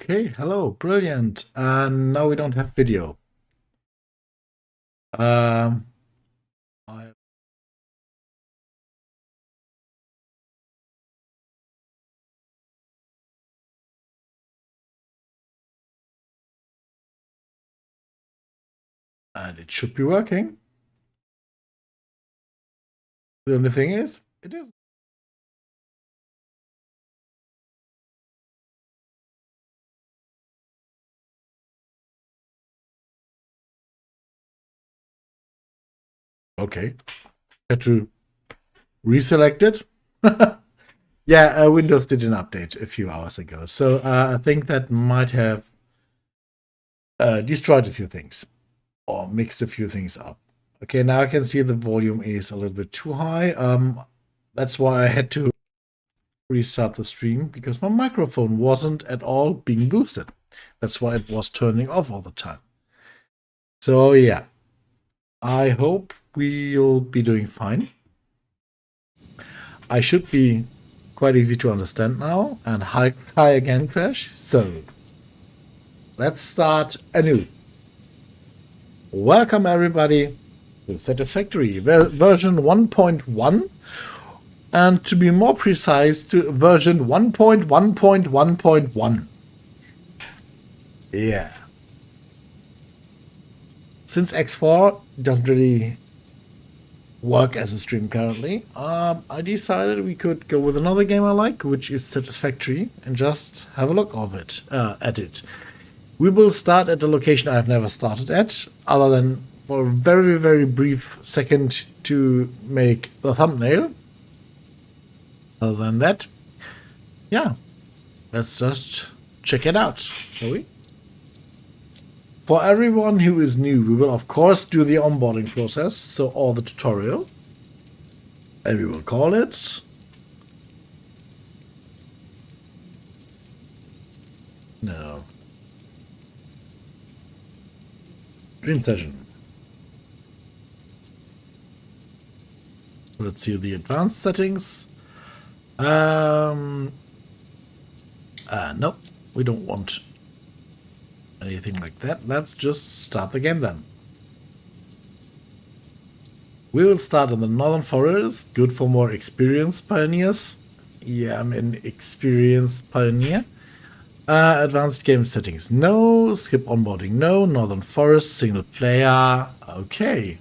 Okay, hello, brilliant. And now we don't have video. Um, I, and it should be working. The only thing is, it is. Okay, had to reselect it. Yeah, Windows did an update a few hours ago. So I think that might have destroyed a few things or mixed a few things up. Okay, now I can see the volume is a little bit too high. That's why I had to restart the stream because my microphone wasn't at all being boosted. That's why it was turning off all the time. So yeah, I hope we'll be doing fine. I should be quite easy to understand now. And hi again, Crash. So let's start anew. Welcome everybody to Satisfactory version 1.1. And to be more precise, to version 1.1.1.1. Yeah. Since X4 doesn't really work as a stream currently, I decided we could go with another game I like, which is Satisfactory, and just have a look at it. We will start at the location I've never started at, other than for a very, very brief second to make the thumbnail. Other than that, yeah, let's just check it out, shall we? For everyone who is new, we will of course do the onboarding process, so all the tutorial. And we will call it... No. Dream session. Let's see the advanced settings. No, we don't want anything like that. Let's just start the game then. We will start in the Northern Forest. Good for more experienced pioneers. Yeah, I'm an experienced pioneer. Advanced game settings, no. Skip onboarding, no. Northern Forest, single player, okay.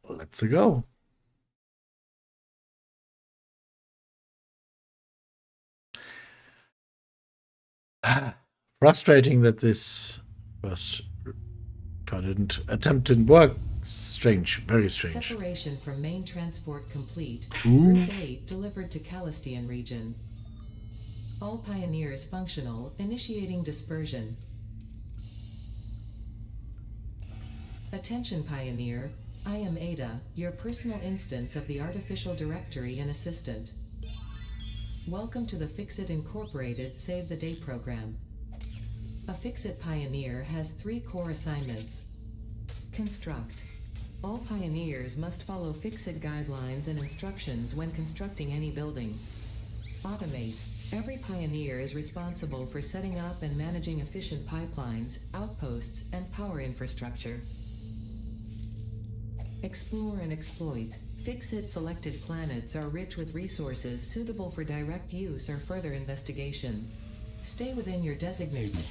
Let's go. Frustrating that this first attempt didn't work. Strange, very strange. Separation from main transport complete. Ooh. Group 8 delivered to Calistian region. All pioneers functional, initiating dispersion. Attention pioneer, I am Ada, your personal instance of the artificial directory and assistant. Welcome to the Fixit Incorporated Save the Day program. A Fixit pioneer has 3 core assignments. Construct. All pioneers must follow Fixit guidelines and instructions when constructing any building. Automate. Every pioneer is responsible for setting up and managing efficient pipelines, outposts, and power infrastructure. Explore and exploit. Fixit selected planets are rich with resources suitable for direct use or further investigation. Stay within your designated.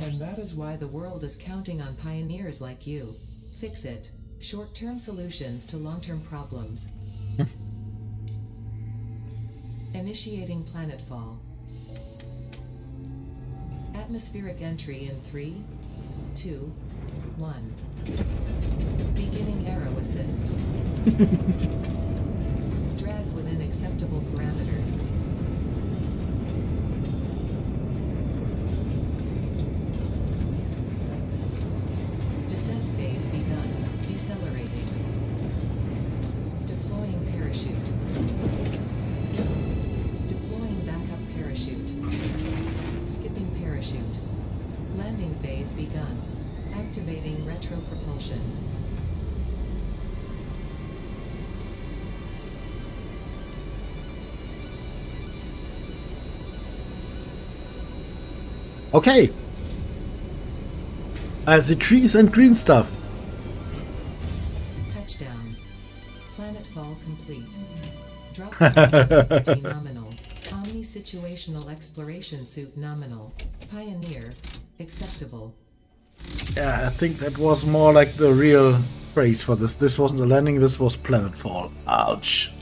And that is why the world is counting on pioneers like you. Fixit. Short-term solutions to long-term problems. Initiating planetfall. Atmospheric entry in 3, 2, 1. Beginning aero assist. Drag within acceptable parameters. Descent phase begun. Decelerating. Deploying parachute. Deploying backup parachute. Skipping parachute. Landing phase begun. Activating retro propulsion. Okay. I see trees and green stuff. Touchdown. Planetfall complete. Drop pod nominal. Omni situational exploration suit nominal. Pioneer. Acceptable. Yeah, I think that was more like the real phrase for this. This wasn't a landing, this was planetfall. Ouch.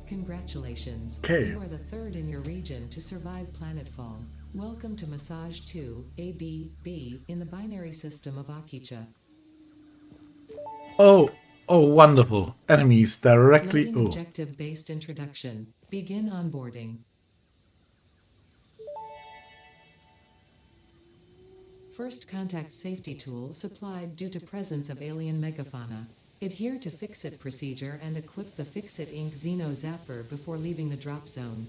Congratulations. Okay. You are the third in your region to survive planetfall. Welcome to Massage 2, ABB, in the binary system of Akicha. Oh, wonderful. Enemies directly. Loading Oh, objective-based introduction. Begin onboarding. First contact safety tool supplied due to presence of alien megafauna. Adhere to Fix-It procedure and equip the Fix-It Inc. Xeno Zapper before leaving the drop zone.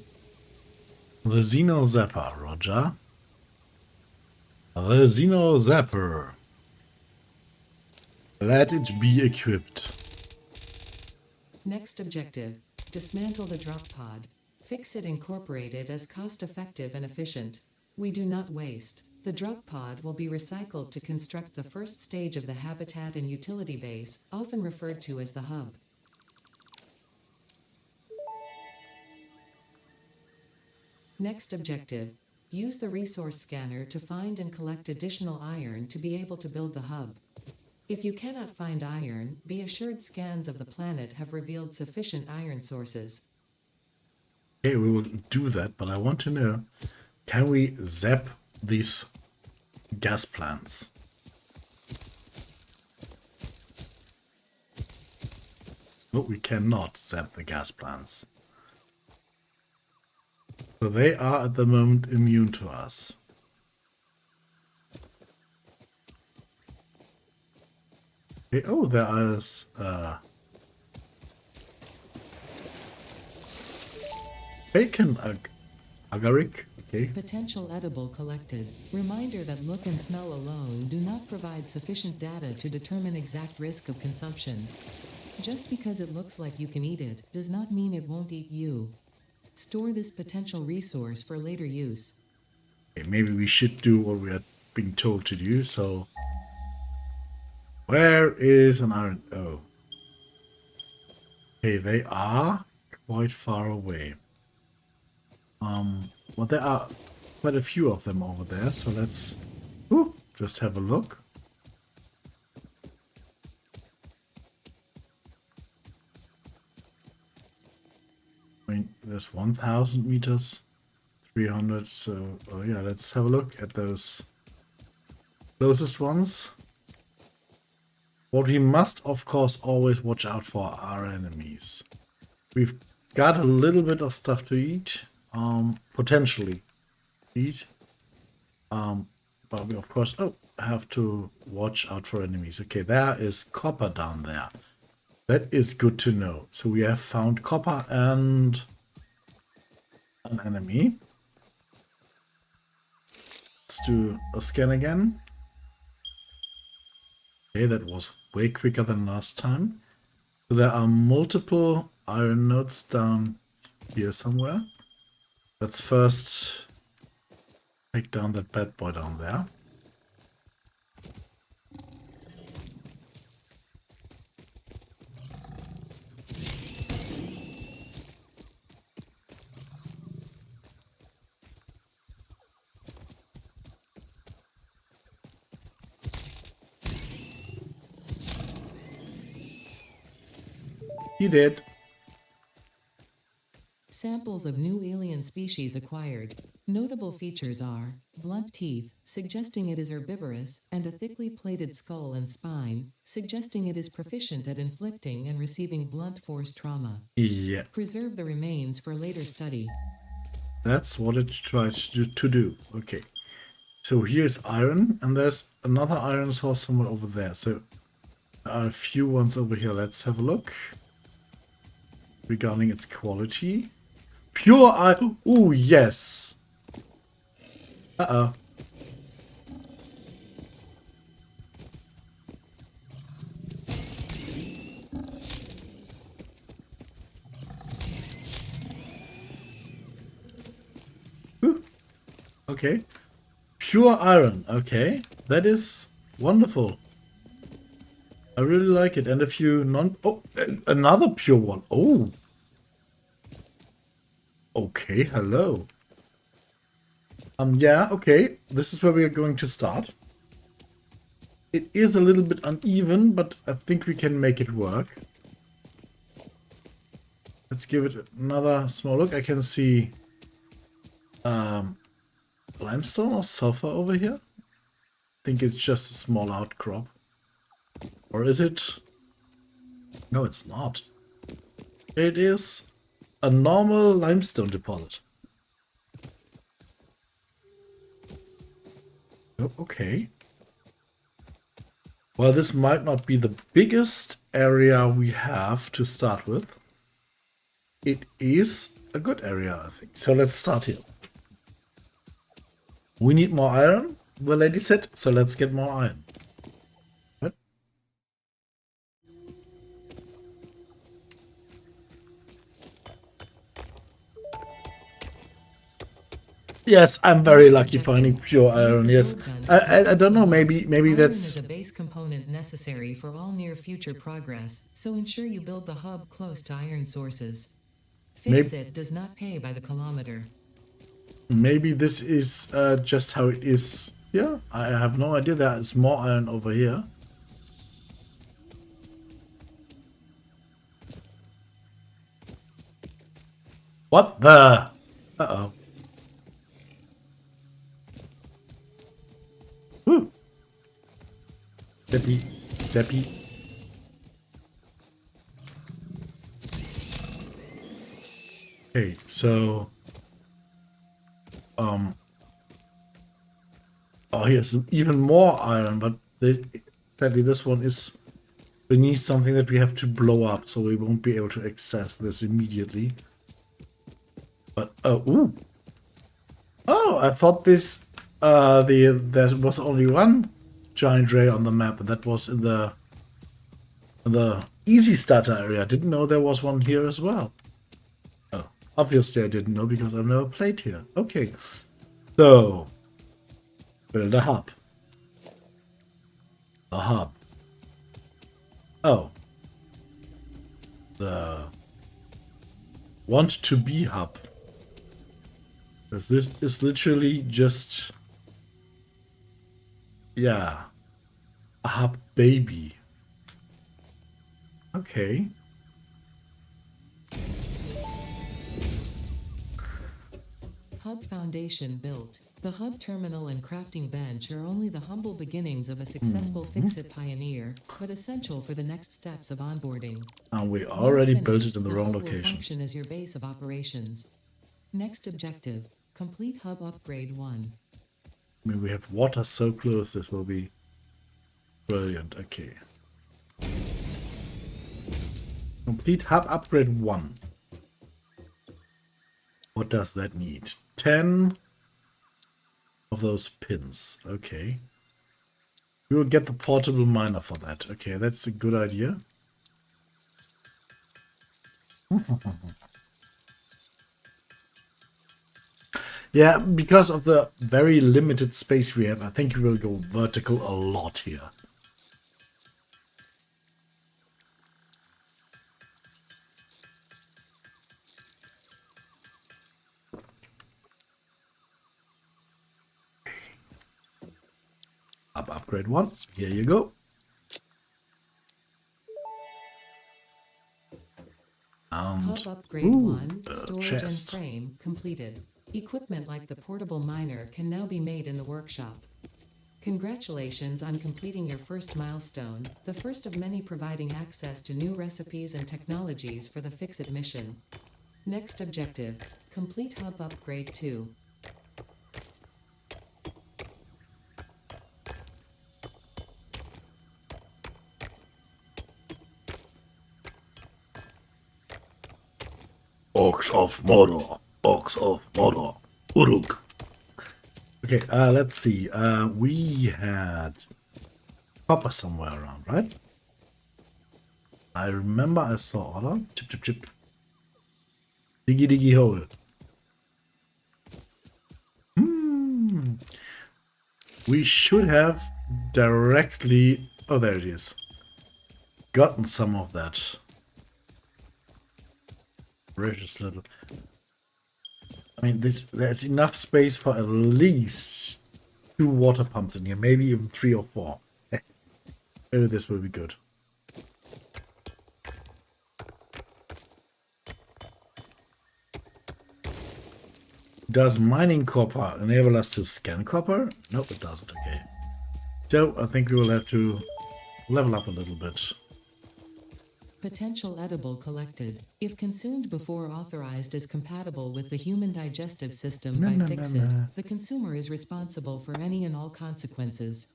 the Xeno Zapper, Roger. The Xeno Zapper. Let it be equipped. Next objective. Dismantle the drop pod. Fix-It Incorporated as cost-effective and efficient. We do not waste. The drop pod will be recycled to construct the first stage of the habitat and utility base, often referred to as the hub. Next objective. Use the resource scanner to find and collect additional iron to be able to build the hub. If you cannot find iron, be assured scans of the planet have revealed sufficient iron sources. Okay, we will do that, but I want to know, can we zap these gas plants? No, we cannot zap the gas plants. So they are at the moment immune to us. Okay, oh, there is bacon agaric. Okay. Potential edible collected. Reminder that look and smell alone do not provide sufficient data to determine exact risk of consumption. Just because it looks like you can eat it does not mean it won't eat you. Store this potential resource for later use. Okay, maybe we should do what we are being told to do, so... Where is an iron... Oh. Okay, they are quite far away. Well, there are quite a few of them over there, so let's just have a look. I mean, there's 1,000 meters, 300, so oh yeah, let's have a look at those closest ones. What we must, of course, always watch out for are enemies. We've got a little bit of stuff to eat, potentially eat, but we, of course, have to watch out for enemies. Okay, there is copper down there. That is good to know. So we have found copper and an enemy. Let's do a scan again. Okay, that was way quicker than last time. So there are multiple iron nodes down here somewhere. Let's first take down that bad boy down there. He did. Samples of new alien species acquired. Notable features are blunt teeth, suggesting it is herbivorous, and a thickly plated skull and spine, suggesting it is proficient at inflicting and receiving blunt force trauma. Yeah, Preserve the remains for later study. that's what it tries to do. Okay. So here's iron, and there's another iron source somewhere over there. So there are a few ones over here. Let's have a look. Regarding its quality. Pure iron. Oh, yes. Uh-oh. Okay. Pure iron. Okay. That is wonderful. I really like it. And a few non... Oh, another pure one. Oh. Okay, hello. Yeah, okay. This is where we are going to start. It is a little bit uneven, but I think we can make it work. Let's give it another small look. I can see limestone or sulfur over here. I think it's just a small outcrop. Or is it? No, it's not. It is a normal limestone deposit. Oh, okay. Well, this might not be the biggest area we have to start with. It is a good area, I think. So let's start here. We need more iron, the lady said, so let's get more iron. What? Yes, I'm very lucky finding pure iron. Yes, I don't know. Maybe that's Iron is a base component necessary for all near future progress, so ensure you build the hub close to iron sources. Fix it does not pay by the kilometer. maybe this is just how it is. Yeah, I have no idea. There is more iron over here. What the? Uh-oh. Woo. Seppi. Seppi. Okay, so... Oh, here's even more iron, but sadly this one is beneath something that we have to blow up, so we won't be able to access this immediately. But, ooh. Oh, I thought this, there was only one giant ray on the map, and that was in the easy starter area. I didn't know there was one here as well. Oh, obviously I didn't know because I've never played here. Okay, so build a hub. A hub. Oh, the want to be hub. Because this is literally just, yeah, a hub baby. Okay. Hub foundation built. The hub terminal and crafting bench are only the humble beginnings of a successful Fix-It pioneer, but essential for the next steps of onboarding. And we already Once built finished, it in the the wrong hub will location. function as your base of operations. Next objective, complete hub upgrade 1. I mean, we have water so close, this will be brilliant. Okay. Complete hub upgrade 1. What does that need? 10 of those pins. Okay. We will get the portable miner for that. Okay, that's a good idea. Yeah, because of the very limited space we have, I think we will go vertical a lot here. Upgrade 1. Here you go. And Hub upgrade 1, storage chest. and frame completed. Equipment like the portable miner can now be made in the workshop. Congratulations on completing your first milestone, the first of many providing access to new recipes and technologies for the Fix-It mission. Next objective, complete hub upgrade 2. Ox of Mordor. Ox of Mordor. Uruk. Okay, let's see. We had copper somewhere around, right? I remember I saw order. Chip, chip, chip. Diggy, diggy hole. We should have directly... Oh, there it is. Gotten some of that. Precious little... I mean, there's enough space for at least 2 water pumps in here. Maybe even 3 or 4. Maybe this will be good. Does mining copper enable us to scan copper? Nope, it doesn't. Okay. So, I think we will have to level up a little bit. Potential edible collected. If consumed before authorized as compatible with the human digestive system by Fixit, the consumer is responsible for any and all consequences.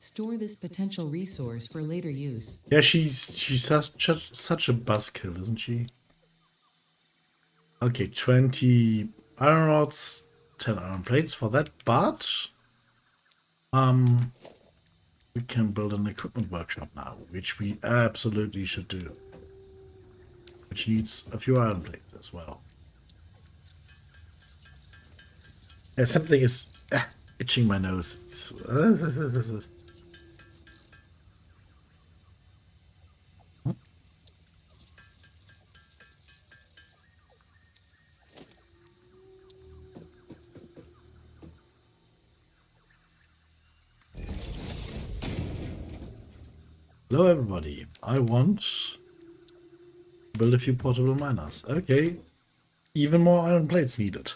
Store this potential resource for later use. Yeah, she's such a buzzkill, isn't she? Okay, 20 iron rods, 10 iron plates for that, but we can build an equipment workshop now, which we absolutely should do. Which needs a few iron plates as well. Yeah, something is itching my nose. It's, Hello everybody, I want to build a few portable miners. Okay, even more iron plates needed.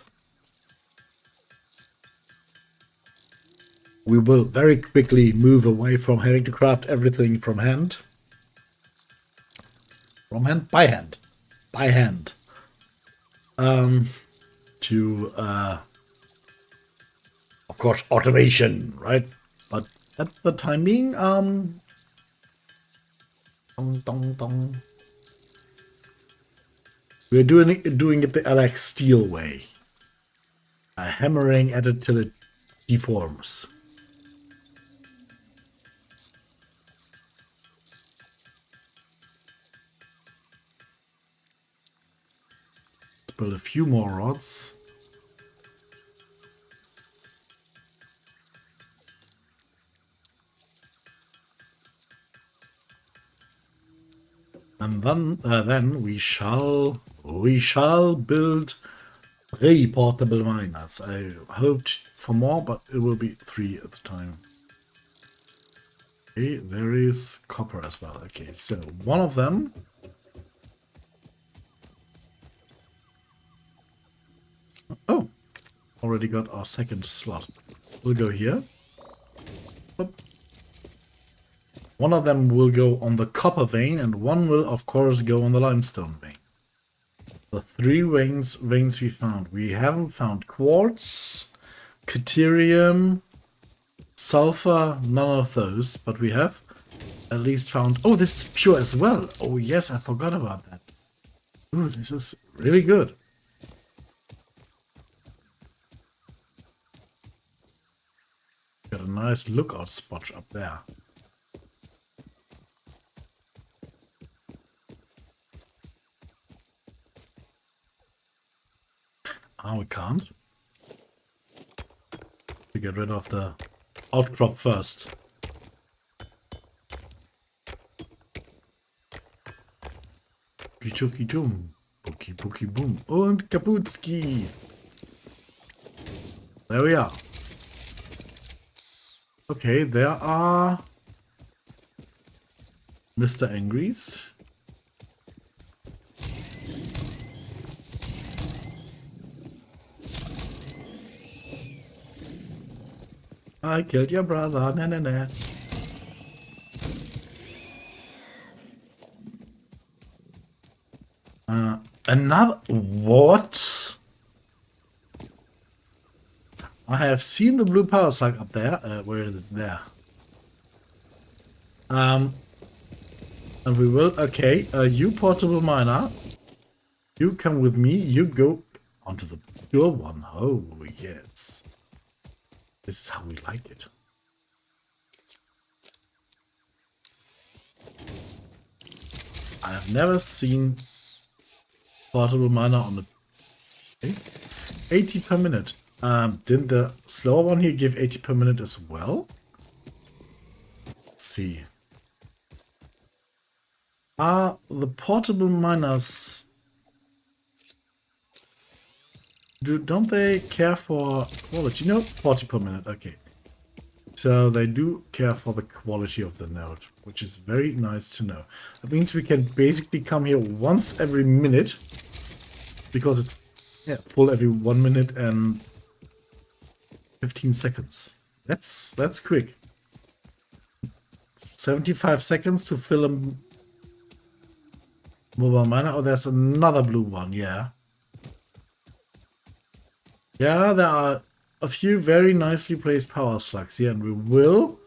We will very quickly move away from having to craft everything from hand. From hand? By hand. By hand. To, of course, automation, right? But at the time being, dong, dong, dong. We're doing it the Alex Steel way. Hammering at it till it deforms. Let's build a few more rods. And then we shall build 3 portable miners. I hoped for more, but it will be 3 at the time. Okay, there is copper as well. Okay, so one of them. Oh, already got our second slot. We'll go here. Oop. One of them will go on the copper vein, and one will, of course, go on the limestone vein. The 3 veins we found. We haven't found quartz, deuterium, sulfur, none of those, but we have at least found... Oh, this is pure as well. Oh, yes, I forgot about that. Ooh, this is really good. Got a nice lookout spot up there. Oh, we can't. To get rid of the outcrop first. Kichuki Jum. Buki Buki Boom. Und Kaputski. There we are. Okay, there are Mr. Angries. I killed your brother. Nah, nah, nah. Another... What? I have seen the blue power slug up there. Where is it? There. And we will... Okay, you portable miner. You come with me. You go onto the pure one. Oh, yes. This is how we like it. I have never seen portable miner on the... Okay. 80 per minute. Didn't the slower one here give 80 per minute as well? Let's see. The portable miners, don't they care for quality? No, 40 per minute. Okay. So they do care for the quality of the node, which is very nice to know. That means we can basically come here once every minute, because it's full every 1 minute and 15 seconds. That's quick. 75 seconds to fill a mobile miner. Oh, there's another blue one. Yeah. Yeah, there are a few very nicely placed power slugs here, and we will,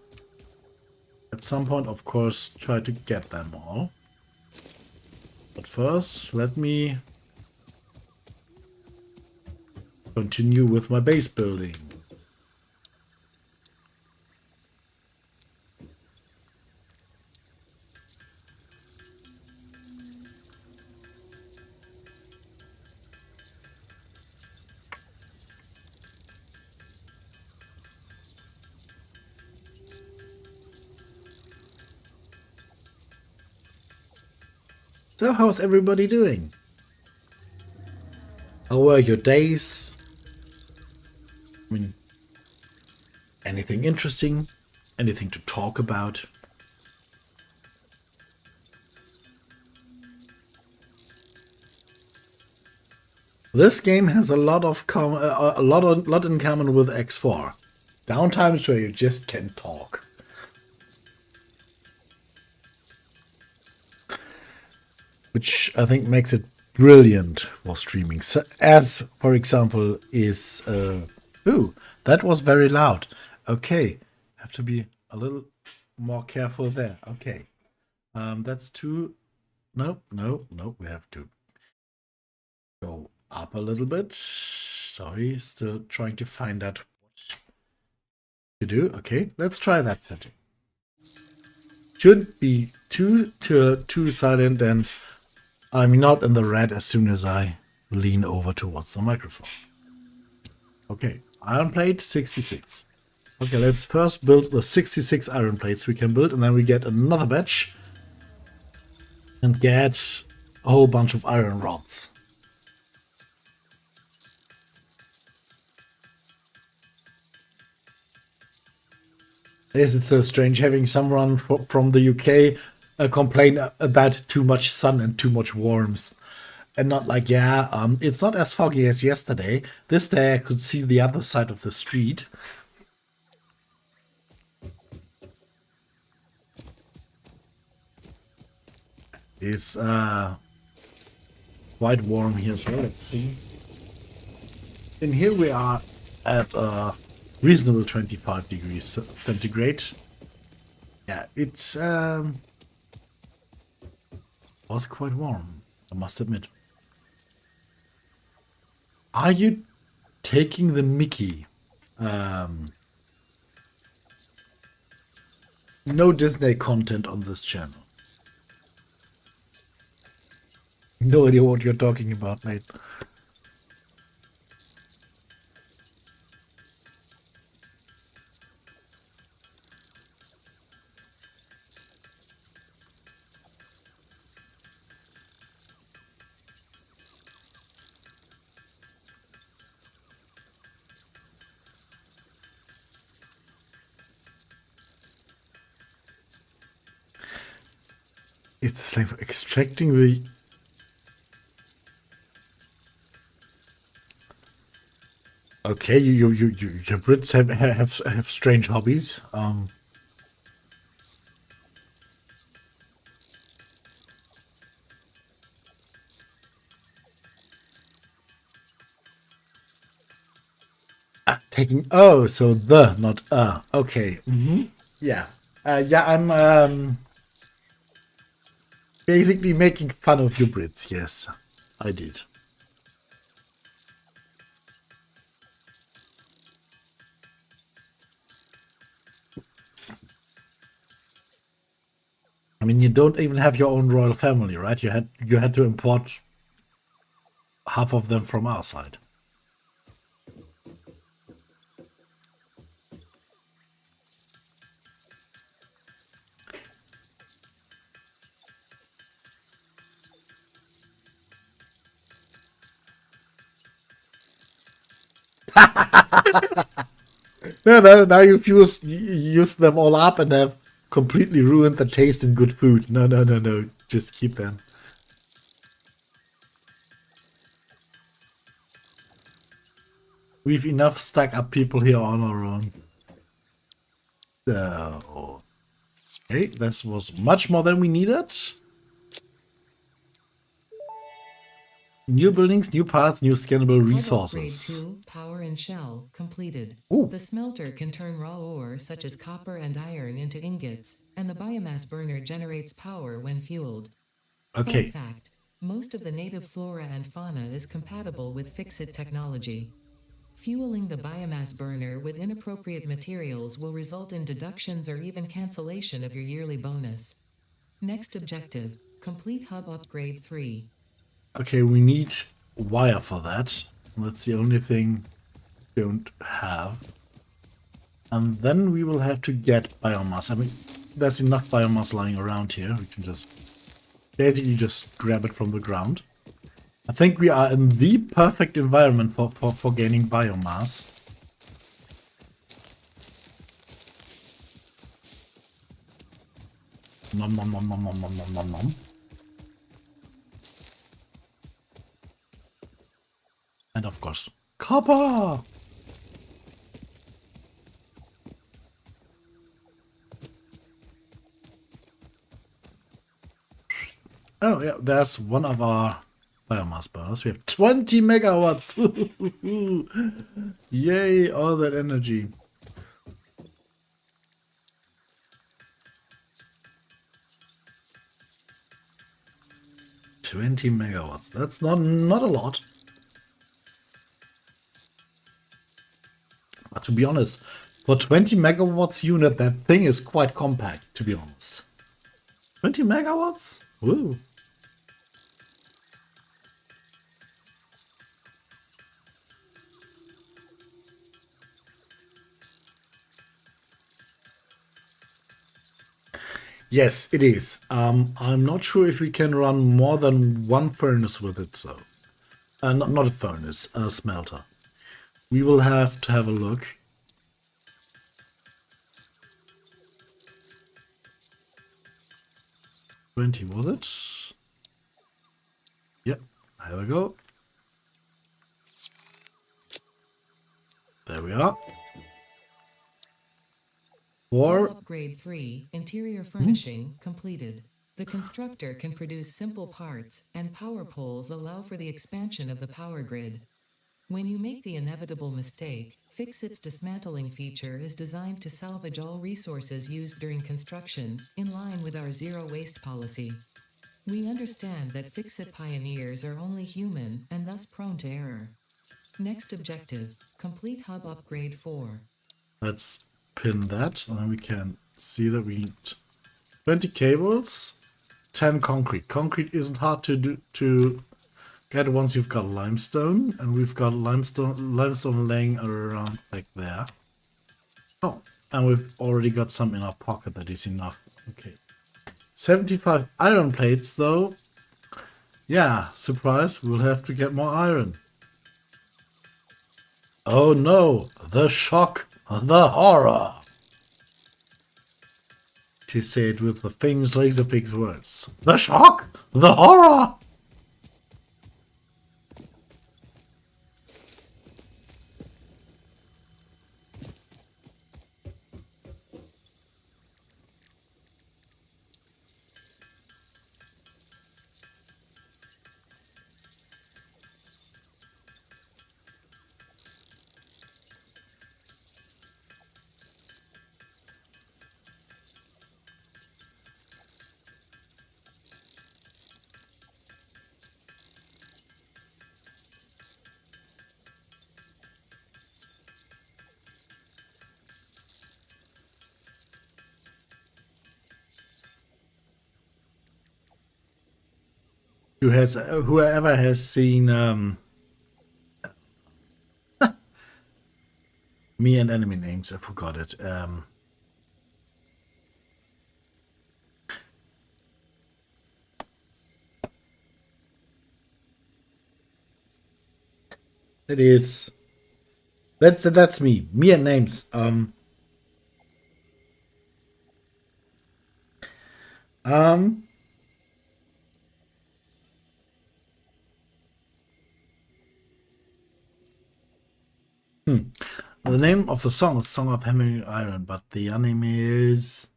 at some point, of course, try to get them all. But first, let me continue with my base building. So, how's everybody doing? How were your days? I mean, anything interesting? Anything to talk about? This game has a lot in common with X4. Downtimes where you just can't talk. Which I think makes it brilliant for streaming. So, as, for example, is... ooh, that was very loud. Okay, have to be a little more careful there. Okay, that's too... No, we have to go up a little bit. Sorry, still trying to find out what to do. Okay, let's try that setting. Shouldn't be too silent, and I'm not in the red as soon as I lean over towards the microphone. Okay, iron plate 66. Okay, let's first build the 66 iron plates we can build, and then we get another batch and get a whole bunch of iron rods. Yes, it's so strange having someone from the UK complain about too much sun and too much warmth. And not like, it's not as foggy as yesterday. This day I could see the other side of the street. It's quite warm here as well. Let's see. And here we are at reasonable 25 degrees centigrade. Yeah, it was quite warm, I must admit. Are you taking the mickey? No Disney content on this channel. No idea what you're talking about, mate. It's like extracting the... Okay, your Brits have strange hobbies. Taking so the, not okay. Yeah, I'm basically making fun of you Brits. Yes, I did. I mean, you don't even have your own royal family, right? You had to import half of them from our side. No, now you've used them all up and have completely ruined the taste in good food. No, no, no, no. Just keep them. We've enough stuck up people here on our own. So, okay, this was much more than we needed. New buildings, new parts, new scannable Hub resources. Upgrade 2, Power and Shell, completed. Ooh. The smelter can turn raw ore such as copper and iron into ingots, and the biomass burner generates power when fueled. Okay. Fun fact, most of the native flora and fauna is compatible with Fixit technology. Fueling the biomass burner with inappropriate materials will result in deductions or even cancellation of your yearly bonus. Next objective, complete Hub Upgrade 3. Okay, we need wire for that. That's the only thing we don't have. And then we will have to get biomass. I mean, there's enough biomass lying around here. We can just basically just grab it from the ground. I think we are in the perfect environment for gaining biomass. Nom nom nom nom nom nom nom nom nom. And of course, copper! Oh yeah, there's one of our biomass burners. We have 20 megawatts! Yay, all that energy. $20 megawatts. That's not a lot. But to be honest, for 20 megawatts unit, that thing is quite compact, to be honest. 20 megawatts? Woo. Yes, it is. I'm not sure if we can run more than one furnace with it, so. Not a furnace, a smelter. We will have to have a look. 20, was it? Yep, there we go. There we are. Hub Upgrade 3, Interior Furnishing, completed. The constructor can produce simple parts, and power poles allow for the expansion of the power grid. When you make the inevitable mistake, Fixit's dismantling feature is designed to salvage all resources used during construction, in line with our zero waste policy. We understand that Fixit pioneers are only human and thus prone to error. Next objective, complete Hub Upgrade 4. Let's pin that, and then we can see that we need 20 cables, 10 concrete. Concrete isn't hard to get once you've got limestone, and we've got limestone laying around like there. Oh, and we've already got some in our pocket. That is enough. Okay. 75 iron plates, though. Yeah, surprise, we'll have to get more iron. Oh no, the shock, the horror. To say it with the famous Laserpig's words. The shock, the horror. Whoever has seen me and enemy names, I forgot it. It is That's me. Me and names. Um. The name of the song is "Song of Hammering Iron," but the anime is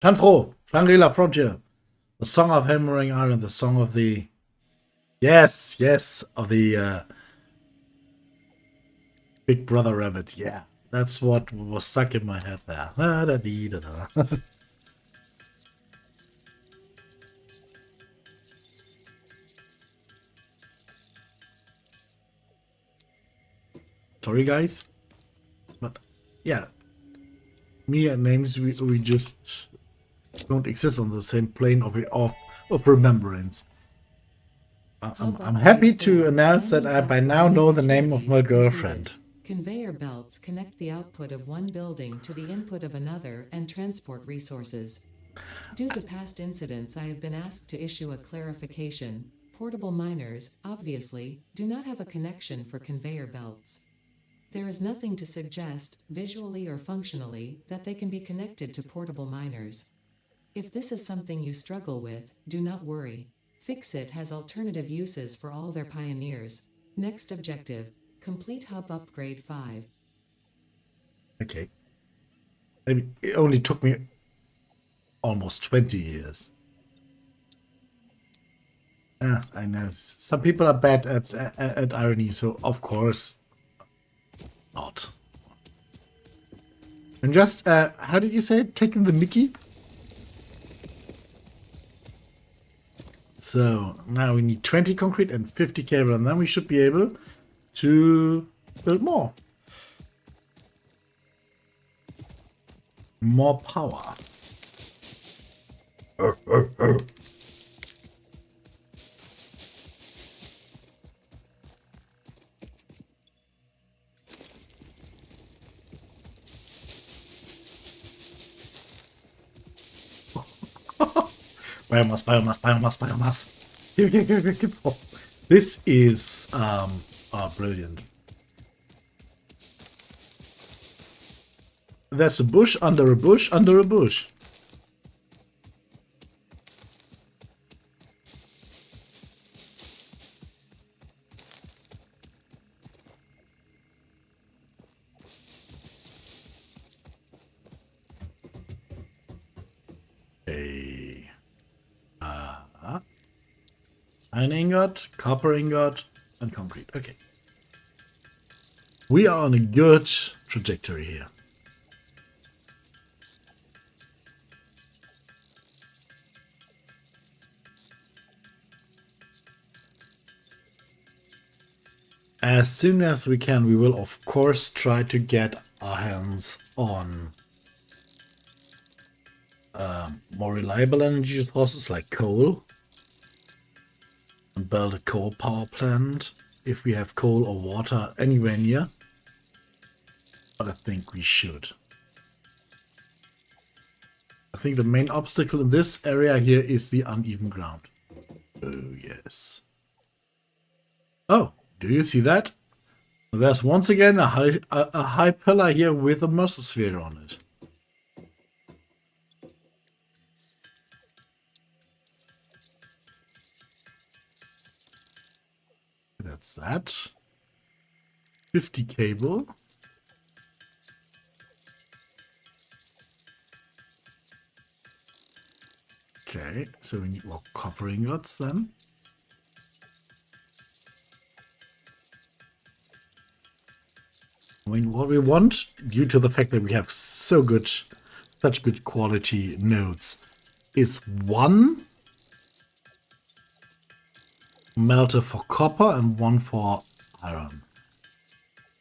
Chanfro, Shangri-La Frontier, the Song of Hammering Iron, the song of the yes, of the Big Brother Rabbit. Yeah, that's what was stuck in my head there. Sorry, guys, but yeah, me and names we just don't exist on the same plane of remembrance. I'm happy to announce that I by now know the name of my girlfriend. Conveyor belts connect the output of one building to the input of another and transport resources. Due to past incidents, I have been asked to issue a clarification. Portable miners, obviously, do not have a connection for conveyor belts. There is nothing to suggest, visually or functionally, that they can be connected to portable miners. If this is something you struggle with, do not worry. Fixit has alternative uses for all their pioneers. Next objective, complete hub upgrade 5. Okay. I mean, it only took me almost 20 years. I know. Some people are bad at irony, so of course not. And just, how did you say it? Taking the Mickey? So now we need 20 concrete and 50 cable, and then we should be able to build more. More power. Biomass, biomass, biomass, biomass. Give. Oh, this is brilliant. That's a bush under a bush under a bush. A iron ingot, copper ingot, and concrete. Okay. We are on a good trajectory here. As soon as we can, we will of course try to get our hands on more reliable energy sources like coal and build a coal power plant if we have coal or water anywhere near. But I think we should. I think the main obstacle in this area here is the uneven ground. Oh, yes. Oh, do you see that? There's once again a high pillar here with a mesosphere on it. That's that. 50 cable. Okay, so we need more copper ingots then. I mean, what we want, due to the fact that we have such good quality nodes, is one melter for copper and one for iron.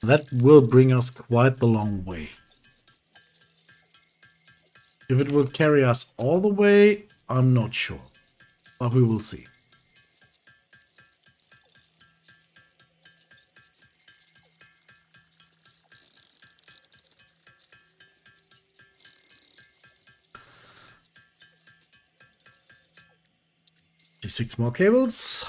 That will bring us quite the long way. If it will carry us all the way, I'm not sure, but we will see. 26 more cables.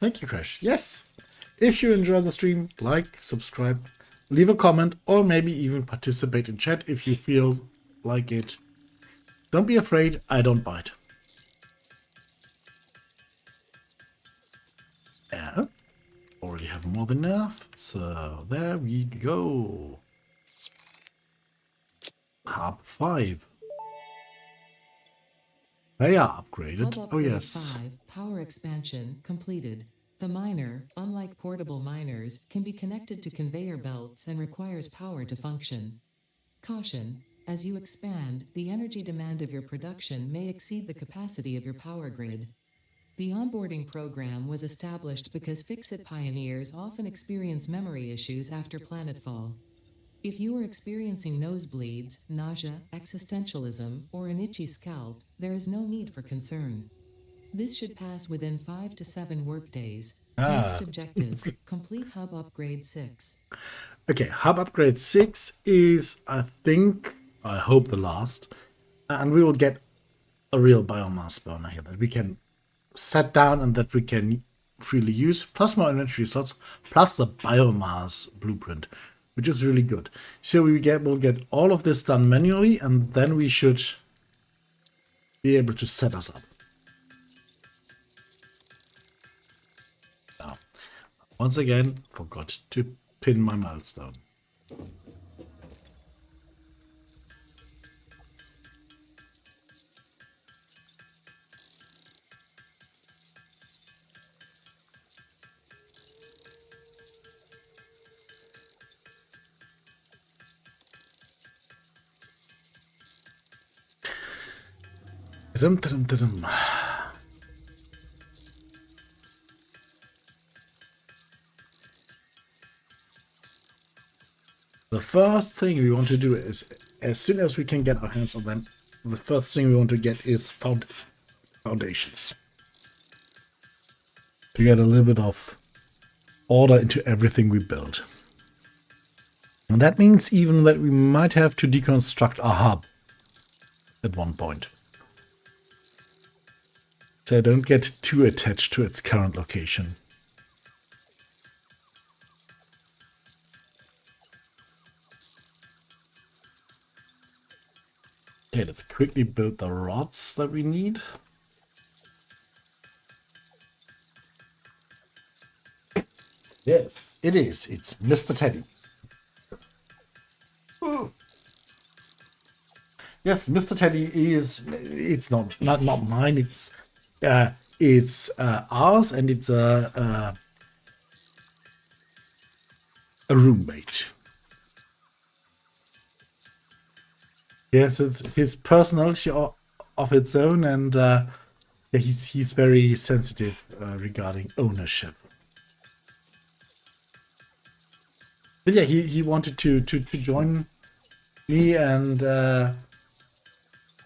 Thank you, Crash. Yes. If you enjoy the stream, like, subscribe, leave a comment, or maybe even participate in chat if you feel like it. Don't be afraid, I don't bite. Yeah. Already have more than enough. So there we go. Hub 5. They are upgraded. Hub Oh upgrade yes. 5, power expansion completed. The miner, unlike portable miners, can be connected to conveyor belts and requires power to function. Caution: as you expand, the energy demand of your production may exceed the capacity of your power grid. The onboarding program was established because Fix-It pioneers often experience memory issues after planetfall. If you are experiencing nosebleeds, nausea, existentialism, or an itchy scalp, there is no need for concern. This should pass within 5 to 7 workdays. Next objective: complete Hub Upgrade 6. Okay, Hub Upgrade 6 is, I hope the last. And we will get a real biomass burner here that we can set down and that we can freely use, plus more inventory slots, plus the biomass blueprint, which is really good. So we'll get all of this done manually, and then we should be able to set us up. Now, once again, forgot to pin my milestone. Ta-dum. The first thing we want to do is, as soon as we can get our hands on them, the first thing we want to get is foundations. To get a little bit of order into everything we build. And that means even that we might have to deconstruct our hub at one point. So I don't get too attached to its current location. Okay, let's quickly build the rods that we need. Yes, it is. It's Mr. Teddy. Ooh. Yes, Mr. Teddy is. It's not mine. It's ours, and it's a roommate. Yes, it's his personality of its own, and he's very sensitive regarding ownership. But yeah, he wanted to join me and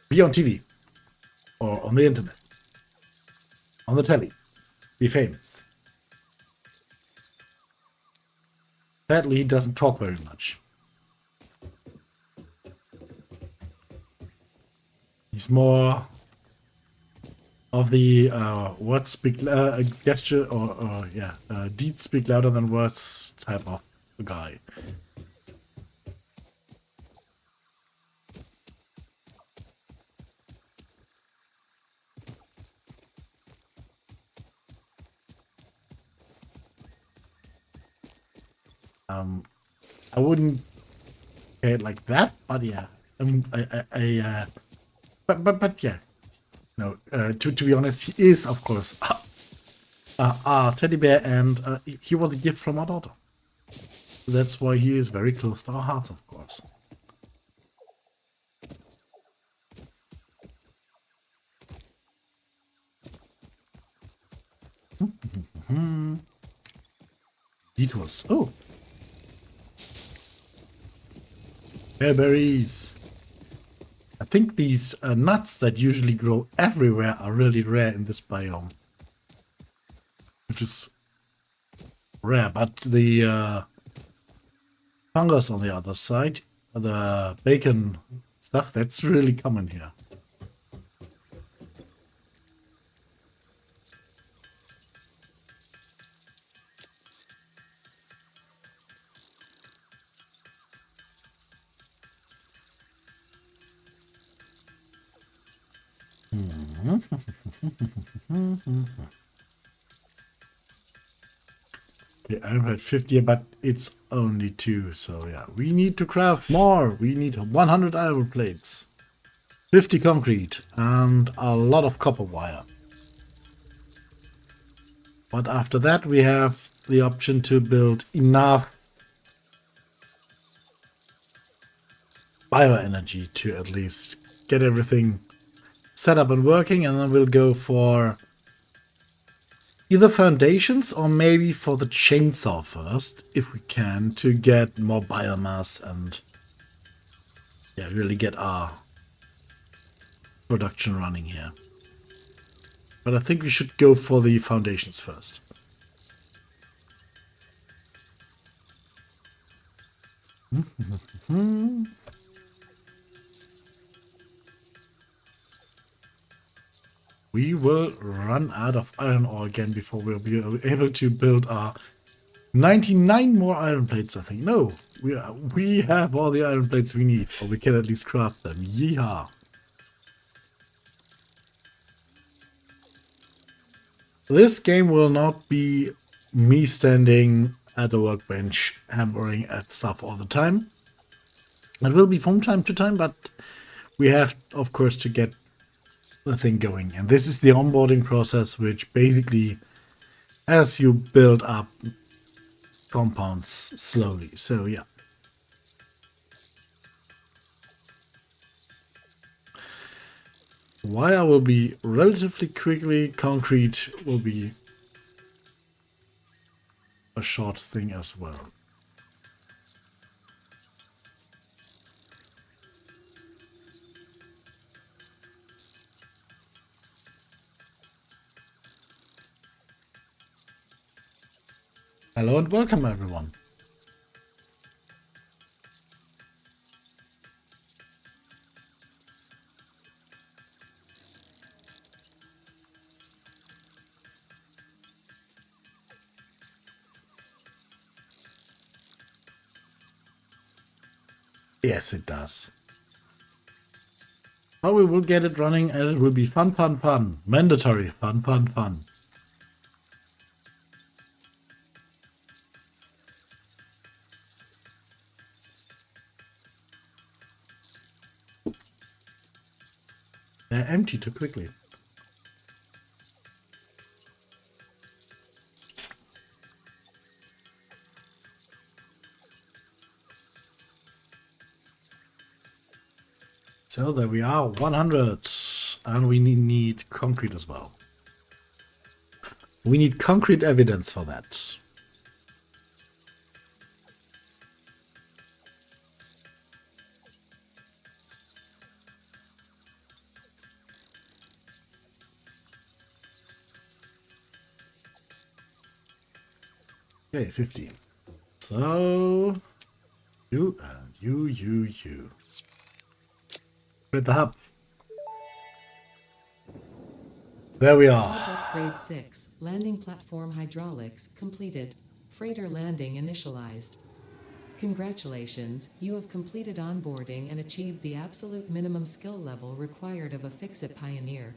be on TV or on the internet, on the telly, be famous. Sadly, he doesn't talk very much. He's more of the words speak gesture or deeds speak louder than words type of guy. I wouldn't say it like that, but yeah. I mean, but yeah. No, to be honest, he is, of course, our teddy bear, and he was a gift from our daughter. That's why he is very close to our hearts, of course. Detours. Oh. Berries. I think these nuts that usually grow everywhere are really rare in this biome. Which is rare, but the fungus on the other side, the bacon stuff that's really common here. Okay, I'm at 50, but it's only 2, so yeah. We need to craft more. We need 100 iron plates, 50 concrete, and a lot of copper wire. But after that, we have the option to build enough bioenergy to at least get everything set up and working, and then we'll go for either foundations or maybe for the chainsaw first, if we can, to get more biomass and yeah, really get our production running here. But I think we should go for the foundations first. We will run out of iron ore again before we'll be able to build our 99 more iron plates, I think. No, we have all the iron plates we need, or we can at least craft them. Yeehaw. This game will not be me standing at the workbench hammering at stuff all the time. It will be from time to time, but we have, of course, to get the thing going. And this is the onboarding process, which basically, as you build up compounds slowly. So yeah. Wire will be relatively quickly. Concrete will be a short thing as well. Hello and welcome, everyone. Yes, it does. How we will get it running, and it will be fun, fun, fun. Mandatory fun, fun, fun. They're empty too quickly. So there we are, 100. And we need concrete as well. We need concrete evidence for that. Okay, 15. So you and you. With the hub. There we are. Upgrade 6. Landing platform hydraulics completed. Freighter landing initialized. Congratulations, you have completed onboarding and achieved the absolute minimum skill level required of a Fixit pioneer.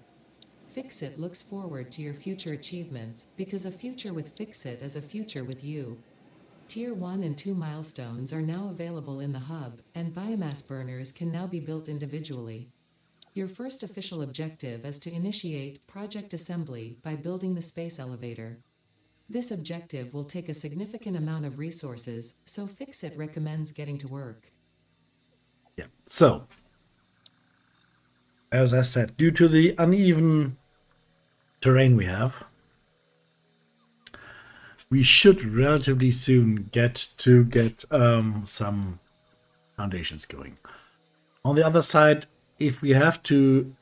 Fixit looks forward to your future achievements, because a future with Fixit is a future with you. Tier 1 and 2 milestones are now available in the hub, and biomass burners can now be built individually. Your first official objective is to initiate project assembly by building the space elevator. This objective will take a significant amount of resources, so Fixit recommends getting to work. Yeah, so as I said, due to the uneven terrain we have, we should relatively soon get some foundations going. On the other side, if we have to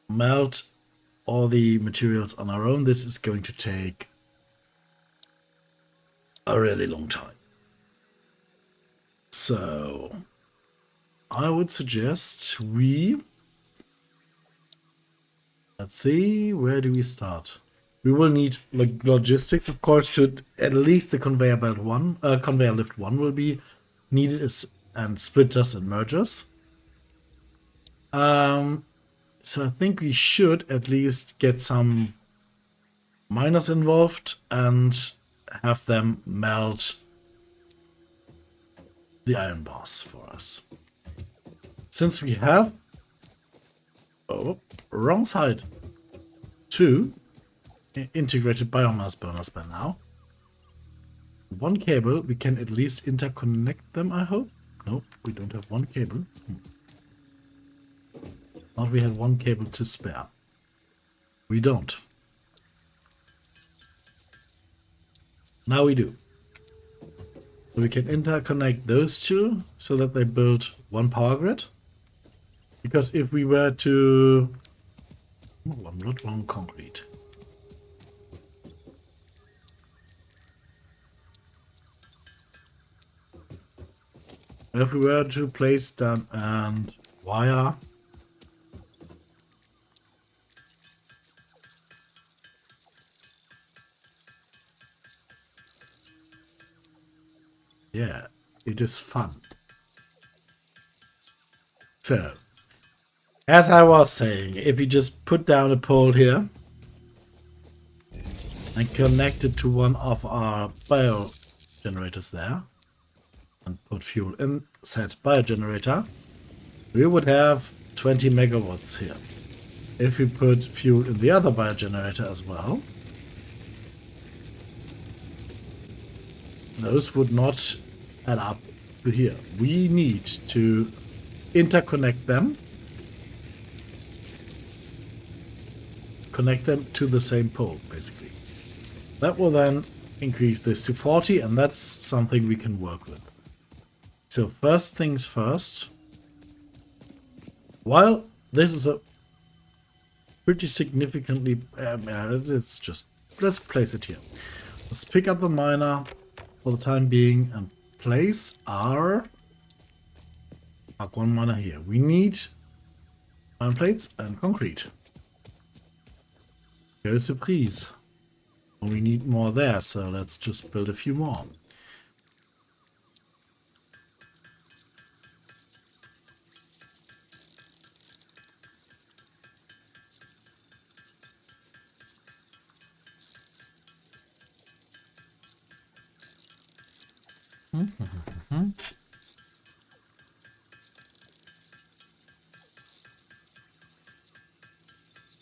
melt all the materials on our own, this is going to take a really long time. So I would suggest we... Let's see, where do we start? We will need logistics, of course, to at least the conveyor belt one, conveyor lift one will be needed, and splitters and mergers. So I think we should at least get some miners involved and have them melt the iron bars for us. Since we have... Oh, wrong side. 2 integrated biomass burners by now. One cable, we can at least interconnect them, I hope. Nope, we don't have one cable. Thought we had one cable to spare. We don't. Now we do. So we can interconnect those two so that they build one power grid. Because if we were to... Oh, I'm not wrong concrete. If we were to place them and wire... Yeah, it is fun. So, as I was saying, if you just put down a pole here and connect it to one of our bio generators there and put fuel in said bio generator, we would have 20 megawatts here. If we put fuel in the other bio generator as well, those would not add up to here. We need to interconnect them, connect them to the same pole, basically. That will then increase this to 40, and that's something we can work with. So first things first, while this is a pretty significantly, it's just, let's place it here. Let's pick up the miner for the time being and place our Mark 1 miner here. We need iron plates and concrete. Here's the please. We need more there, so let's just build a few more.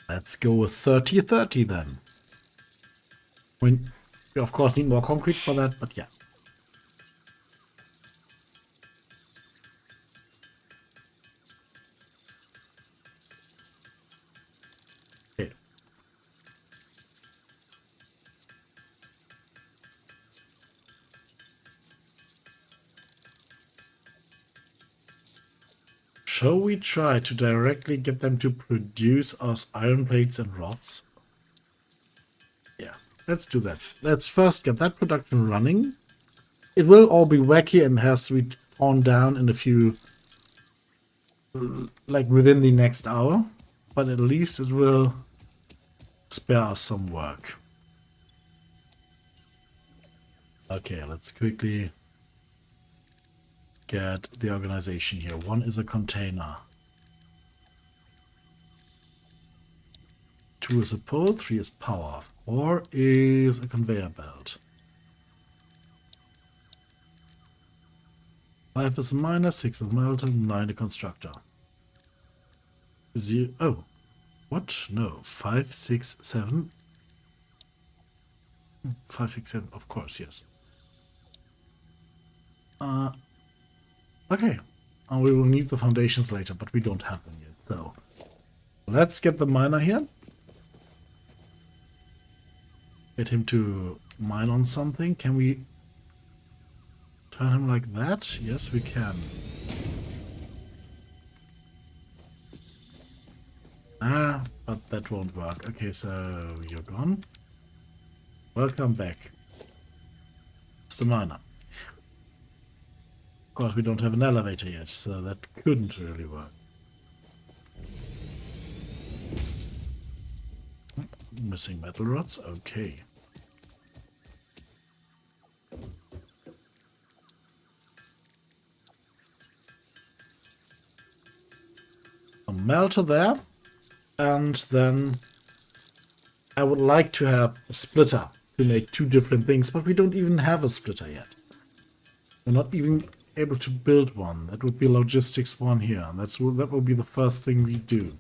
Let's go with 30-30 then. We of course need more concrete for that, but yeah. Okay. Shall we try to directly get them to produce us iron plates and rods? Yeah, let's do that. Let's first get that production running. It will all be wacky and has to be torn down in a few, like within the next hour, but at least it will spare us some work. Okay, let's quickly get the organization here. 1 is a container. 2 is a pole, 3 is power, 4 is a conveyor belt. 5 is a miner, 6 is a melter, 9 a constructor. 0, oh, what? No, 5, 6, 7. 5, 6, 7, of course, yes. Okay, and we will need the foundations later, but we don't have them yet. So let's get the miner here. Get him to mine on something. Can we turn him like that? Yes, we can. Ah, but that won't work. Okay, so you're gone. Welcome back. It's the miner. course, we don't have an elevator yet, so that couldn't really work. Missing metal rods, okay. A melter there, and then I would like to have a splitter to make two different things, but we don't even have a splitter yet. We're not even able to build one. That would be logistics 1 here. That will be the first thing we do.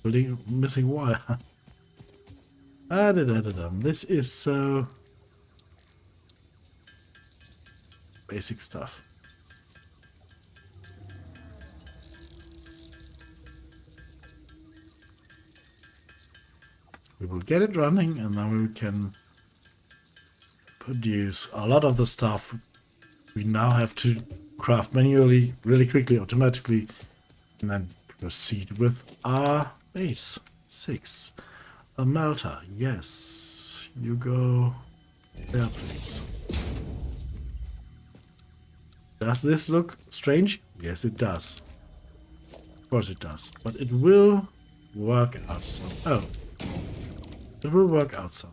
Building missing wire. This is so basic stuff. We will get it running, and then we can produce a lot of the stuff we now have to craft manually, really quickly, automatically, and then proceed with our base. 6. A melter, yes. You go there, please. Does this look strange? Yes, it does. Of course it does. But it will work out some. Oh. It will work out some.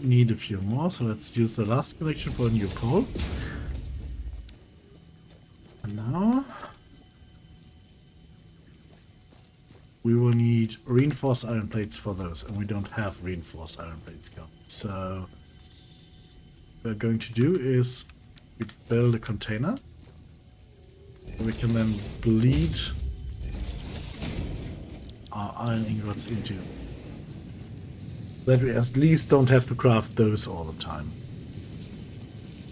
We need a few more, so let's use the last connection for a new pole. And now we will need reinforced iron plates for those, and we don't have reinforced iron plates currently. So what we're going to do is we build a container we can then bleed our iron ingots into. That we at least don't have to craft those all the time.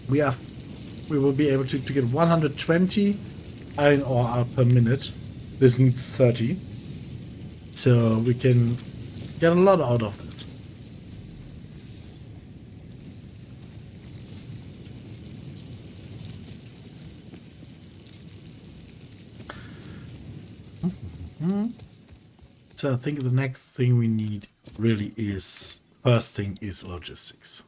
We will be able to get 120 iron ore out per minute. This needs 30. So we can get a lot out of that. So I think the next thing we need really is, first thing is logistics.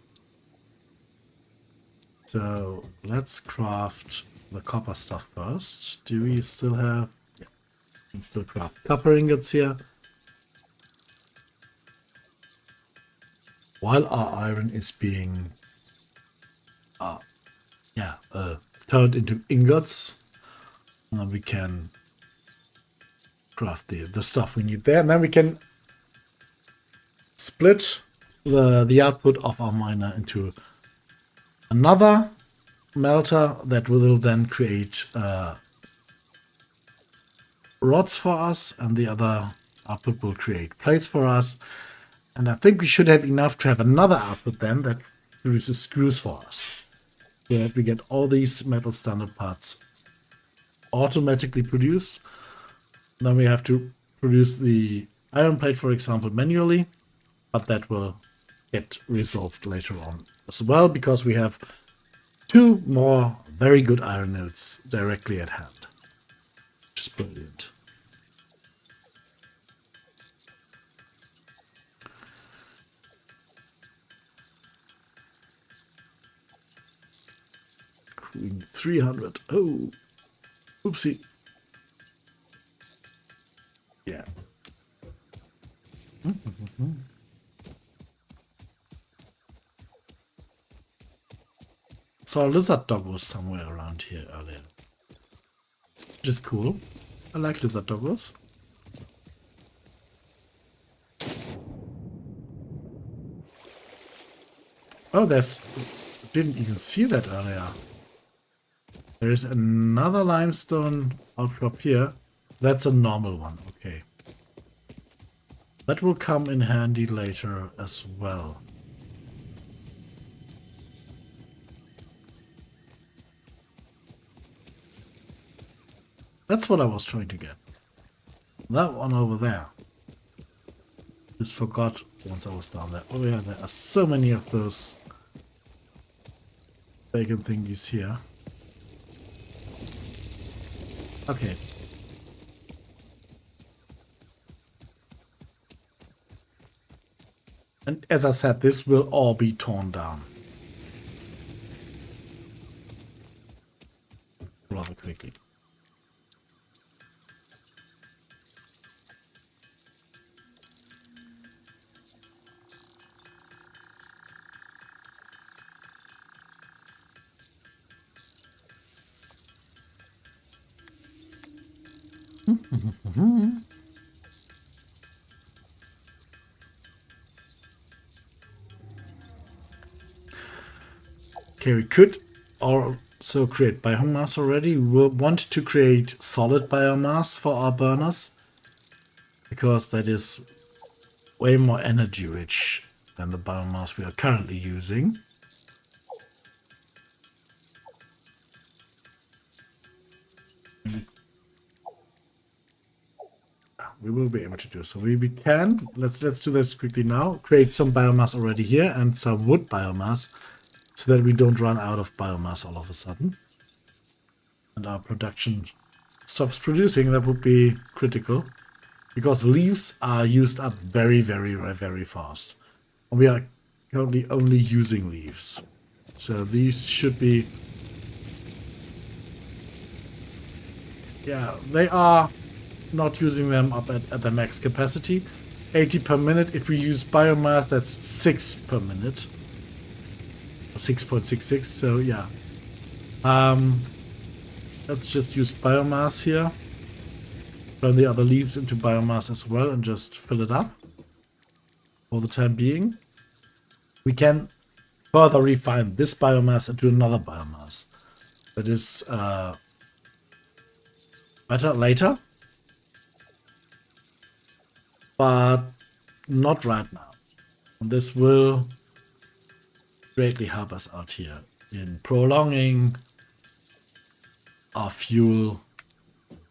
So let's craft the copper stuff first. Do we still have, yeah, we can still craft copper ingots here. While our iron is being turned into ingots, and then we can craft the stuff we need there, and then we can split the output of our miner into another melter that will then create rods for us, and the other output will create plates for us. And I think we should have enough to have another output then that produces screws for us, so that we get all these metal standard parts automatically produced. Then we have to produce the iron plate, for example, manually, but that will get resolved later on as well, because we have 2 more very good iron nodes directly at hand, which is brilliant. Queen 300. Oh, oopsie. Yeah. So a lizard dog was somewhere around here earlier, which is cool. I like lizard doggos. Oh, didn't even see that earlier. There is another limestone outcrop here. That's a normal one, okay. That will come in handy later as well. That's what I was trying to get. That one over there. Just forgot once I was down there. Oh yeah, there are so many of those bacon thingies here. Okay. And as I said, this will all be torn down rather quickly. Okay, we could also create biomass already. We will want to create solid biomass for our burners because that is way more energy rich than the biomass we are currently using. We will be able to do so. We can let's do this quickly now. Create some biomass already here and some wood biomass so that we don't run out of biomass all of a sudden. And our production stops producing. That would be critical because leaves are used up very, very, very fast. And we are currently only using leaves. So these should be... Yeah, they are not using them up at the max capacity. 80 per minute. If we use biomass, that's 6 per minute. 6.66, so yeah. Let's just use biomass here. Turn the other leaves into biomass as well and just fill it up for the time being. We can further refine this biomass into another biomass that is better later, but not right now. And this will greatly help us out here in prolonging our fuel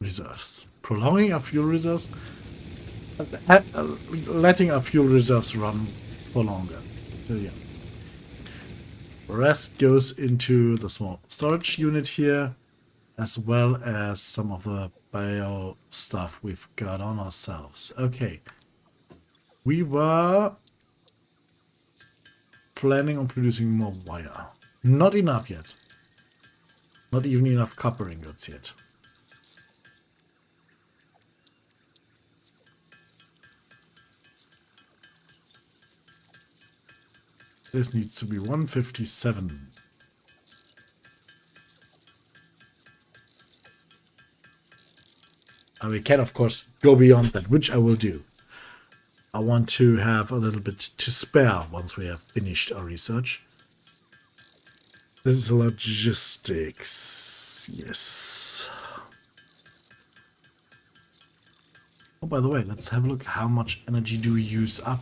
reserves. Prolonging our fuel reserves? Letting our fuel reserves run for longer. So yeah. The rest goes into the small storage unit here, as well as some of the bio stuff we've got on ourselves. Okay. We were planning on producing more wire. Not enough yet. Not even enough copper ingots yet. This needs to be 157. And we can, of course, go beyond that, which I will do. I want to have a little bit to spare once we have finished our research. This is logistics. Yes. Oh, by the way, let's have a look. How much energy do we use up?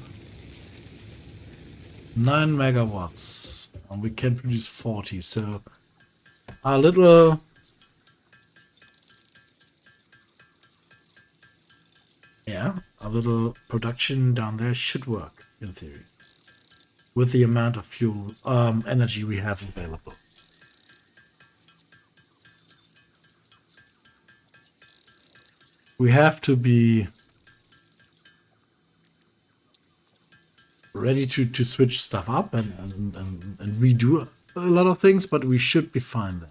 9 megawatts. And we can produce 40. So our little... Yeah, our little production down there should work, in theory. With the amount of fuel, energy we have available. We have to be ready to switch stuff up and redo a lot of things, but we should be fine there.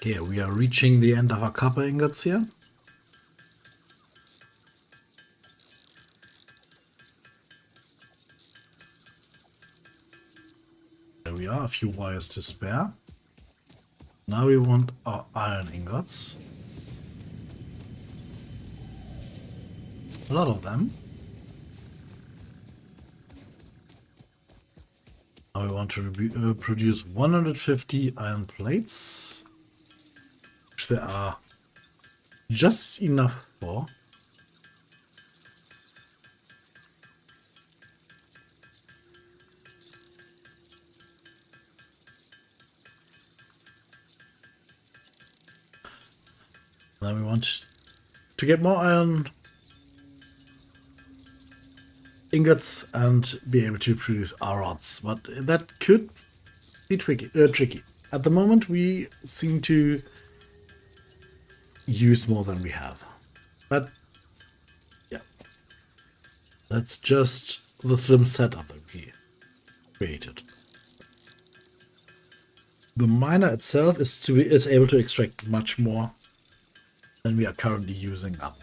Okay, we are reaching the end of our copper ingots here. There we are, a few wires to spare. Now we want our iron ingots. A lot of them. Now we want to produce 150 iron plates, which there are just enough for. Then we want to get more iron ingots and be able to produce our rods, but that could be tricky. At the moment, we seem to use more than we have, but yeah, that's just the slim setup that we created. The miner itself is able to extract much more than we are currently using up.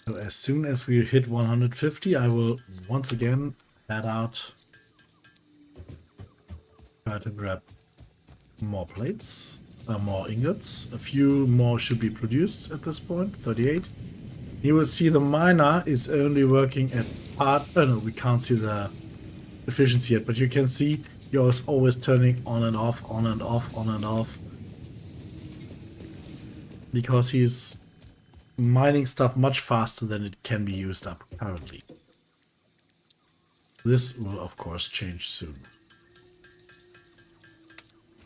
So as soon as we hit 150, I will once again head out, try to grab more plates, more ingots. A few more should be produced at this point, 38. You will see the miner is only working at part, oh no, we can't see the efficiency yet, but you can see you're always turning on and off, on and off, on and off. Because he's mining stuff much faster than it can be used up currently. This will of course change soon.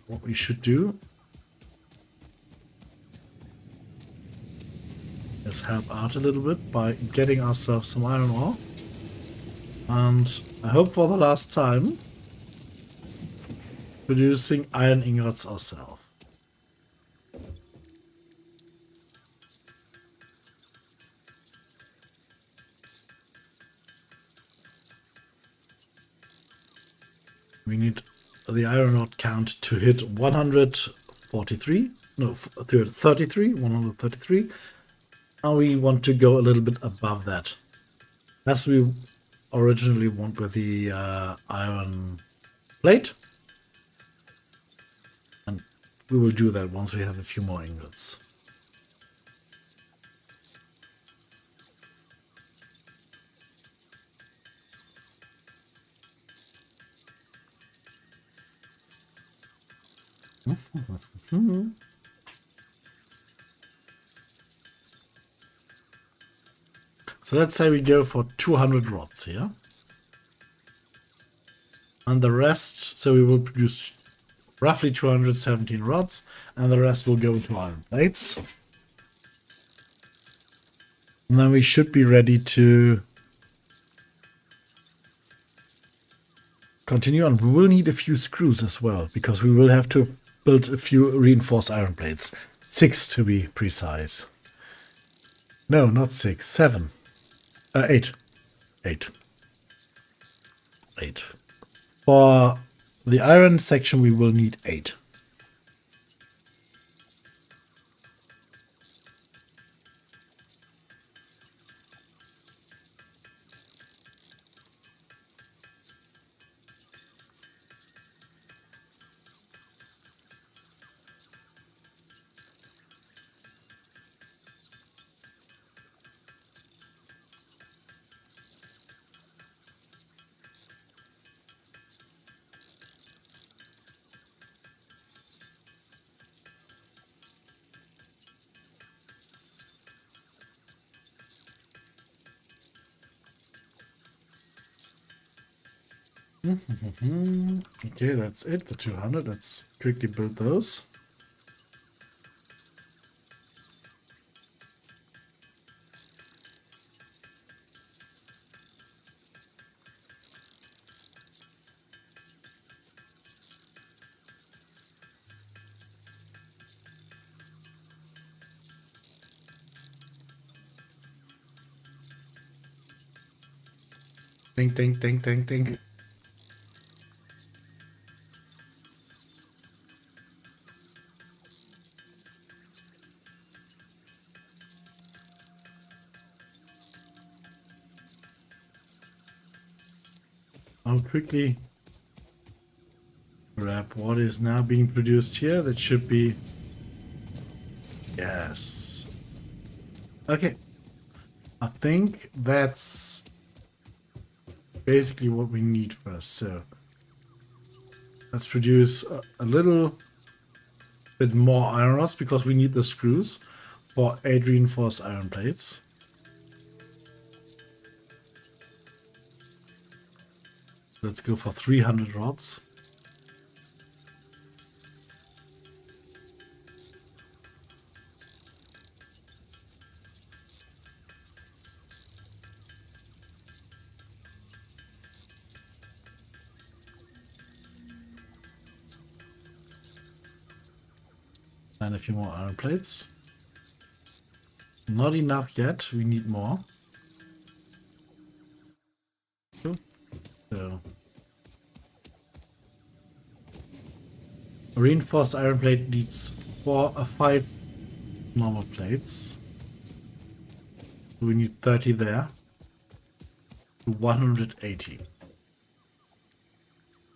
What we should do is help out a little bit by getting ourselves some iron ore. And I hope for the last time, producing iron ingots ourselves. We need the iron rod count to hit 143, no, 33, 133. Now we want to go a little bit above that, as we originally want with the iron plate. And we will do that once we have a few more ingots. So let's say we go for 200 rods here. And the rest, so we will produce roughly 217 rods, and the rest will go into iron plates. And then we should be ready to continue on. We will need a few screws as well, because we will have to build a few reinforced iron plates. 6 to be precise. No, not 6, 7. 8. 8. 8. For the iron section, we will need 8. Okay, that's it, the 200. Let's quickly build those. Ding, ding, ding, ding, ding. I'll quickly grab what is now being produced here. That should be... Yes. Okay. I think that's basically what we need first. So let's produce a little bit more iron rods because we need the screws for 8 reinforced iron plates. Let's go for 300 rods. And a few more iron plates. Not enough yet, we need more. So a reinforced iron plate needs 5 normal plates. So we need 30 there. 180.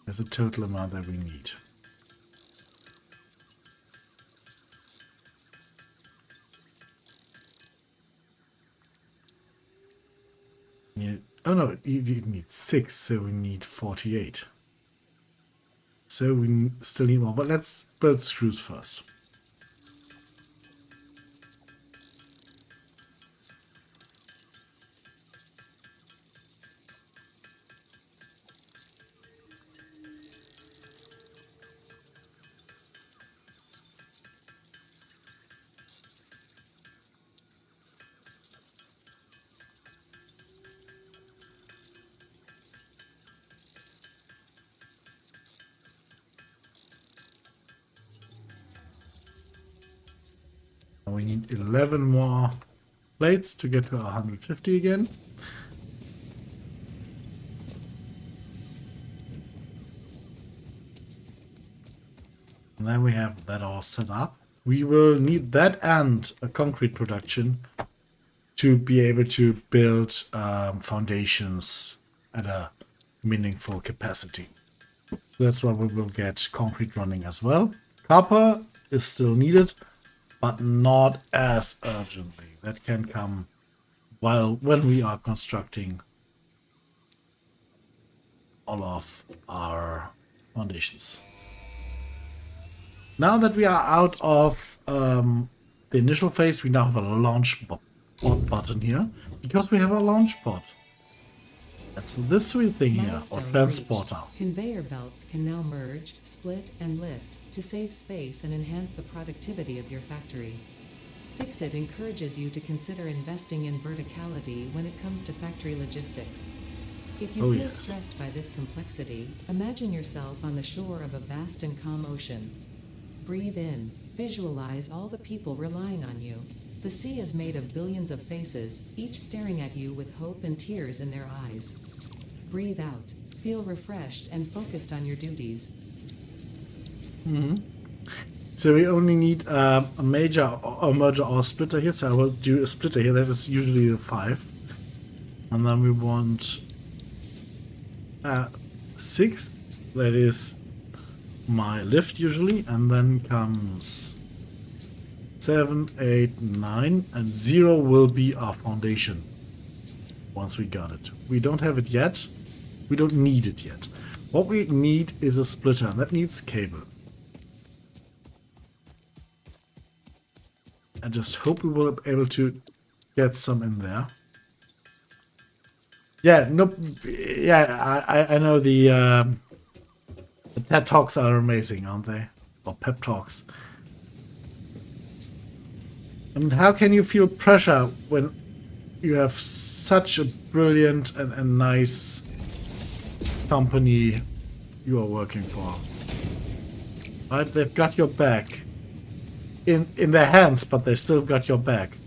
That's the total amount that we need. Yeah. Oh no, it needs 6, so we need 48. So we still need more, but let's build screws first. We need 11 more plates to get to 150 again. And then we have that all set up. We will need that and a concrete production to be able to build foundations at a meaningful capacity. That's why we will get concrete running as well. Copper is still needed, but not as urgently. That can come when we are constructing all of our foundations. Now that we are out of the initial phase, we now have a launch pod button here, because we have a launch pod. That's this sweet thing here, or transporter. Conveyor belts can now merge, split, and lift to save space and enhance the productivity of your factory. Fixit encourages you to consider investing in verticality when it comes to factory logistics. If you feel stressed by this complexity, imagine yourself on the shore of a vast and calm ocean. Breathe in, visualize all the people relying on you. The sea is made of billions of faces, each staring at you with hope and tears in their eyes. Breathe out, feel refreshed and focused on your duties. So we only need a merger or splitter here. So I will do a splitter here. That is usually a 5. And then we want 6. That is my lift usually. And then comes 7, 8, 9. And 0 will be our foundation. Once we got it. We don't have it yet. We don't need it yet. What we need is a splitter. And that needs cable. I just hope we will be able to get some in there. Yeah, nope. Yeah, I know the TED Talks are amazing, aren't they? Or pep talks. And how can you feel pressure when you have such a brilliant and nice company you are working for? Right? They've got your back. In their hands, but they still got your back.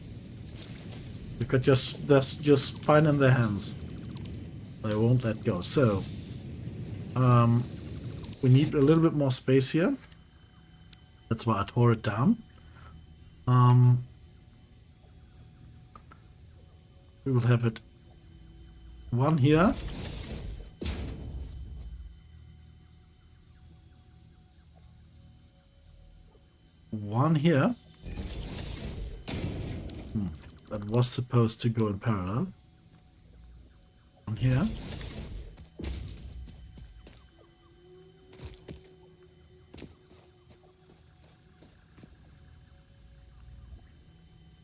They got your spine in their hands. They won't let go. So, we need a little bit more space here. That's why I tore it down. We will have it one here, one here. That was supposed to go in parallel. One here.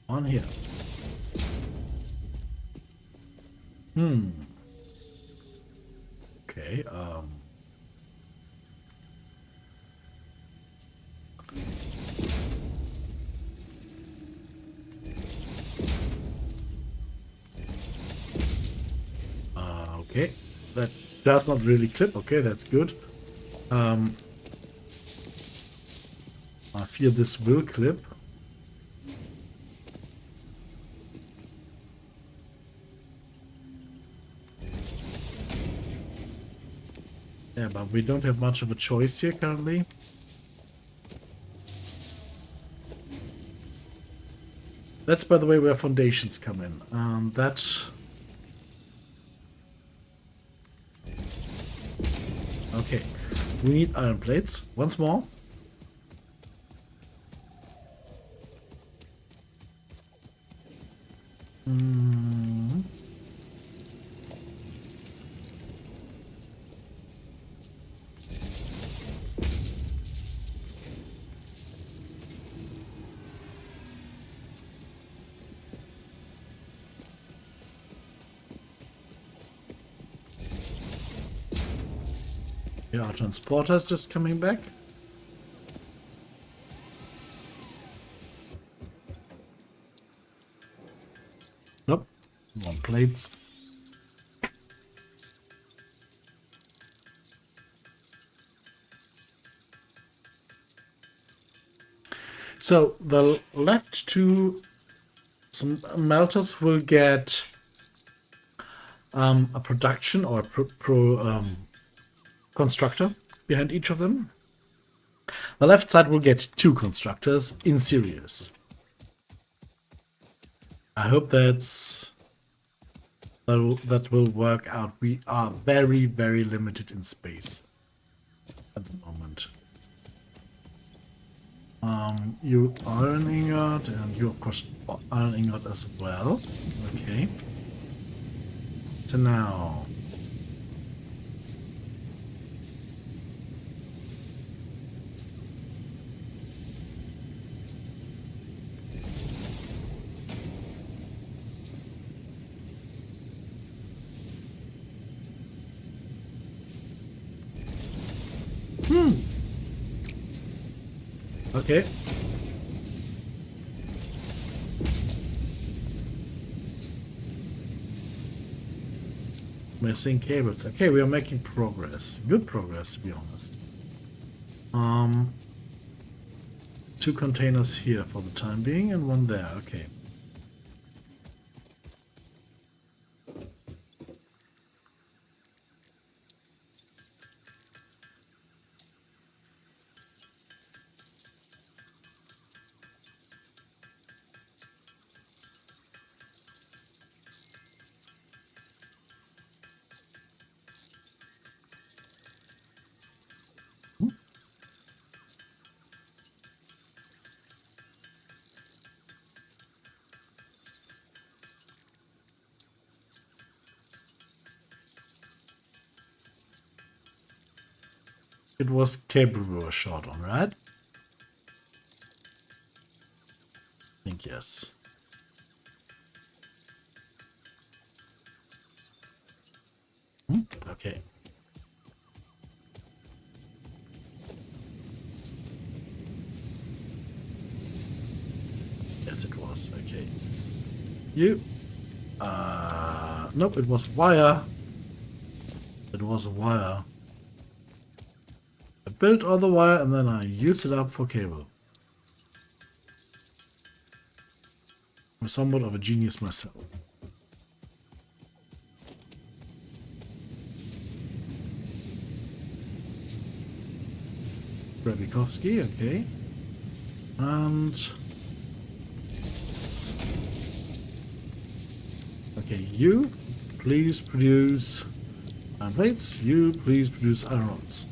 One here. Okay, okay, that does not really clip. Okay, that's good. I fear this will clip. Yeah, but we don't have much of a choice here currently. That's, by the way, where foundations come in. Okay, we need iron plates once more. Yeah, our transporter's just coming back. Nope. More plates. So the left two melters will get a production or a constructor behind each of them. The left side will get 2 constructors in series. I hope that will work out. We are very, very limited in space at the moment. You iron ingot, and you of course iron ingot as well. Okay. So now. Okay. Missing cables. Okay, we are making progress. Good progress, to be honest. 2 containers here for the time being, and 1 there. Okay. It was cable we were short on, right? I think yes. Okay. Yes, it was. Okay. You. Nope, it was wire. It was a wire. I built all the wire and then I used it up for cable. I'm somewhat of a genius myself. Brabikovsky, okay. And... okay, you please produce iron plates. You please produce iron rods.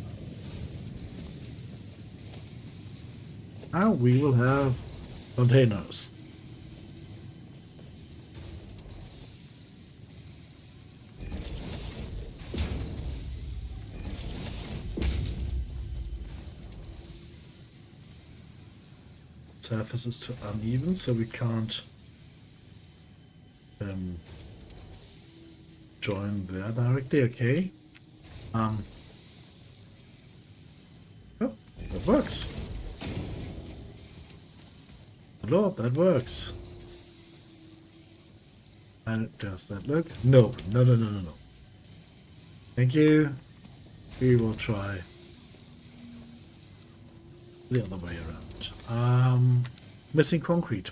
And we will have containers. Surface is too uneven, so we can't join there directly. Okay. Oh, that works. Lord, that works. And does that look? No, no, no, no, no, no. Thank you. We will try the other way around. Missing concrete.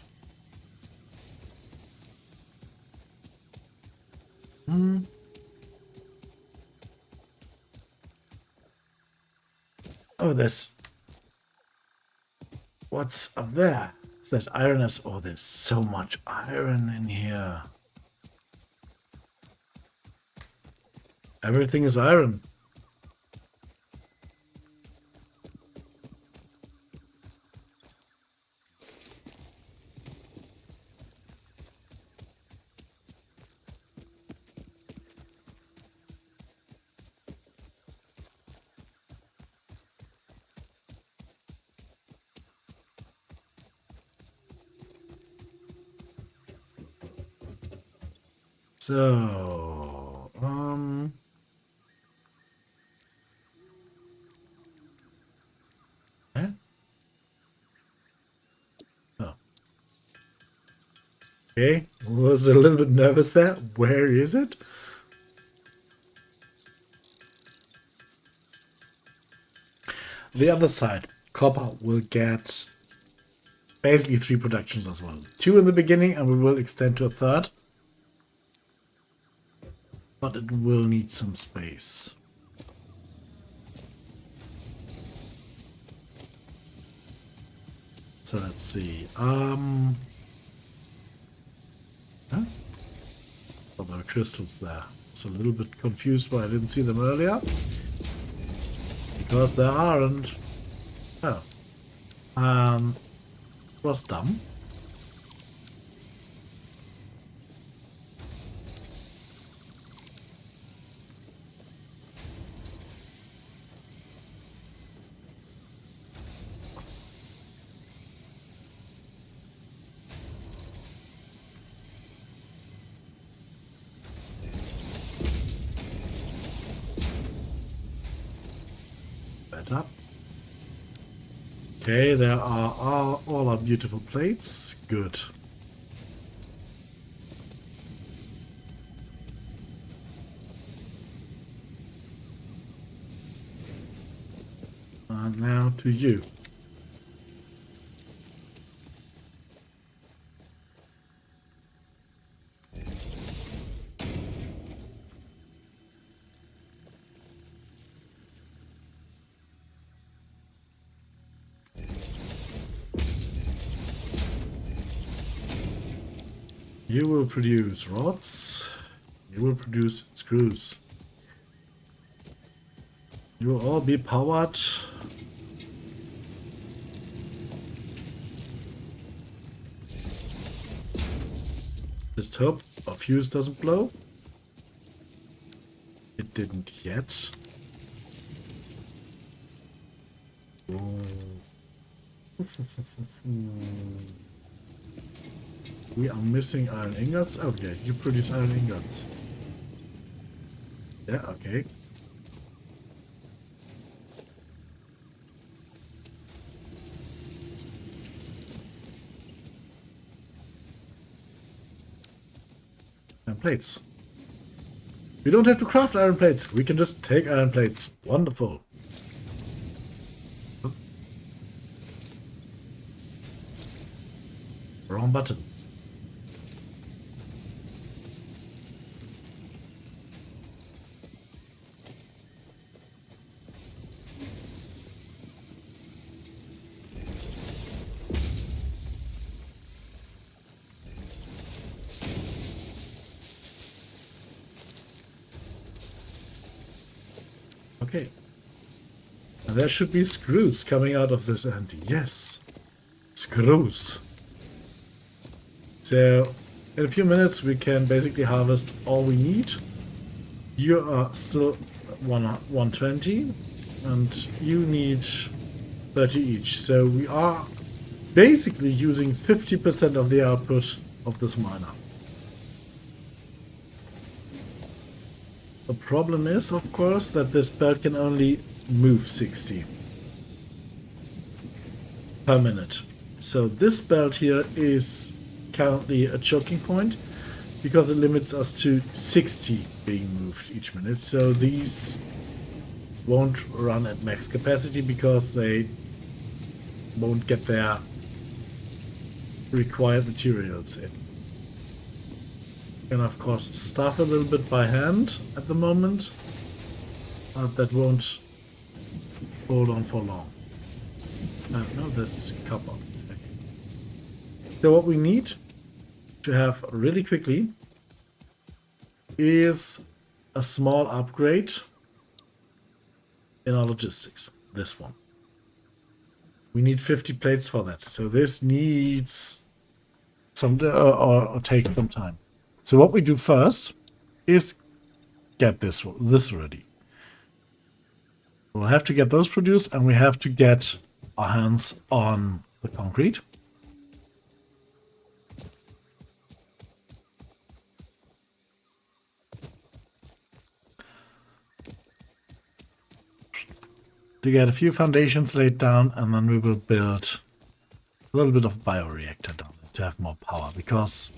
Oh, there's... What's up there? Is that iron? Oh, there's so much iron in here. Everything is iron. So, eh? Oh. Okay, was a little bit nervous there. Where is it? The other side, copper will get basically 3 productions as well. 2 in the beginning, and we will extend to a third. But it will need some space. So let's see. Huh? Oh, there are crystals there. So a little bit confused why I didn't see them earlier. Because there aren't. Oh. Was dumb. Better. Okay, there are all our beautiful plates. Good. And now to you. You will produce rods. You will produce screws. You will all be powered. Just hope our fuse doesn't blow. It didn't yet. Oh. We are missing iron ingots. Oh, yes, you produce iron ingots. Yeah, okay. Iron plates. We don't have to craft iron plates. We can just take iron plates. Wonderful. Oh. Wrong button. Okay. And there should be screws coming out of this end. Yes. screws. So in a few minutes we can basically harvest all we need. You are still 120 and you need 30 each. So we are basically using 50% of the output of this miner. The problem is, of course, that this belt can only move 60 per minute. So this belt here is currently a choking point because it limits us to 60 being moved each minute. So these won't run at max capacity because they won't get their required materials in. And of course stuff a little bit by hand at the moment, but that won't hold on for long. No, that's copper. Okay. So what we need to have really quickly is a small upgrade in our logistics. This one. We need 50 plates for that. So this needs some or take some time. So what we do first is get this ready. We'll have to get those produced and we have to get our hands on the concrete. To get a few foundations laid down and then we will build a little bit of bioreactor down there to have more power because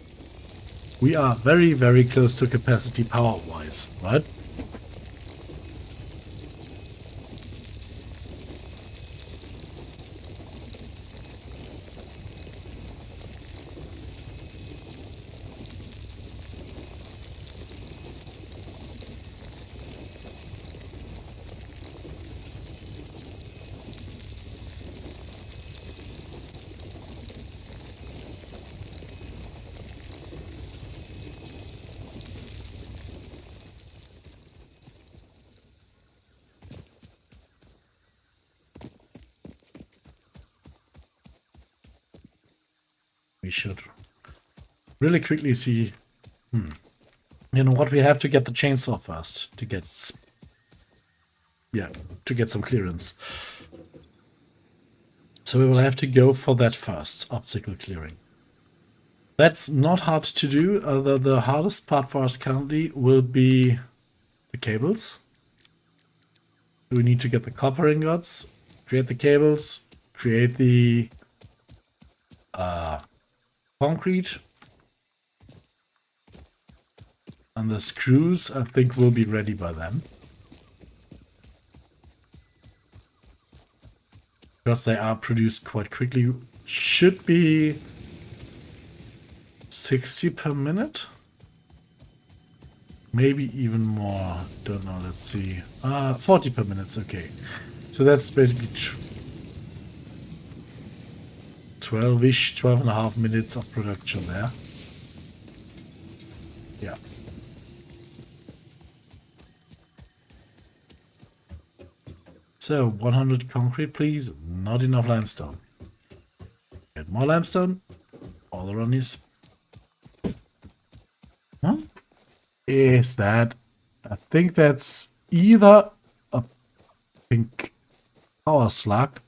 we are very, very close to capacity power-wise, right? We should really quickly see, you know what, we have to get the chainsaw first to get, to get some clearance. So we will have to go for that first, obstacle clearing. That's not hard to do. The hardest part for us currently will be the cables. We need to get the copper ingots, create the cables, create the concrete, and the screws I think will be ready by then because they are produced quite quickly. Should be 60 per minute, maybe even more, don't know, let's see, 40 per minute. Okay, so that's basically 12-ish, 12 and a half minutes of production there. Yeah. So 100 concrete, please. Not enough limestone. Get more limestone. All the runnies. Huh? Is that? I think that's either a pink power slug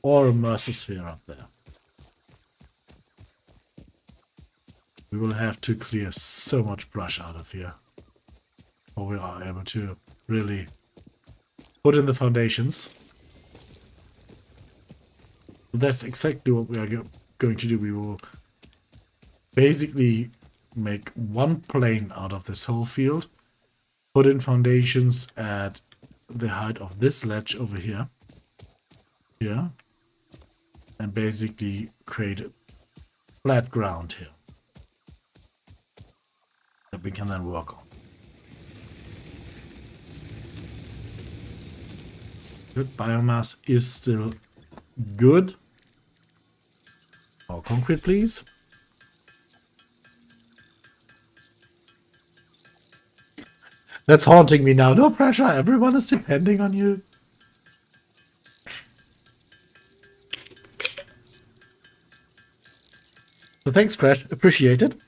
or a mercy sphere up there. We will have to clear so much brush out of here before we are able to really put in the foundations. That's exactly what we are going to do. We will basically make one plane out of this whole field, put in foundations at the height of this ledge over here. Yeah. And basically create a flat ground here that we can then work on. Good, biomass is still good. More concrete, please. That's haunting me now. No pressure, everyone is depending on you. Thanks, Crash. Appreciate it.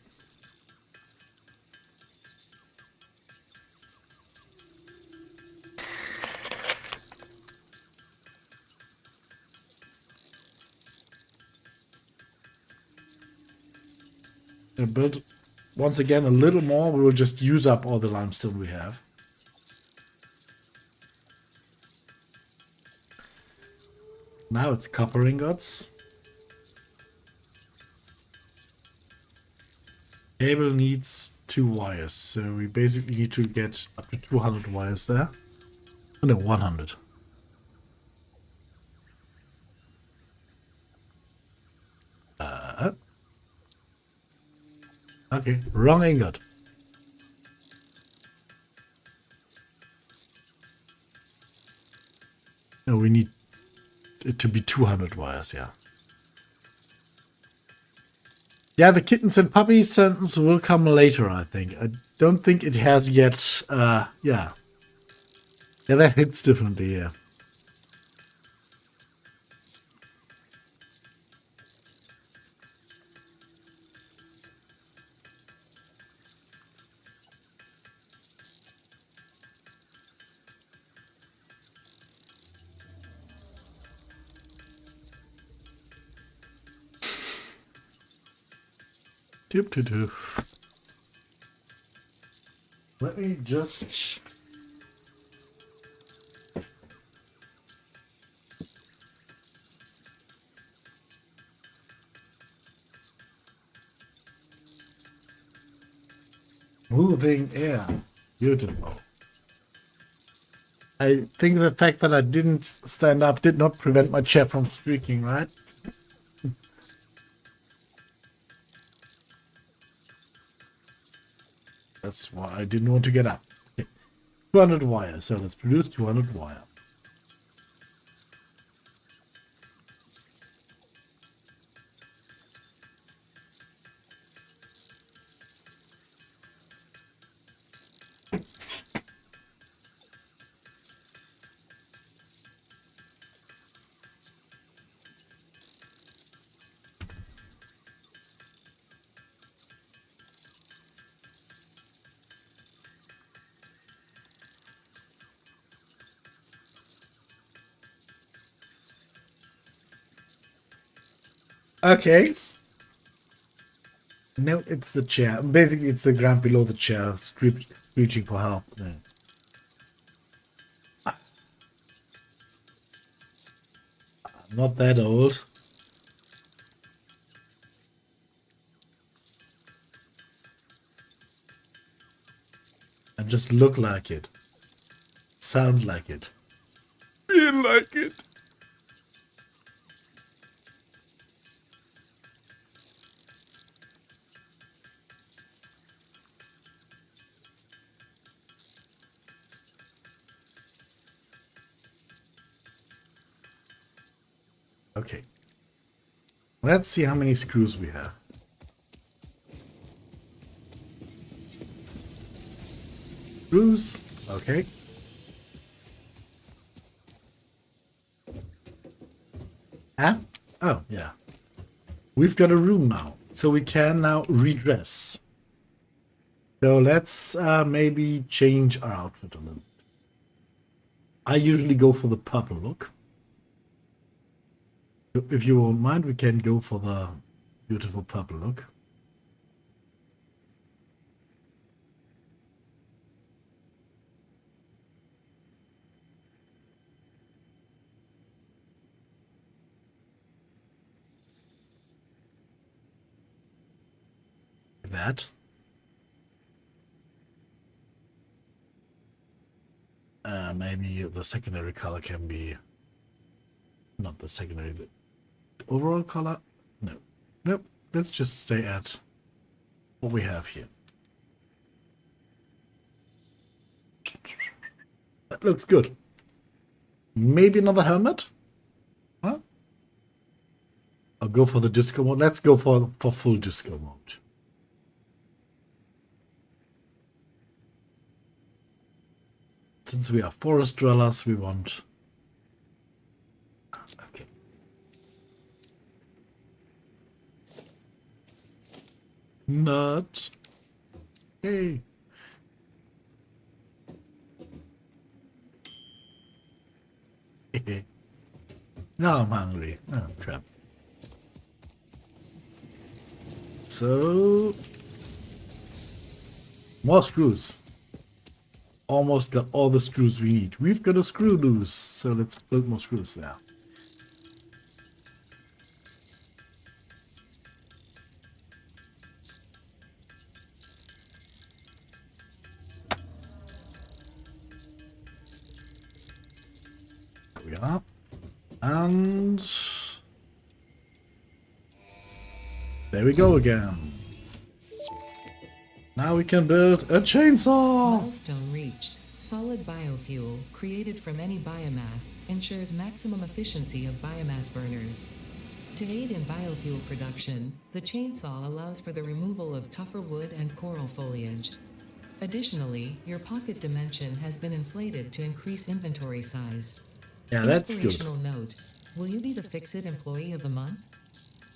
Build once again a little more. We will just use up all the limestone we have. Now it's copper ingots. Cable needs 2 wires, so we basically need to get up to 200 wires there. Oh, no, 100. Okay, wrong ingot. No, we need it to be 200 wires, yeah. Yeah, the kittens and puppies sentence will come later, I think. I don't think it has yet, yeah. Yeah, that hits differently, yeah. Doop doo doo. Let me just... Moving air. Beautiful. I think the fact that I didn't stand up did not prevent my chair from squeaking, right? That's why I didn't want to get up. Okay. 200 wire. So let's produce 200 wire. Okay. No, it's the chair. Basically, it's the ground below the chair screeching for help. Yeah. I'm not that old. I just look like it. Sound like it. Feel like it. Okay. Let's see how many screws we have. Screws. Okay. Huh? Oh, yeah. We've got a room now, so we can now redress. So let's maybe change our outfit a little. I usually go for the purple look. If you won't mind, we can go for the beautiful purple look. That. Maybe the secondary color can be not the secondary, the overall color. No, nope. Let's just stay at what we have here. That looks good. Maybe another helmet. Huh? I'll go for the disco mode. Let's go for full disco mode. Since we are forest dwellers, we want... Okay. Not. Hey. Now I'm hungry. Oh, crap. So, more screws. Almost got all the screws we need. We've got a screw loose, so let's build more screws there. There we are. And there we go again. Now we can build a chainsaw. Milestone reached. Solid biofuel, created from any biomass, ensures maximum efficiency of biomass burners. To aid in biofuel production, the chainsaw allows for the removal of tougher wood and coral foliage. Additionally, your pocket dimension has been inflated to increase inventory size. Yeah, that's good. Inspirational note. Will you be the Fix-It Employee of the Month?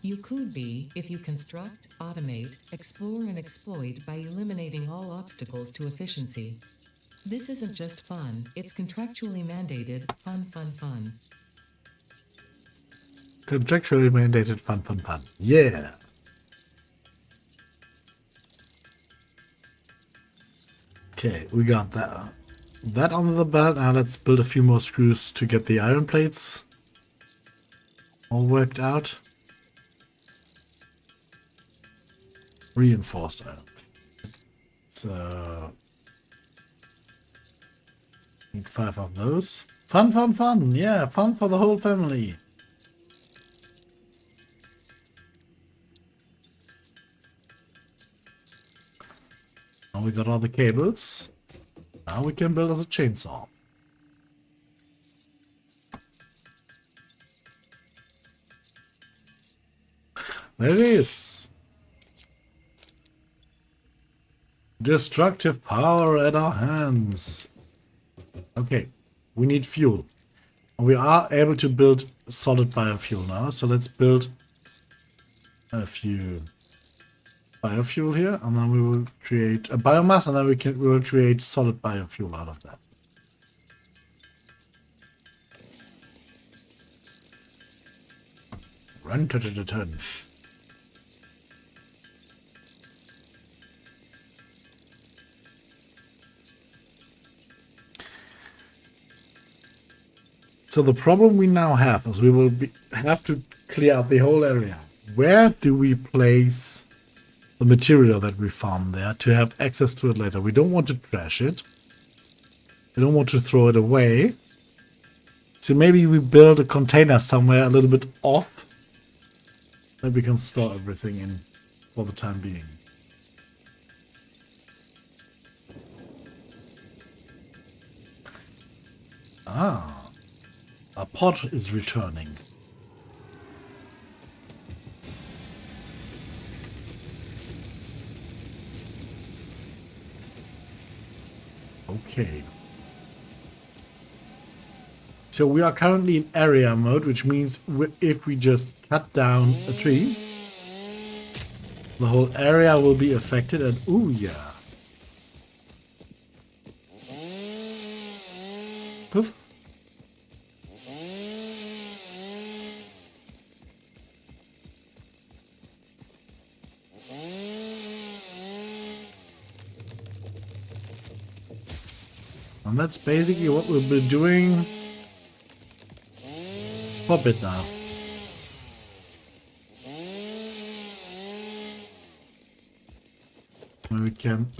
You could be if you construct, automate, explore, and exploit by eliminating all obstacles to efficiency. This isn't just fun, it's contractually mandated fun, fun, fun. Contractually mandated fun, fun, fun. Yeah. Okay, we got that under the belt. Now let's build a few more screws to get the iron plates all worked out. Reinforced iron. So need 5 of those. Fun, fun, fun. Yeah, fun for the whole family. Now we got all the cables. Now we can build us a chainsaw. There it is. Destructive power at our hands. Okay, we need fuel. We are able to build solid biofuel now, so let's build a few biofuel here, and then we will create a biomass, and then we will create solid biofuel out of that. Run to the turn. So the problem we now have is we will have to clear out the whole area. Where do we place the material that we farm there to have access to it later? We don't want to trash it. We don't want to throw it away. So maybe we build a container somewhere a little bit off that we can store everything in for the time being. Ah. A pod is returning. Okay. So we are currently in area mode, which means if we just cut down a tree, the whole area will be affected. And ooh, yeah. Poof. And that's basically what we'll be doing for a bit now. We can,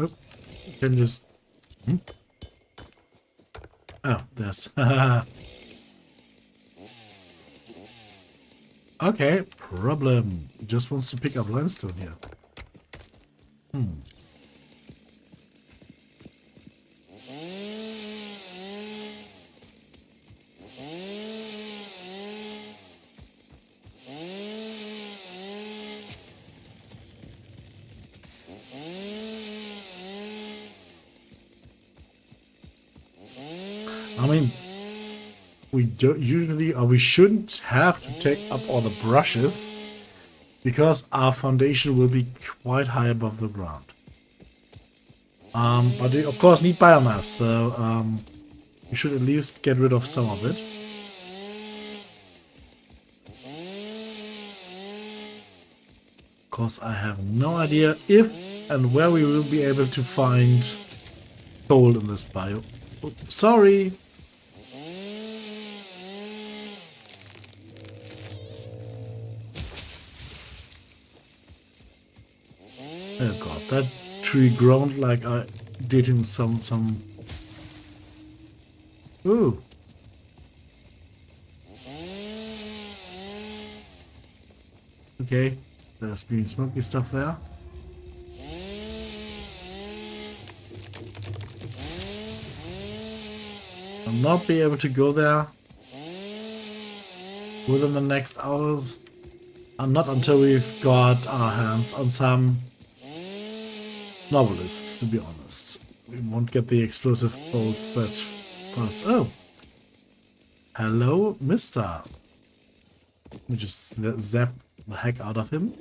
just, oh, there's, okay, problem. He just wants to pick up limestone here. I mean, we don't usually, or we shouldn't have to take up all the brushes because our foundation will be quite high above the ground. But we of course need biomass, so we should at least get rid of some of it. Of course, I have no idea if and where we will be able to find coal in this bio. Oh, sorry. Oh god, that tree groaned like I did him some... Ooh. Okay, there's green smoky stuff there. I'll not be able to go there within the next hours. And not until we've got our hands on some novelists, to be honest. We won't get the explosive bolts that fast. Oh! Hello, mister. Let me just zap the heck out of him.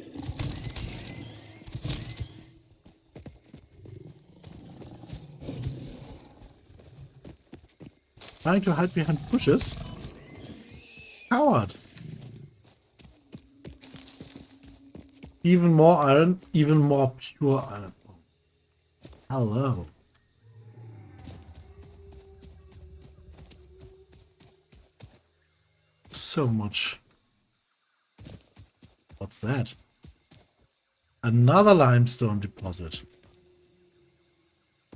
Trying to hide behind bushes? Coward! Even more iron, even more pure iron. Hello. So much. What's that? Another limestone deposit.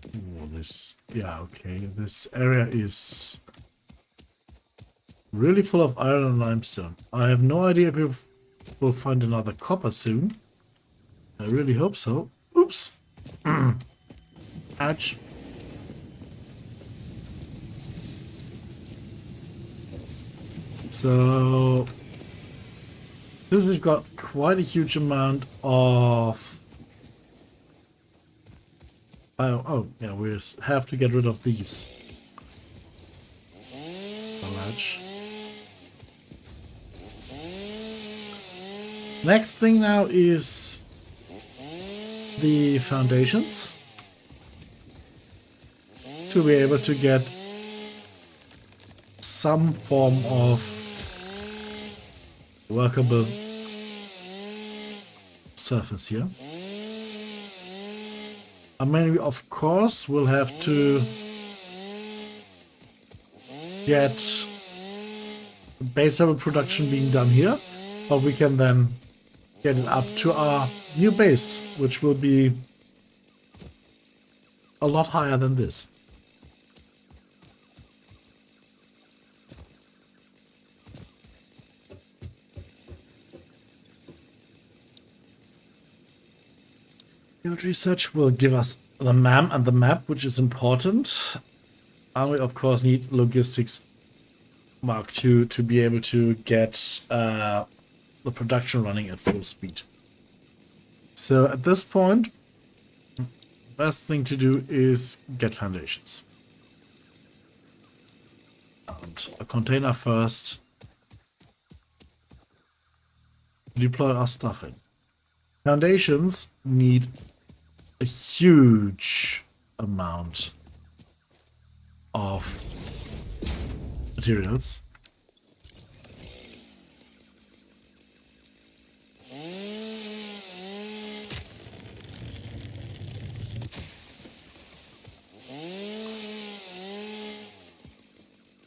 Oh, this... Yeah, okay. This area is really full of iron and limestone. I have no idea if we'll find another copper soon. I really hope so. Oops. Ouch. So this we've got quite a huge amount of... Oh, yeah, we just have to get rid of these. Large. Next thing now is the foundations. To be able to get some form of workable surface here. I mean, we of course will have to get base level production being done here, but we can then get it up to our new base, which will be a lot higher than this. Field research will give us the MAM and the map, which is important. And we of course need logistics Mark II to be able to get the production running at full speed. So at this point, the best thing to do is get foundations. And a container first. Deploy our stuff in. Foundations need a huge amount of materials.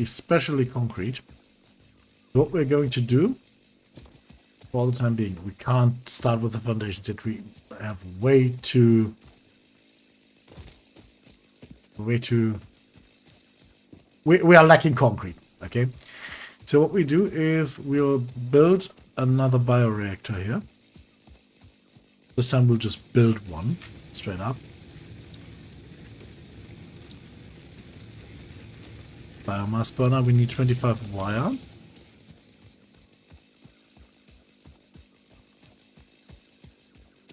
Especially concrete. What we're going to do for the time being, we can't start with the foundations yet. We have way too we are lacking concrete. Okay, so what we do is we'll build another bioreactor here. This time we'll just build one straight up. Biomass burner, we need 25 wire.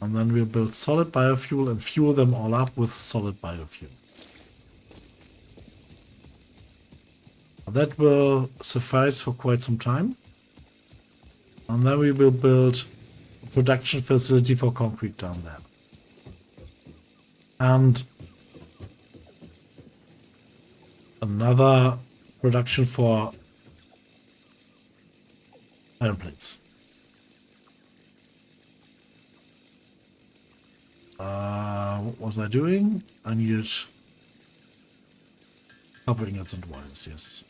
And then we'll build solid biofuel and fuel them all up with solid biofuel. That will suffice for quite some time. And then we will build production facility for concrete down there. And another production for iron plates. What was I doing? I needed copper ingots and wires, yes.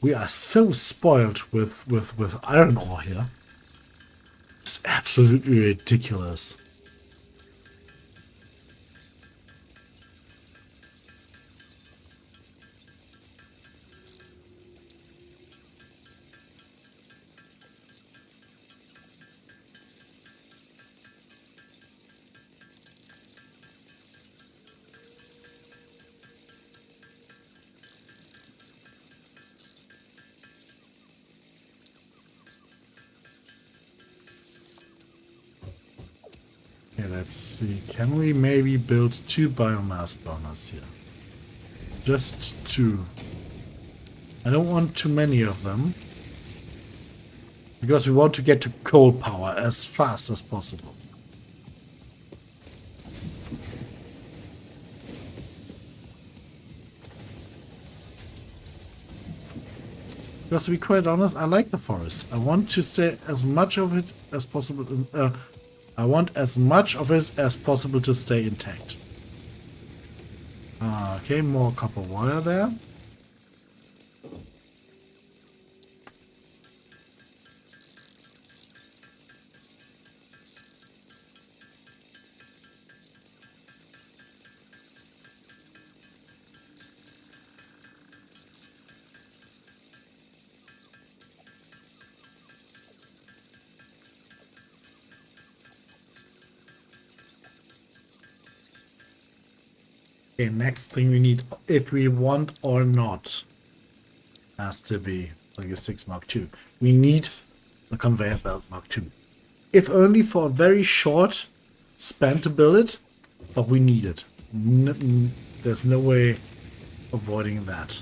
We are so spoiled with iron ore here. It's absolutely ridiculous. Okay, let's see. Can we maybe build 2 biomass burners here? Just 2. I don't want too many of them. Because we want to get to coal power as fast as possible. Because to be quite honest, I like the forest. I want to stay as much of it as possible. I want as much of it as possible to stay intact. Okay, more copper wire there. Okay, next thing we need, if we want or not, has to be like a 6 Mark II. We need a conveyor belt Mark II. If only for a very short span to build it, but we need it. There's no way avoiding that.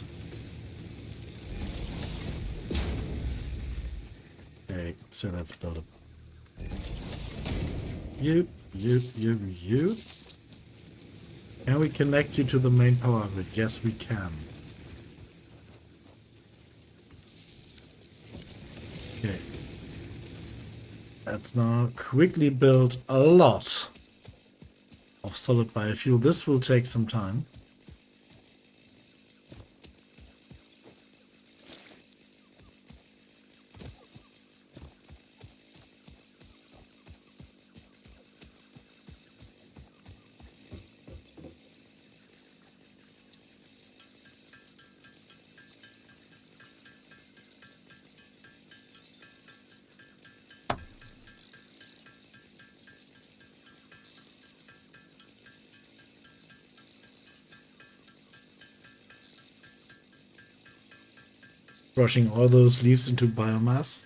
Okay, so let's build it. You. Can we connect you to the main power grid? Yes, we can. Okay. Let's now quickly build a lot of solid biofuel. This will take some time. Brushing all those leaves into biomass.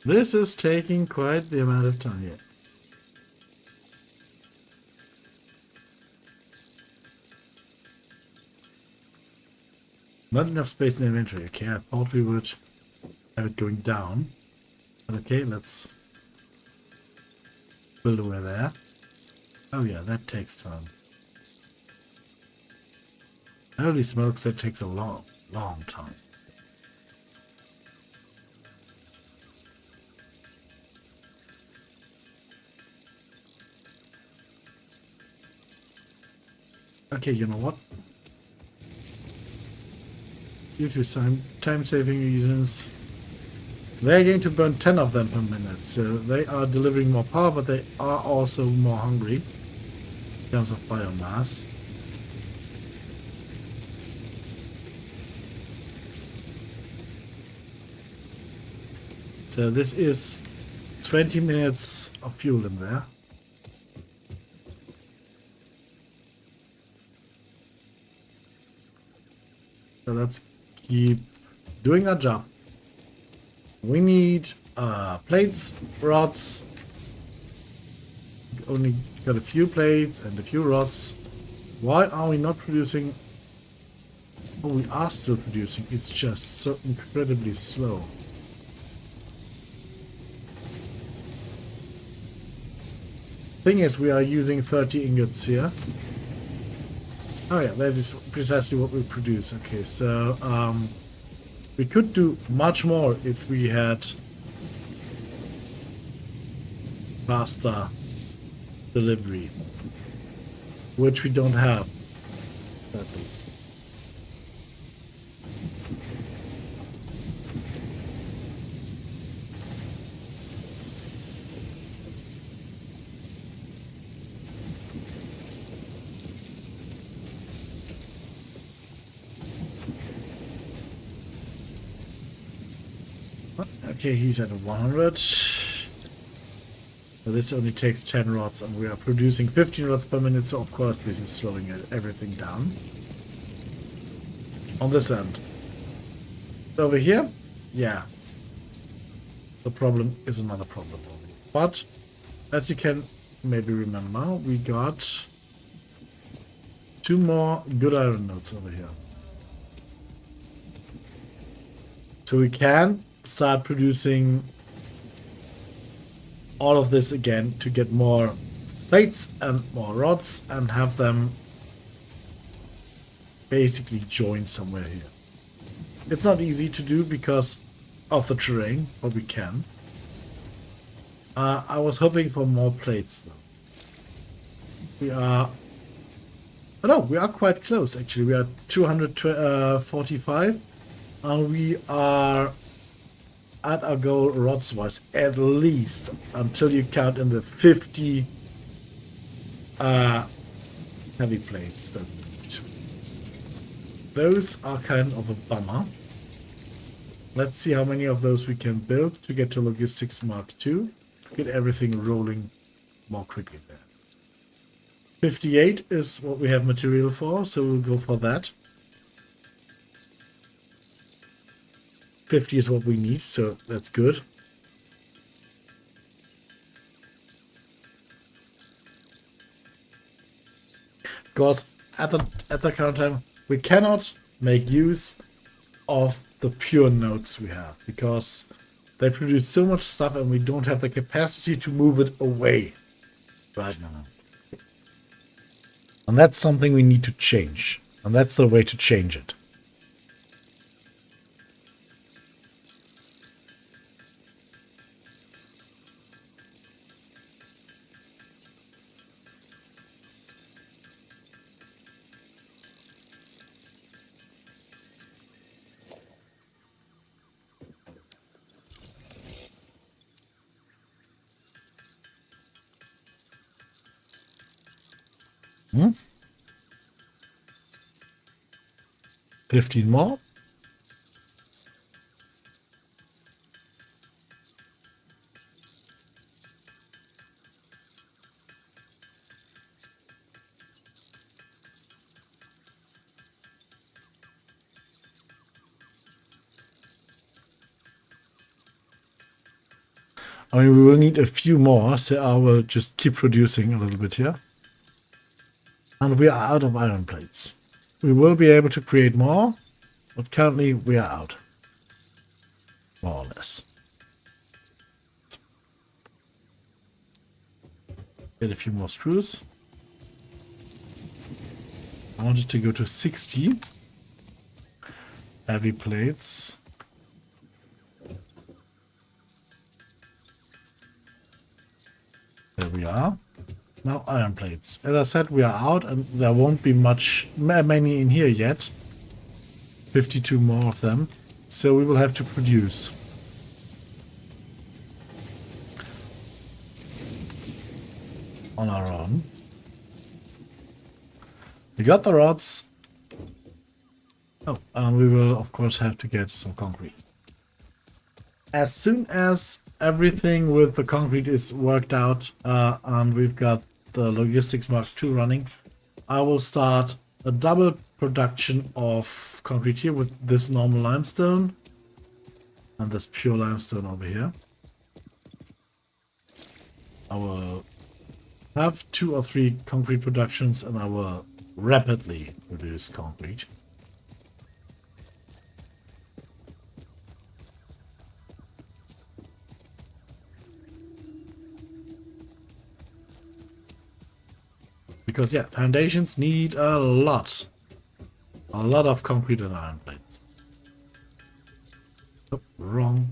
This is taking quite the amount of time here. Not enough space in inventory. Okay, I thought we would have it going down. Okay, let's build away there. Oh yeah, that takes time. Holy smokes, that takes a long time. Okay, you know what? Due to some time-saving reasons, they're going to burn 10 of them per minute. So they are delivering more power, but they are also more hungry in terms of biomass. So this is 20 minutes of fuel in there. So let's keep doing our job. We need plates, rods. Only got a few plates and a few rods. Why are we not producing? Oh, we are still producing. It's just so incredibly slow. Thing is, we are using 30 ingots here. Oh yeah, that is precisely what we produce. Okay, so we could do much more if we had faster delivery, which we don't have. Sadly. Okay, he's at 100. So this only takes 10 rods, and we are producing 15 rods per minute, so of course this is slowing everything down. On this end. Over here, yeah. The problem is another problem. But, as you can maybe remember, we got 2 more good iron nodes over here. So we can start producing all of this again to get more plates and more rods and have them basically join somewhere here. It's not easy to do because of the terrain, but we can. I was hoping for more plates though. We are... Oh no, we are quite close actually. We are 245 and we are at our goal rods wise, at least until you count in the 50 heavy plates. Those are kind of a bummer. Let's see how many of those we can build to get to Logistics Mark II. Get everything rolling more quickly there. 58 is what we have material for, so we'll go for that. 50 is what we need, so that's good. Because at the current time, we cannot make use of the pure nodes we have, because they produce so much stuff and we don't have the capacity to move it away right now. And that's something we need to change. And that's the way to change it. Hmm? 15 more. I mean, we will need a few more, so I will just keep producing a little bit here. And we are out of iron plates. We will be able to create more, but currently we are out. More or less. Get a few more screws. I wanted to go to 60 heavy plates. There we are. Now iron plates. As I said, we are out and there won't be many in here yet. 52 more of them. So we will have to produce. On our own. We got the rods. Oh, and we will of course have to get some concrete. as soon as everything with the concrete is worked out and we've got the logistics Mark II running, I will start a double production of concrete here with this normal limestone and this pure limestone over here. I will have 2 or 3 concrete productions and I will rapidly produce concrete. Because yeah, foundations need a lot of concrete and iron plates. Oh, wrong.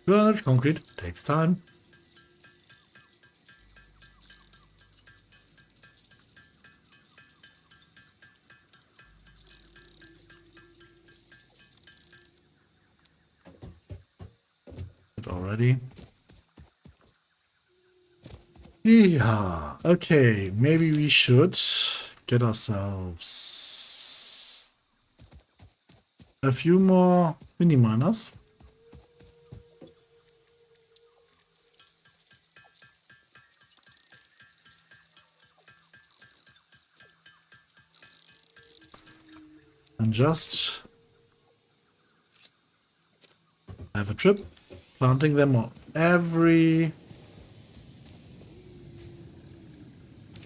Good, concrete takes time. Already. Yeah, okay, maybe we should get ourselves a few more mini miners. And just have a trip, planting them on every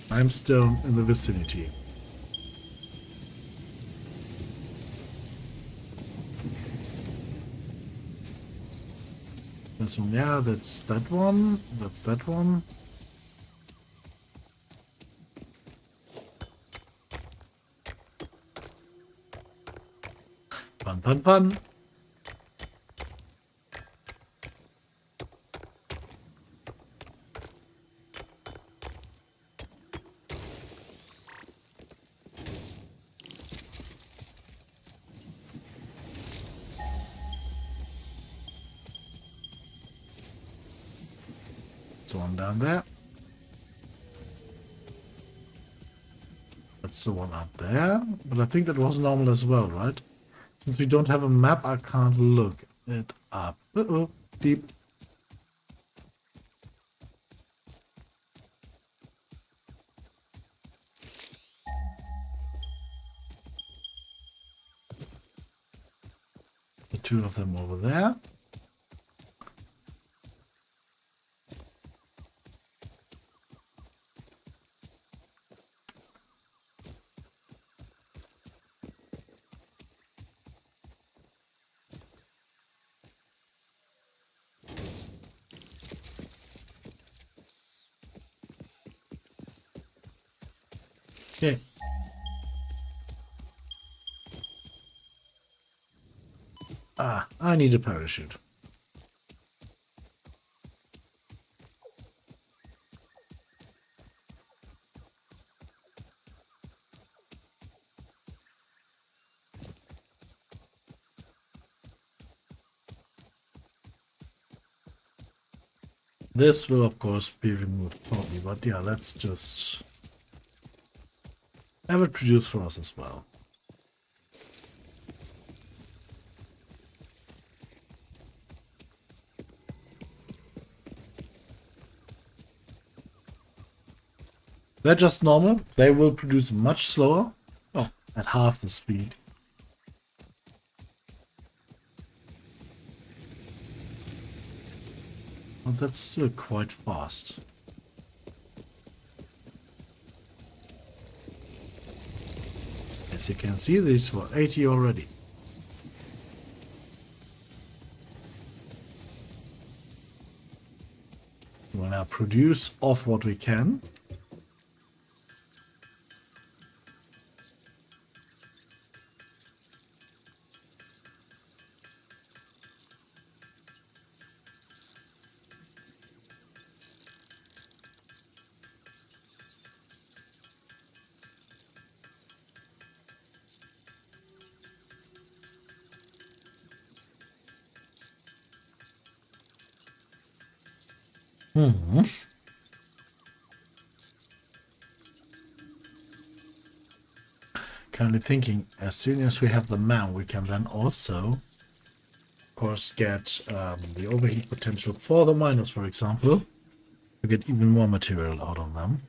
limestone in the vicinity. This one, yeah, that's that one. That's that one. Fun, fun, fun. That's one down there. That's the one up there. But I think that was normal as well, right? Since we don't have a map, I can't look it up. Uh-oh, deep. The 2 of them over there. Okay. Ah, I need a parachute. This will of course be removed probably, but yeah, let's just have it produced for us as well. They're just normal. They will produce much slower. Oh, at half the speed. But that's still quite fast. As you can see, these were 80 already. We'll now produce off what we can. currently thinking, as soon as we have the man, we can then also, of course, get the overheat potential for the miners, for example, to get even more material out of them.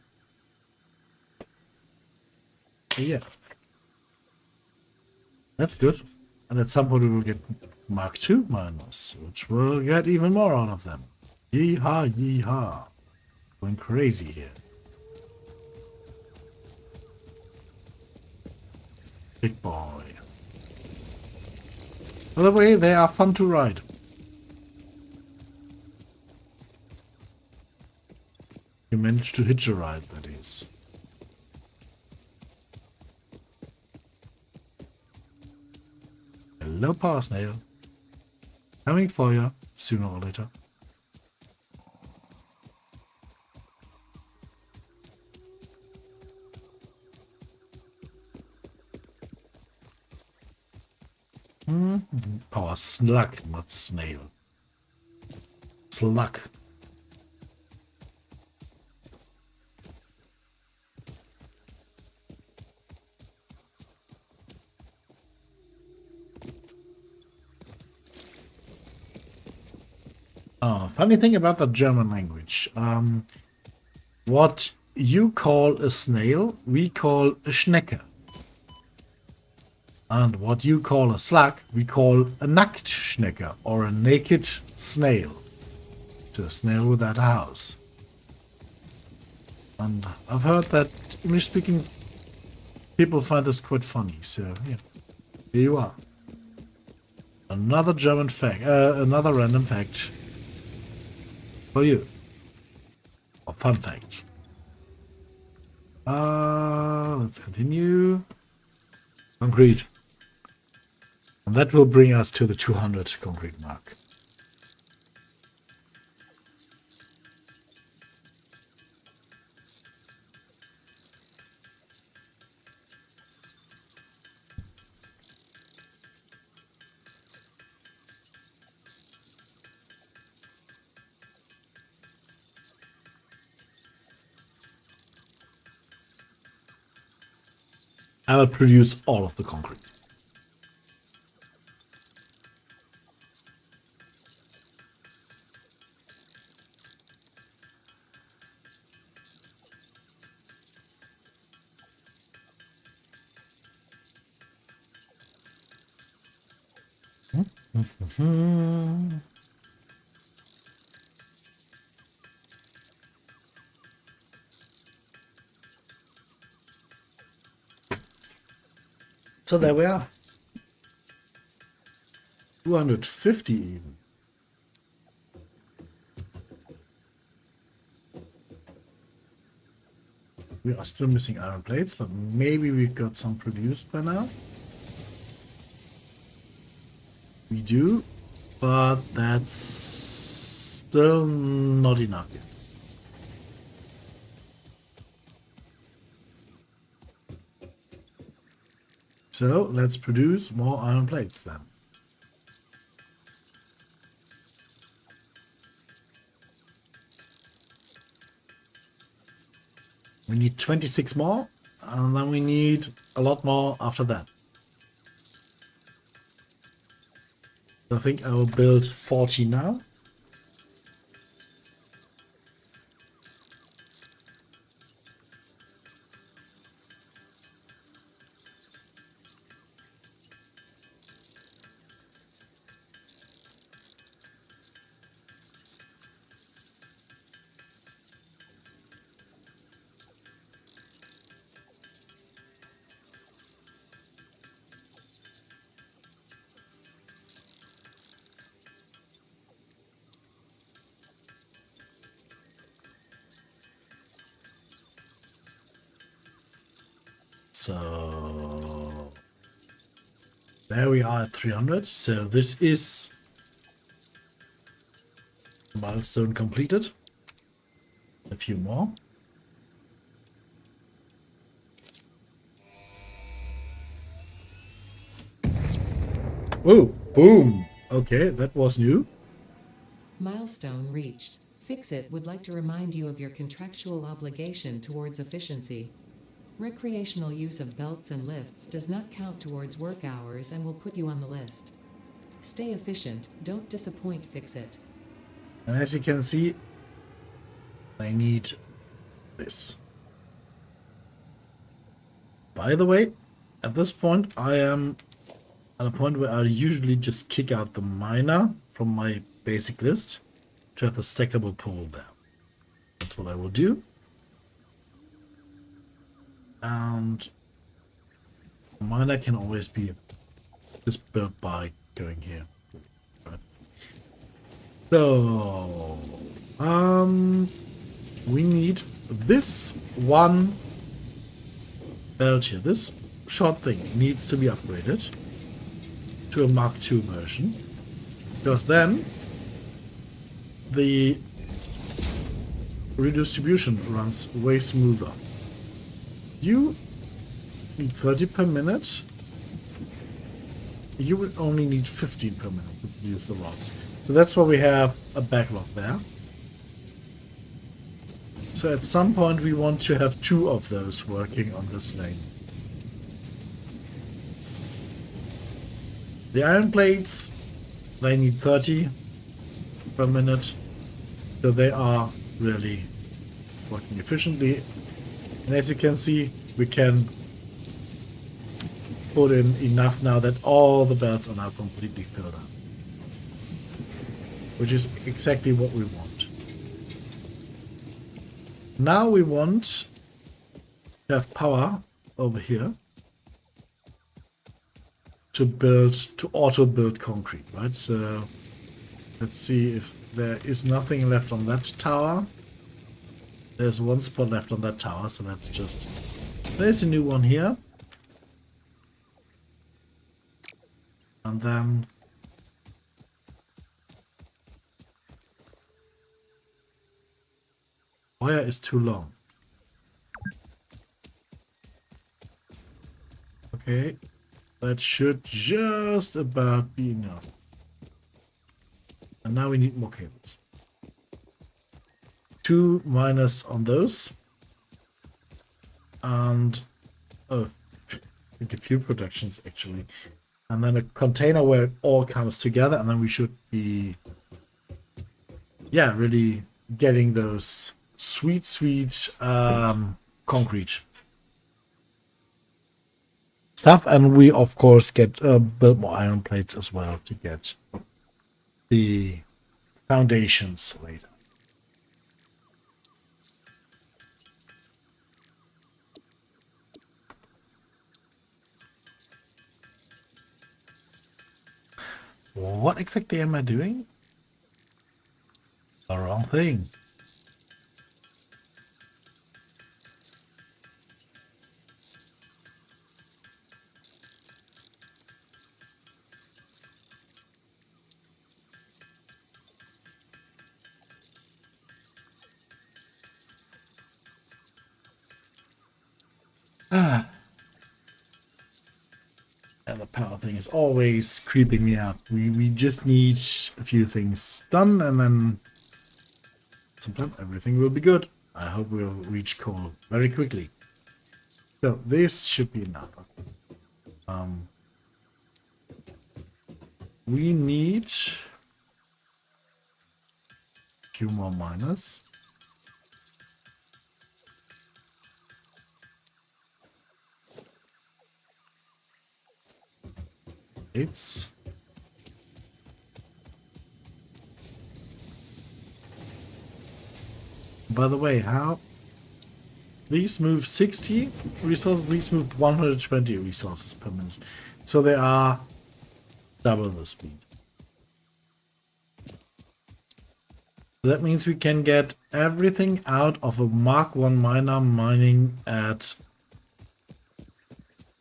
Yeah. That's good. And at some point we will get Mark II miners, which will get even more out of them. Yeehaw, yeehaw. Going crazy here. Big boy. By the way, they are fun to ride. You managed to hitch a ride, that is. Hello, Power Snail. Coming for you, sooner or later. Power Slug, not Snail. Slug. Oh, funny thing about the German language. What you call a snail, we call a Schnecke. And what you call a slug, we call a Nacktschnecke, or a naked snail. To a snail without a house. And I've heard that English-speaking people find this quite funny, so yeah. Here you are. Another German fact, another random fact for you. Or fun fact. Let's continue. Concrete. And that will bring us to the 200 concrete mark. I will produce all of the concrete. So there we are. 250 even. We are still missing iron plates, but maybe we got some produced by now. We do, but that's still not enough yet. So let's produce more iron plates then. We need 26 more, and then we need a lot more after that. I think I will build 40 now. So there we are at 300. So this is milestone completed. A few more. Oh, boom. Okay, that was new. Milestone reached. Fixit would like to remind you of your contractual obligation towards efficiency. Recreational use of belts and lifts does not count towards work hours and will put you on the list. Stay efficient, don't disappoint, fix it. And as you can see, I need this. By the way, at this point, I am at a point where I usually just kick out the miner from my basic list to have the stackable pole there. That's what I will do. And miner can always be just built by going here. Right. So, we need this one belt here. This short thing needs to be upgraded to a Mark II version, because then the redistribution runs way smoother. You need 30 per minute. You would only need 15 per minute to use the rods. So that's why we have a backlog there. So at some point we want to have 2 of those working on this lane. The iron plates, they need 30 per minute. So they are really working efficiently. And as you can see, we can put in enough now that all the belts are now completely filled up. Which is exactly what we want. Now we want to have power over here to auto-build concrete, right? So let's see if there is nothing left on that tower. There's one spot left on that tower, so let's just... There's a new one here. And then... Wire is too long. Okay. That should just about be enough. And now we need more cables. 2 minus on those. And I think a few productions actually. And then a container where it all comes together, and then we should be really getting those sweet concrete stuff. And we of course get build more iron plates as well to get the foundations laid. What exactly am I doing? The wrong thing. And the power thing is always creeping me out. We just need a few things done, and then sometime everything will be good. I hope we'll reach coal very quickly. So this should be enough. We need a few more miners. It's by the way, how these move 60 resources, these move 120 resources per minute. So they are double the speed. That means we can get everything out of a Mark I miner mining at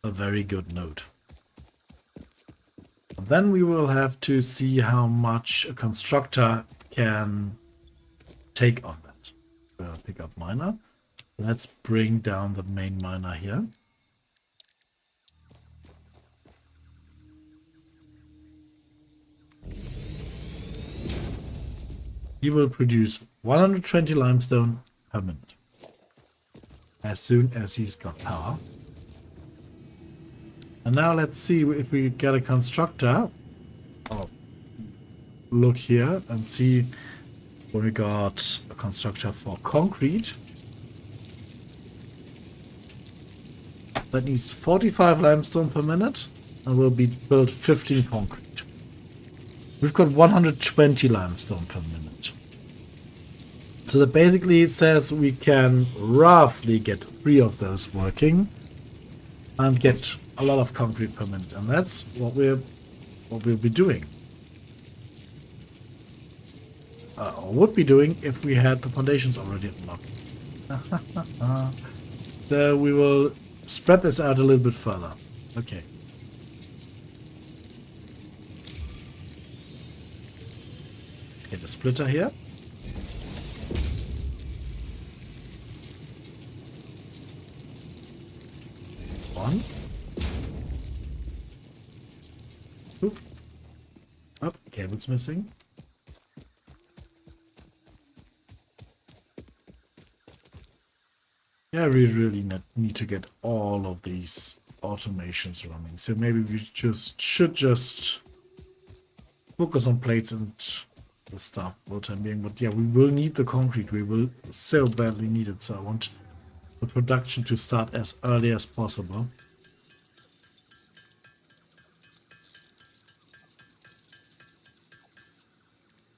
a very good node. Then we will have to see how much a constructor can take on that. So pick up miner. Let's bring down the main miner here. He will produce 120 limestone per minute. as soon as he's got power. And now let's see if we get a constructor. Oh, look here and see when we got a constructor for concrete. That needs 45 limestone per minute and will be built 15 concrete. We've got 120 limestone per minute. So that basically says we can roughly get 3 of those working and get a lot of concrete per minute. And that's what we'll be doing. Or would be doing if we had the foundations already unlocked. So we will spread this out a little bit further. Okay. Let's get a splitter here. One. Oop. Oh, cable's missing. Yeah, we really need to get all of these automations running. So maybe we should just focus on plates and the stuff for the time being. But yeah, we will need the concrete. We will so badly need it. So I want the production to start as early as possible.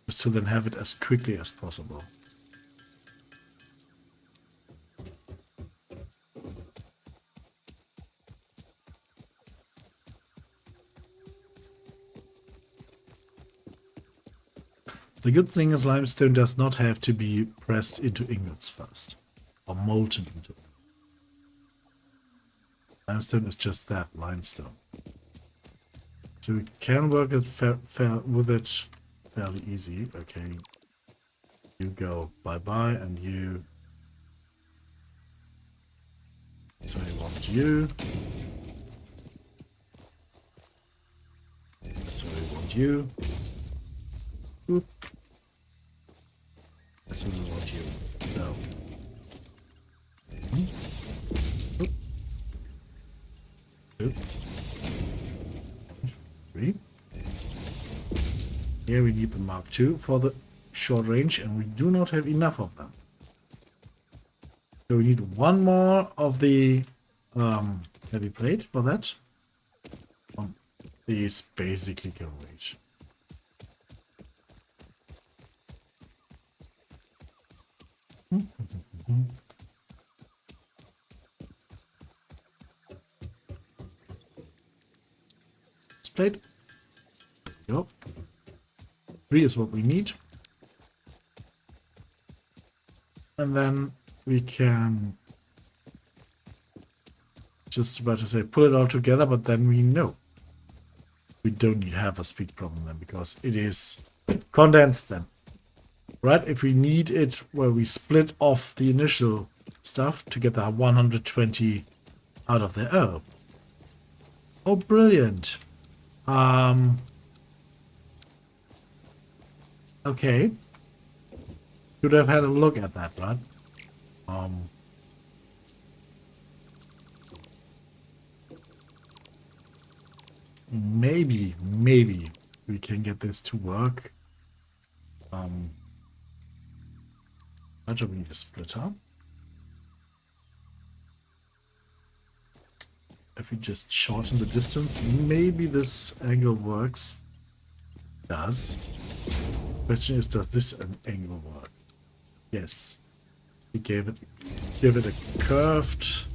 Just to then have it as quickly as possible. The good thing is limestone does not have to be pressed into ingots first, or molten into. Limestone is just that, limestone. So we can work it with it fairly easy. Okay, you go bye-bye, and you. So I want you. That's what I want you. Oop. That's what we want you. So. Oop. Oop. 3. Here we need the Mark II for the short range, and we do not have enough of them. So we need one more of the heavy plate for that. These basically can wait. Plate. Yep. 3 is what we need. And then we can just about to say pull it all together, but then we know we don't have a speed problem then because it is condensed then. Right? If we need it where we split off the initial stuff to get the 120 out of there. Oh. Oh, brilliant. Okay. Should have had a look at that, right? Maybe we can get this to work. I don't need a splitter. If we just shorten the distance, maybe this angle works. It does. Question is, does this angle work? Yes. We give it a curved.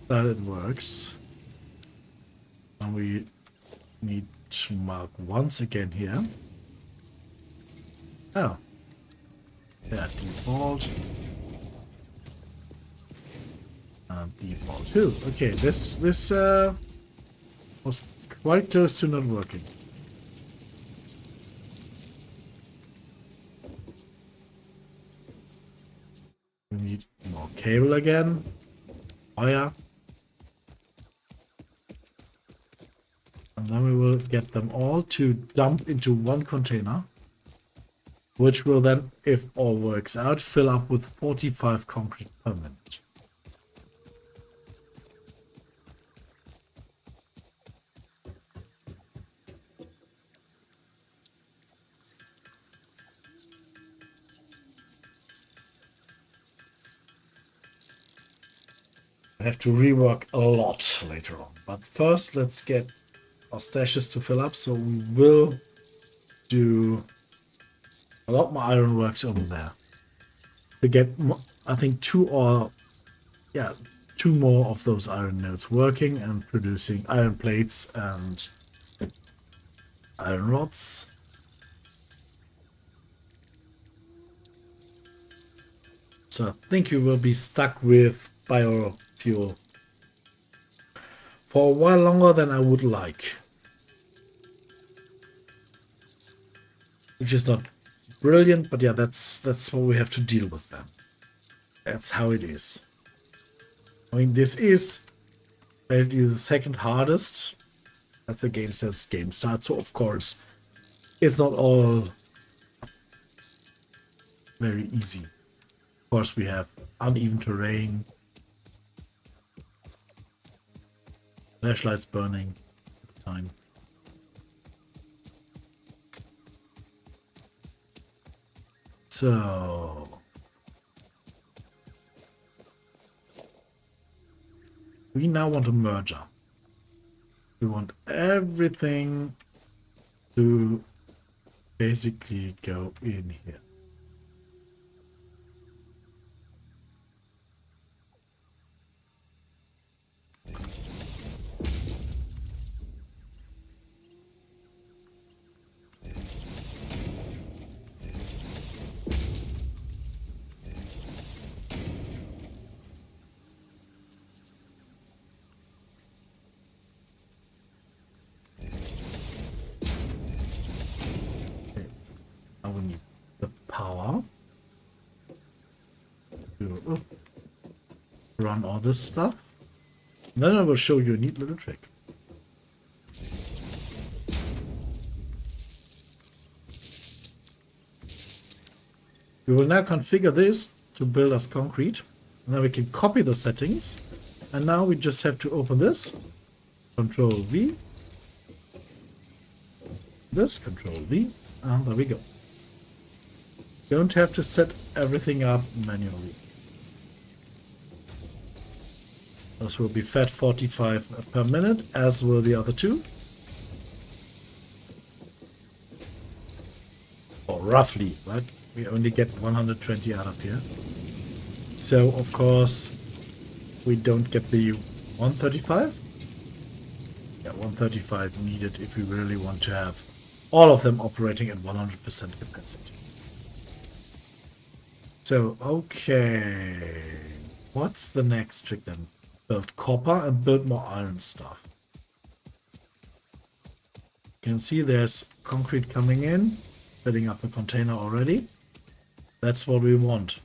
That it works. And we need to mark once again here. Oh. Yeah, default. Default 2. Okay, this was quite close to not working. We need more cable again. Wire. And then we will get them all to dump into one container, which will then, if all works out, fill up with 45 concrete per minute. I have to rework a lot later on. But first, let's get our stashes to fill up. So we will do a lot more ironworks over there to get, I think, two more of those iron nodes working and producing iron plates and iron rods. So I think we will be stuck with biofuel for a while longer than I would like. Which is not brilliant, but yeah, that's what we have to deal with them. That's how it is. I mean, this is basically the second hardest. As the game says, game start. So of course, it's not all very easy. Of course, we have uneven terrain, flashlights burning at the time. So we now want a merger. We want everything to basically go in here. Now we need the power to run all this stuff. And then I will show you a neat little trick. We will now configure this to build us concrete. And then we can copy the settings. And now we just have to open this. Control V. This, Control V. And there we go. Don't have to set everything up manually. This will be fed 45 per minute, as will the other two. Or roughly, right? We only get 120 out of here. So, of course, we don't get the 135. Yeah, 135 needed if we really want to have all of them operating at 100% capacity. So, okay. What's the next trick then? Build copper and build more iron stuff. You can see there's concrete coming in, filling up a container already. That's what we want.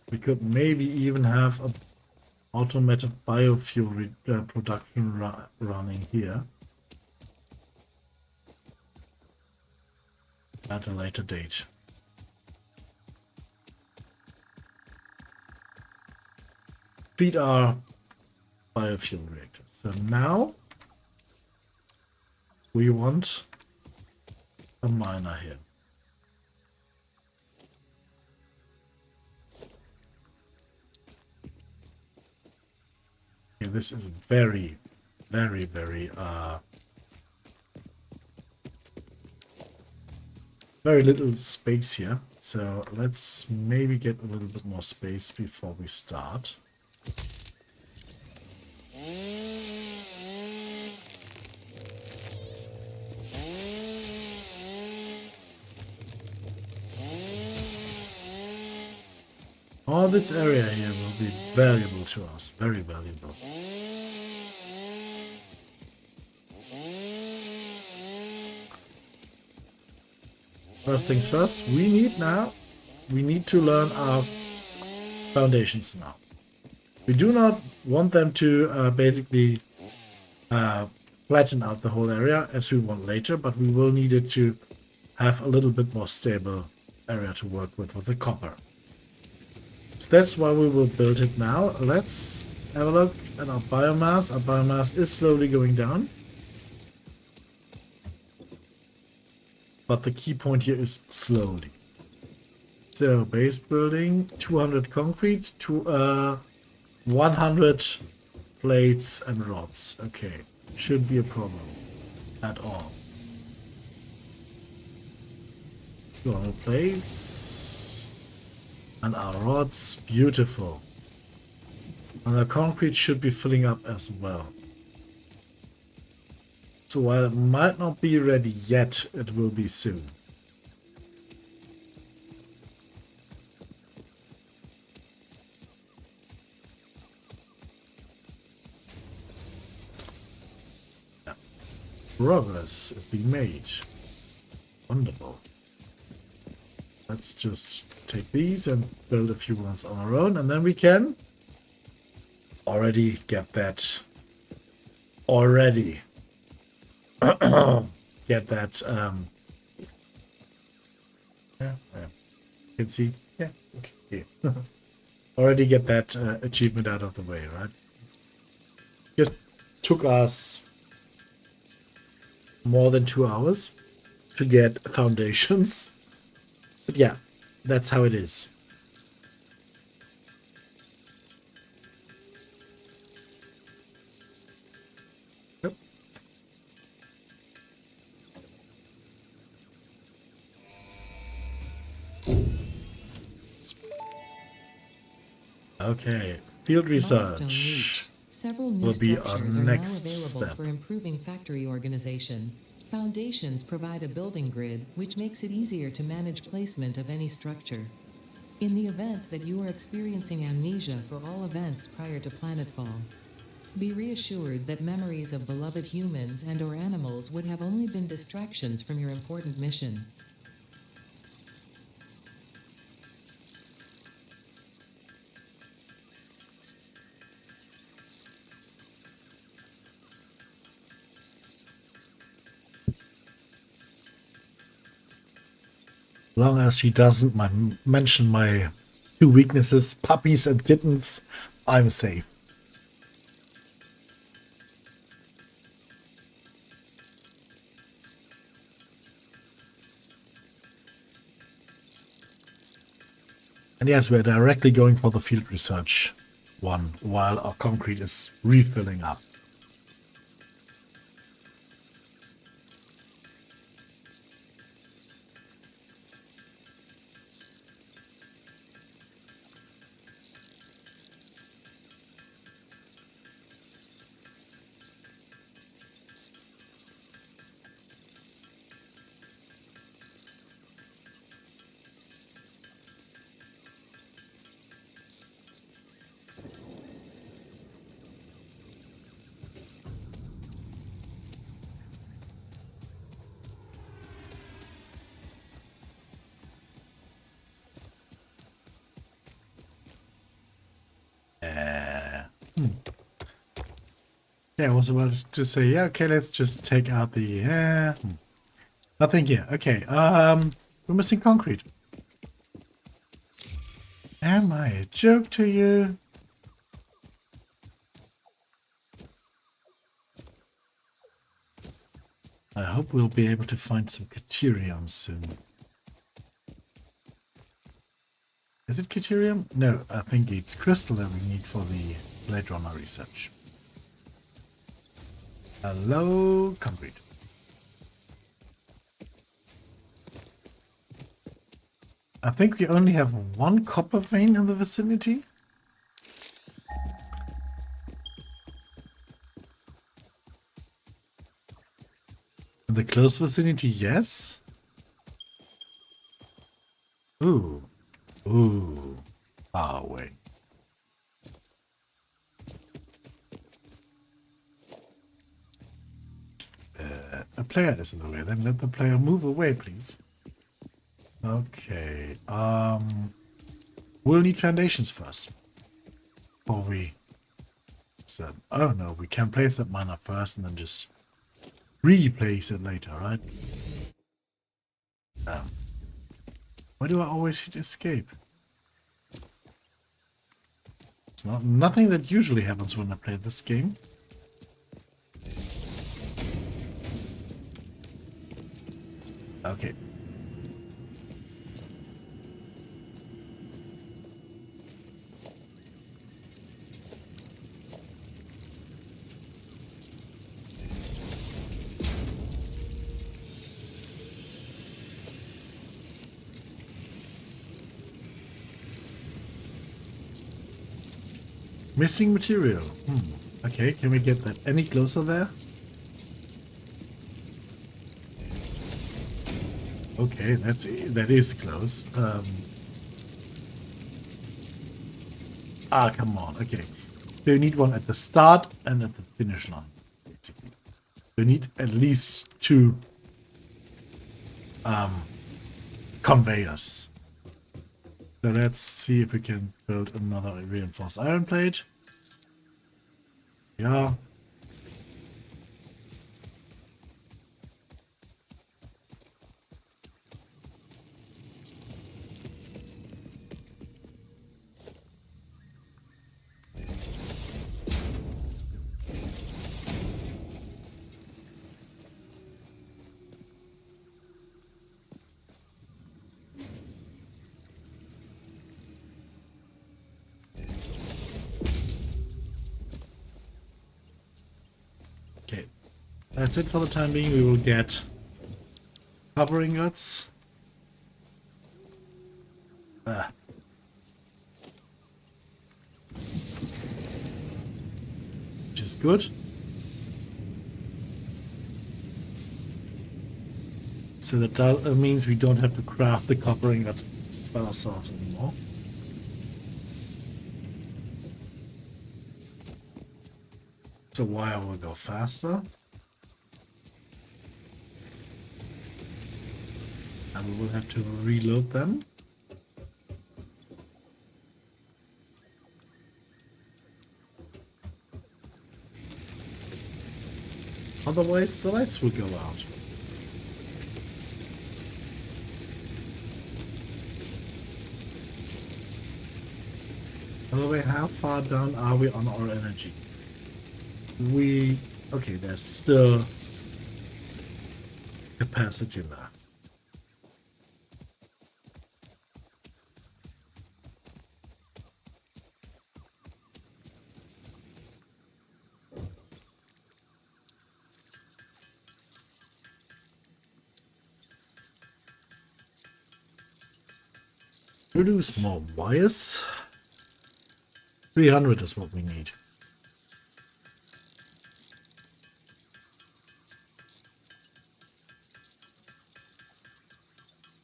We could maybe even have a automated biofuel production running here at a later date. Feed our biofuel reactors. So now we want a miner here. Okay, this is very little space here. So let's maybe get a little bit more space before we start. All this area here will be valuable to us, very valuable. First things first, we need to learn our foundations now. We do not want them to basically flatten out the whole area as we want later, but we will need it to have a little bit more stable area to work with the copper. So that's why we will build it now. Let's have a look at our biomass. Our biomass is slowly going down. but the key point here is slowly. So base building, 200 concrete, 100 plates and rods. Okay, shouldn't be a problem at all. 200 plates and our rods, beautiful. And the concrete should be filling up as well. So while it might not be ready yet, it will be soon. Yeah. Progress is being made. Wonderful. Let's just take these and build a few ones on our own, and then we can already get that get that yeah, you can see, yeah, okay. Already get that achievement out of the way, right? Just took us more than 2 hours to get foundations, but yeah, that's how it is. Okay, field Milestone research reached. Several new will be our structures are now next available step. for improving factory organization. Foundations provide a building grid, which makes it easier to manage placement of any structure. In the event that you are experiencing amnesia for all events prior to planetfall, be reassured that memories of beloved humans and/or animals would have only been distractions from your important mission. Long as she doesn't mention my 2 weaknesses, puppies and kittens, I'm safe. And yes, we're directly going for the field research one while our concrete is refilling up. Yeah, I was about to say, yeah, okay, let's just take out the... Nothing here. Okay, we're missing concrete. Am I a joke to you? I hope we'll be able to find some Caterium soon. Is it Caterium? No, I think it's crystal that we need for the Blade Runner research. Hello, concrete. I think we only have 1 copper vein in the vicinity. In the close vicinity, yes. Ooh. Ooh. Far away. A player is in the way. Then let the player move away, please. Okay. We'll need foundations first. Before we... Oh no, we can place that miner first and then just replace it later, right? Why do I always hit escape? It's nothing that usually happens when I play this game. Okay. Missing material. Okay, can we get that any closer there? Okay, that is close. Come on. Okay. So you need one at the start and at the finish line, basically. You need at least two conveyors. So let's see if we can build another reinforced iron plate. Yeah. Okay. That's it for the time being. We will get copper ingots. Which is good. So that means we don't have to craft the copper ingots by ourselves anymore. So wire will go faster. And we will have to reload them. Otherwise, the lights will go out. By the way, how far down are we on our energy? Okay, there's still capacity left. Produce more wires. 300 is what we need.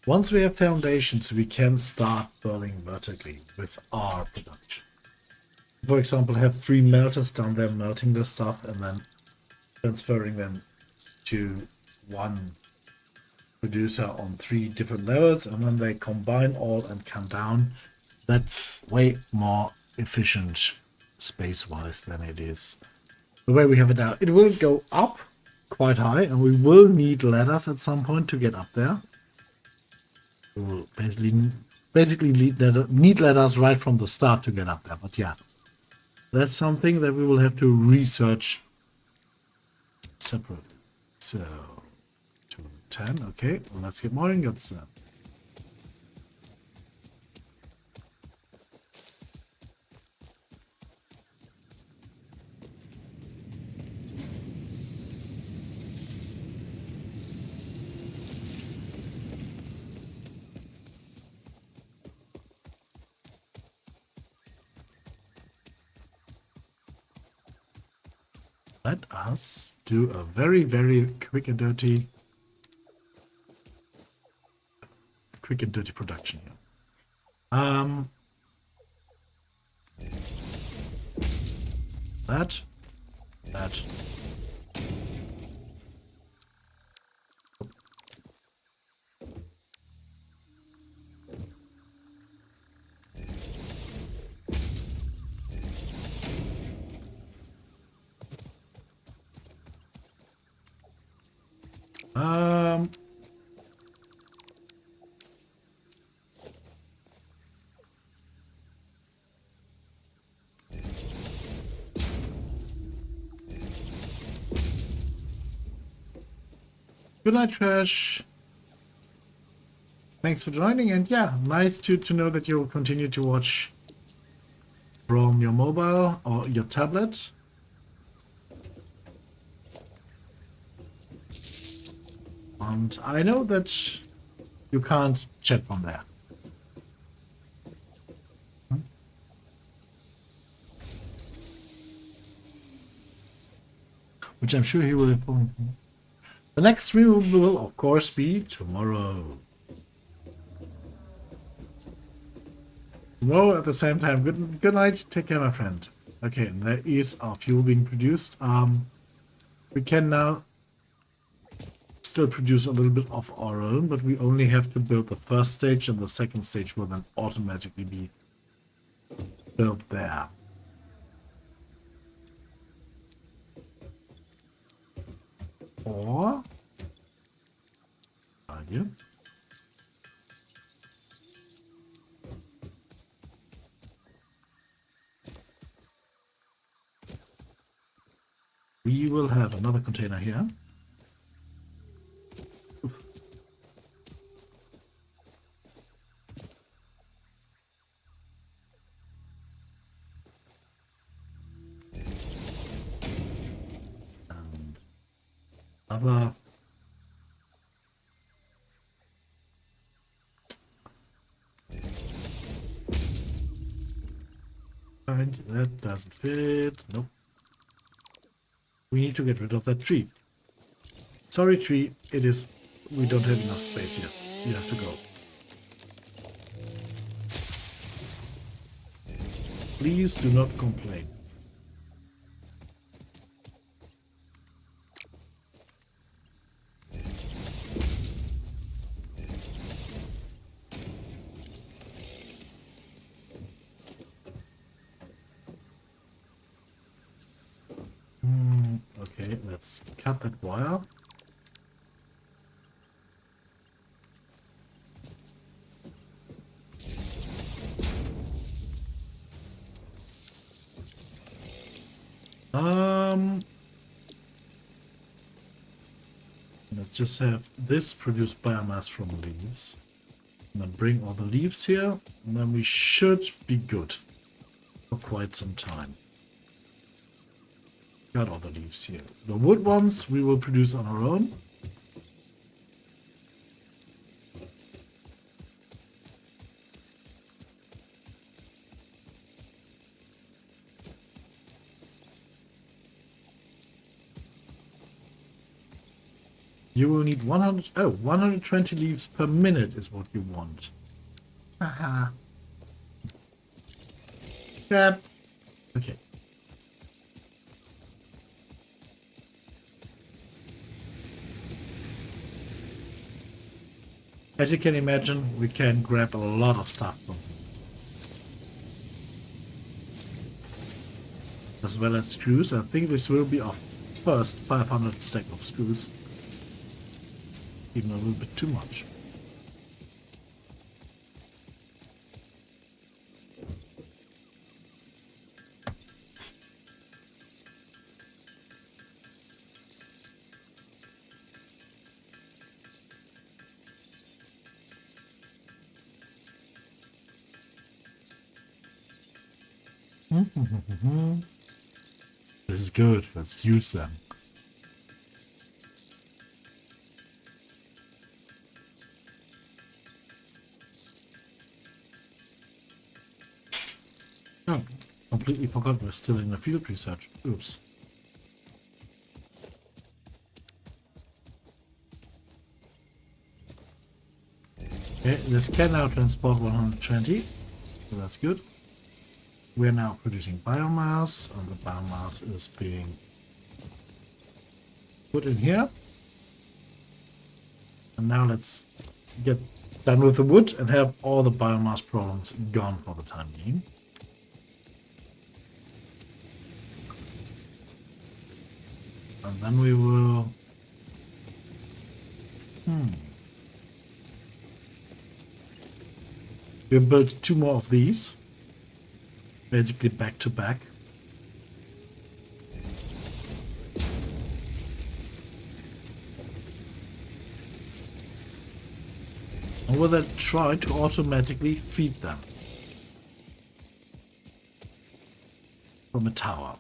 Once we have foundations, we can start building vertically with our production. For example, have 3 melters down there melting the stuff and then transferring them to one producer on 3 different levels, and when they combine all and come down, that's way more efficient space-wise than it is the way we have it now. It will go up quite high, and we will need ladders at some point to get up there. We will basically need ladders right from the start to get up there, but yeah, that's something that we will have to research separately. So 10, okay, well, let's get more ingots then. Let us do a very, very quick and dirty production here. That. Good night, Trash. thanks for joining. And yeah, nice to know that you'll continue to watch from your mobile or your tablet. And I know that you can't chat from there. Which I'm sure he will inform. The next stream will, of course, be tomorrow. Tomorrow at the same time. Good night. Take care, my friend. Okay, and there is our fuel being produced. We can now still produce a little bit of our own, but we only have to build the first stage, and the second stage will then automatically be built there. Or idea. We will have another container here. Oof. And other. And that doesn't fit. Nope. We need to get rid of that tree. Sorry, tree. It is. We don't have enough space here. You have to go. Please do not complain. Okay, let's cut that wire. Let's just have this produce biomass from leaves. And then bring all the leaves here, and then we should be good for quite some time. Got all the leaves here. The wood ones we will produce on our own. You will need 120 leaves per minute is what you want. Haha. Crap. Okay. As you can imagine, we can grab a lot of stuff from here. As well as screws. I think this will be our first 500 stack of screws. Even a little bit too much. This is good. Let's use them. Oh, completely forgot we're still in the field research. Oops. Okay, this can now transport 120, so that's good. We're now producing biomass, and the biomass is being put in here. And now let's get done with the wood and have all the biomass problems gone for the time being. And then we will... We'll build 2 more of these. Basically back to back. And will then try to automatically feed them from a tower.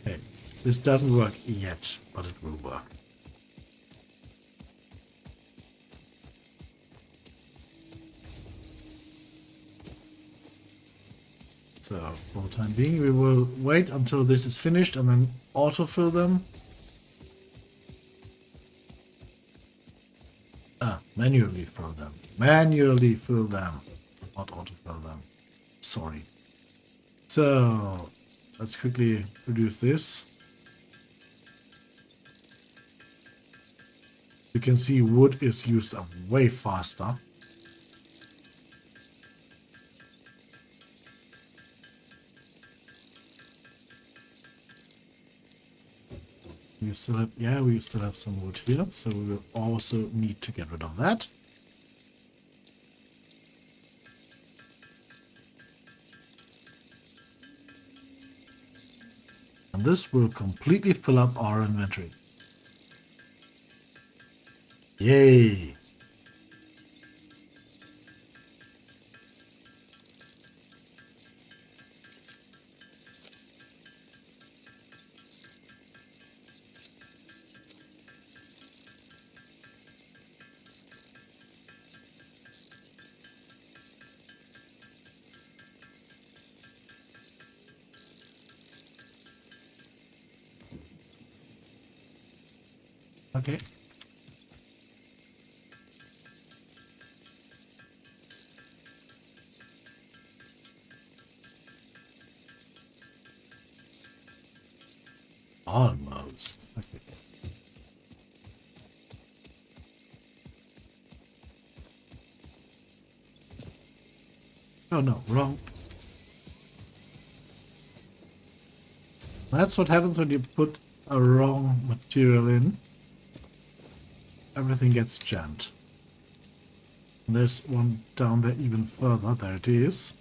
Okay, this doesn't work yet, but it will work. So, for the time being, we will wait until this is finished and then autofill them. Manually fill them. Manually fill them. Not autofill them. Sorry. So, let's quickly produce this. You can see wood is used up way faster. We still have, yeah, we still have some wood here, so we will also need to get rid of that. And this will completely fill up our inventory. Yay! Okay. Almost. Okay. Oh no, wrong. That's what happens when you put a wrong material in. Everything gets jammed. And there's one down there even further. There it is.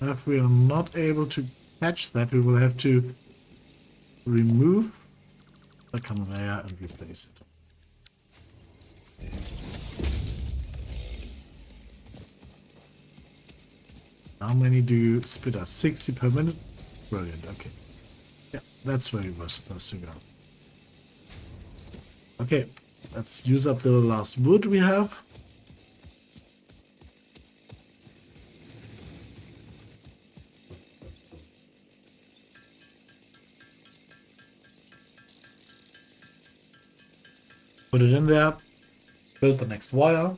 If we are not able to catch that, we will have to remove the conveyor and replace it. How many do you spit out? 60 per minute? Brilliant, okay. Yeah, that's where we were supposed to go. Okay, let's use up the last wood we have. Put it in there, build the next wire.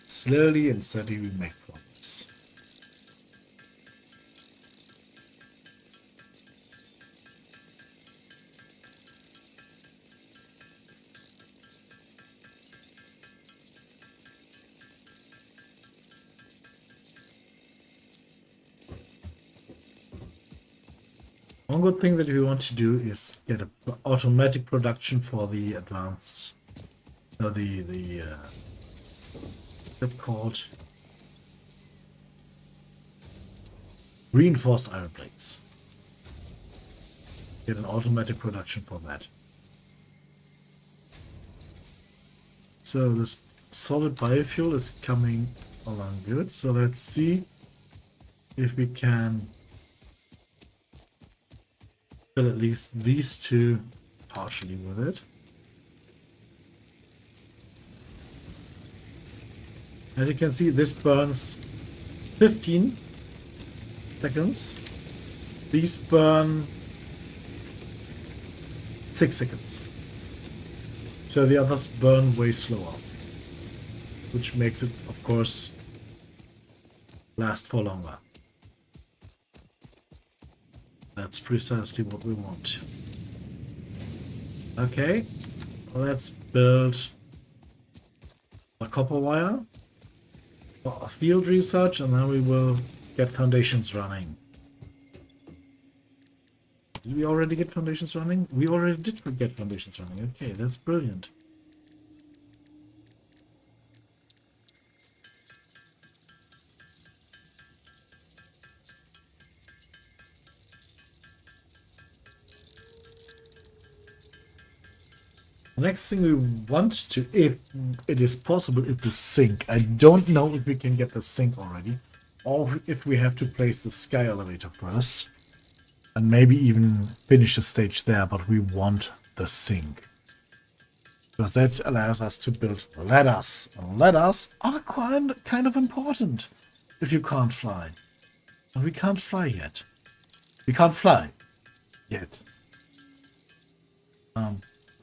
Slowly and steadily we make progress. One good thing that we want to do is get an automatic production for the advanced, they're called reinforced iron plates. Get an automatic production for that. So this solid biofuel is coming along good. So let's see if we can fill at least these two partially with it. As you can see, this burns 15 seconds. These burn 6 seconds. So the others burn way slower, which makes it, of course, last for longer. That's precisely what we want. Okay, let's build a copper wire for a field research, and then we will get foundations running. Did we already get foundations running? We already did get foundations running. Okay, that's brilliant. The next thing we want to, if it is possible, is the sink. I don't know if we can get the sink already, or if we have to place the sky elevator first, and maybe even finish the stage there, but we want the sink. Because that allows us to build ladders. And ladders are kind of important if you can't fly. And we can't fly yet. We can't fly yet.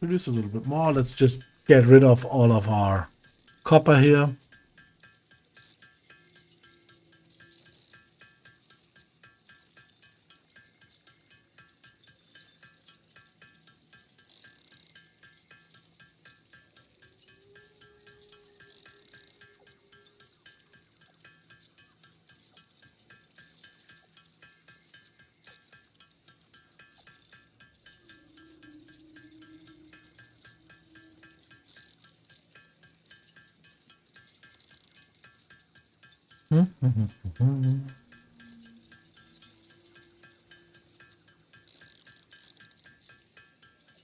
Produce a little bit more. Let's just get rid of all of our copper here.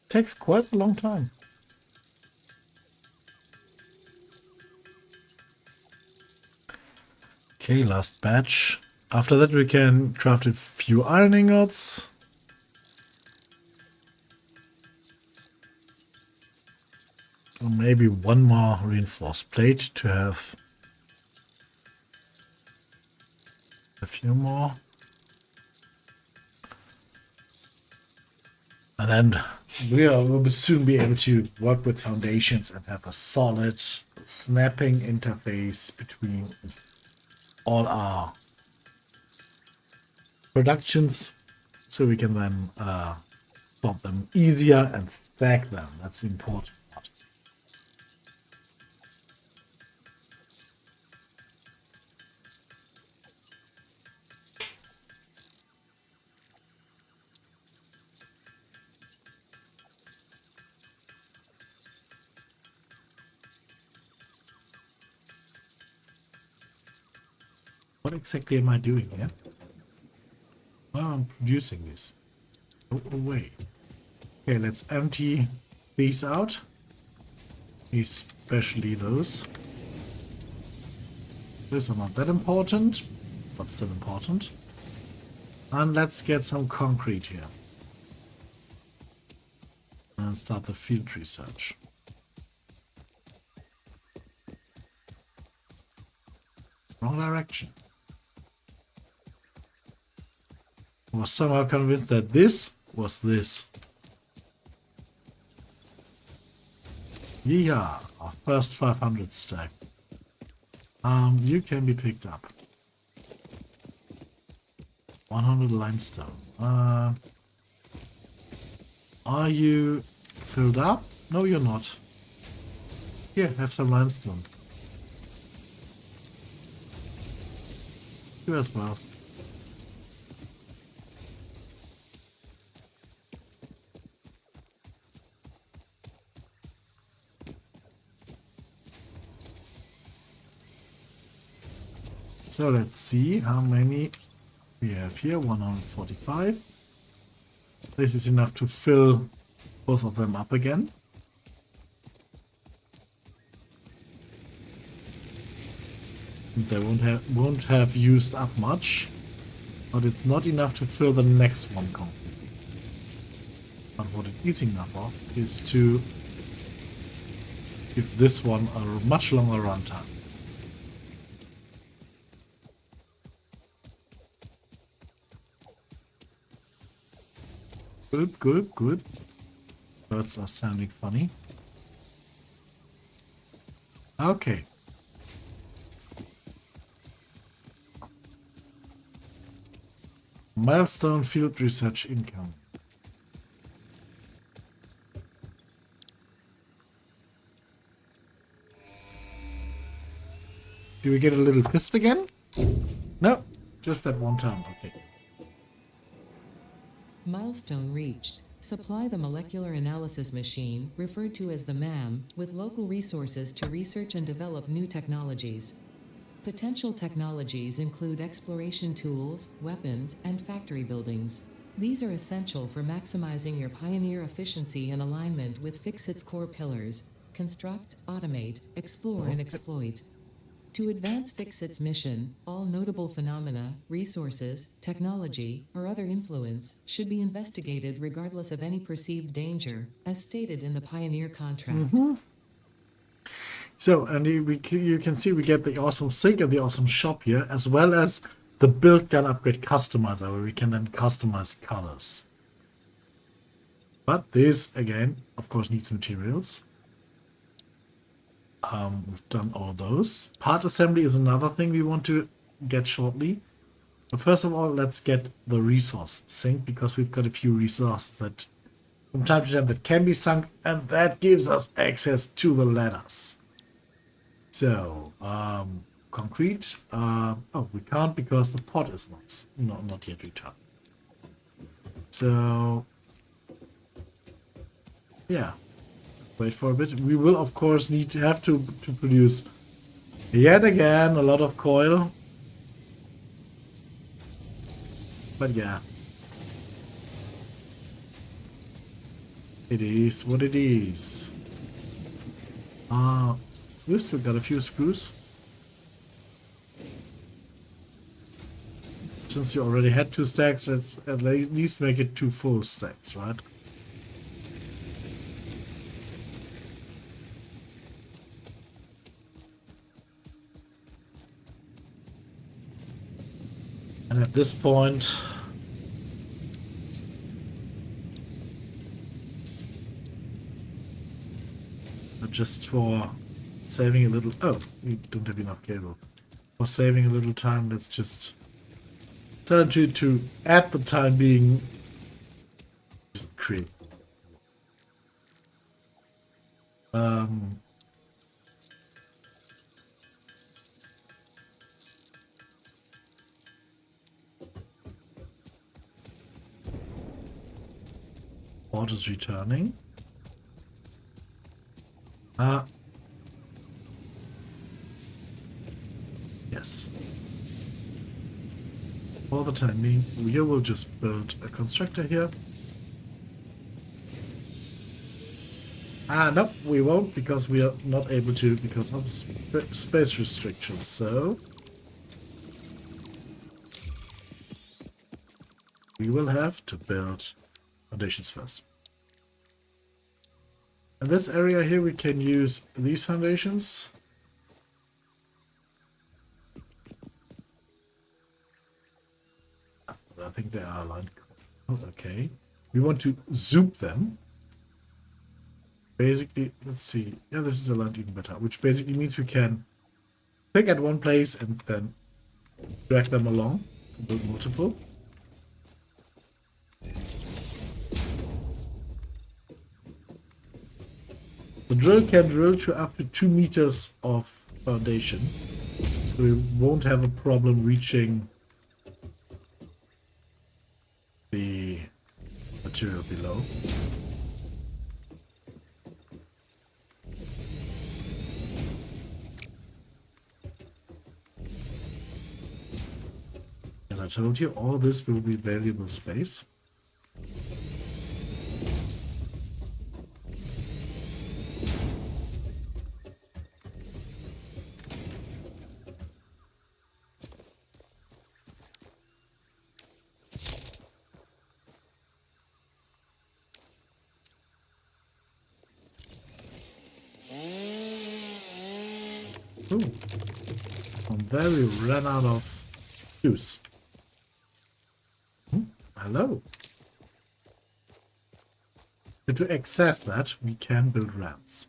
Takes quite a long time. Okay, last batch. After that we can craft a few iron ingots. Or maybe one more reinforced plate to have a few more. And then we'll soon be able to work with foundations and have a solid snapping interface between all our productions, so we can then sort them easier and stack them. That's the important part. What exactly am I doing here? Well, I'm producing this. Go away. Okay, let's empty these out. Especially those. Those are not that important, but still important. And let's get some concrete here. And start the field research. Wrong direction. I was somehow convinced that this was this. Yeah, our first 500 stack. You can be picked up. 100 limestone. Are you filled up? No, you're not. Here, have some limestone. You as well. So let's see how many we have here. 145. This is enough to fill both of them up again. Since I won't have used up much, but it's not enough to fill the next one completely. But what it is enough of is to give this one a much longer runtime. Good, good, good. Birds are sounding funny. Okay. Milestone field research income. Do we get a little fist again? No, just that one time. Okay. Milestone reached. Supply the molecular analysis machine, referred to as the MAM, with local resources to research and develop new technologies. Potential technologies include exploration tools, weapons, and factory buildings. These are essential for maximizing your Pioneer efficiency in alignment with Fixit's core pillars: construct, automate, explore, and exploit. To advance Fixit's mission, all notable phenomena, resources, technology, or other influence should be investigated regardless of any perceived danger, as stated in the Pioneer contract. So, and you can see we get the awesome sync and the awesome shop here, as well as the build gun upgrade customizer, where we can then customize colors. But this, again, of course, needs materials. We've done all those. Part assembly is another thing we want to get shortly. But first of all, let's get the resource sync, because we've got a few resources that from time to time that can be sunk, and that gives us access to the ladders. So, concrete. Oh, we can't because the pot is not yet returned. So, yeah. Wait for a bit. We will, of course, have to produce yet again a lot of coil. But yeah. It is what it is. We've still got a few screws. Since you already had 2 stacks, let's at least make it 2 full stacks, right? And at this point, just for saving a little... Oh, we don't have enough cable. For saving a little time, let's just tell you to, at the time being, just create. Water's returning. Yes. For the time being, we will just build a constructor here. Nope, we won't, because we are not able to because of space restrictions. So we will have to build foundations first. In this area here, we can use these foundations. I think they are aligned. Oh, okay. We want to zoop them. Basically, let's see. Yeah, this is aligned even better, which basically means we can pick at one place and then drag them along to build multiple. The drill can drill to up to 2 meters of foundation. So we won't have a problem reaching the material below. As I told you, all this will be valuable space. Ooh. And there we ran out of juice. Hello. And to access that, we can build ramps.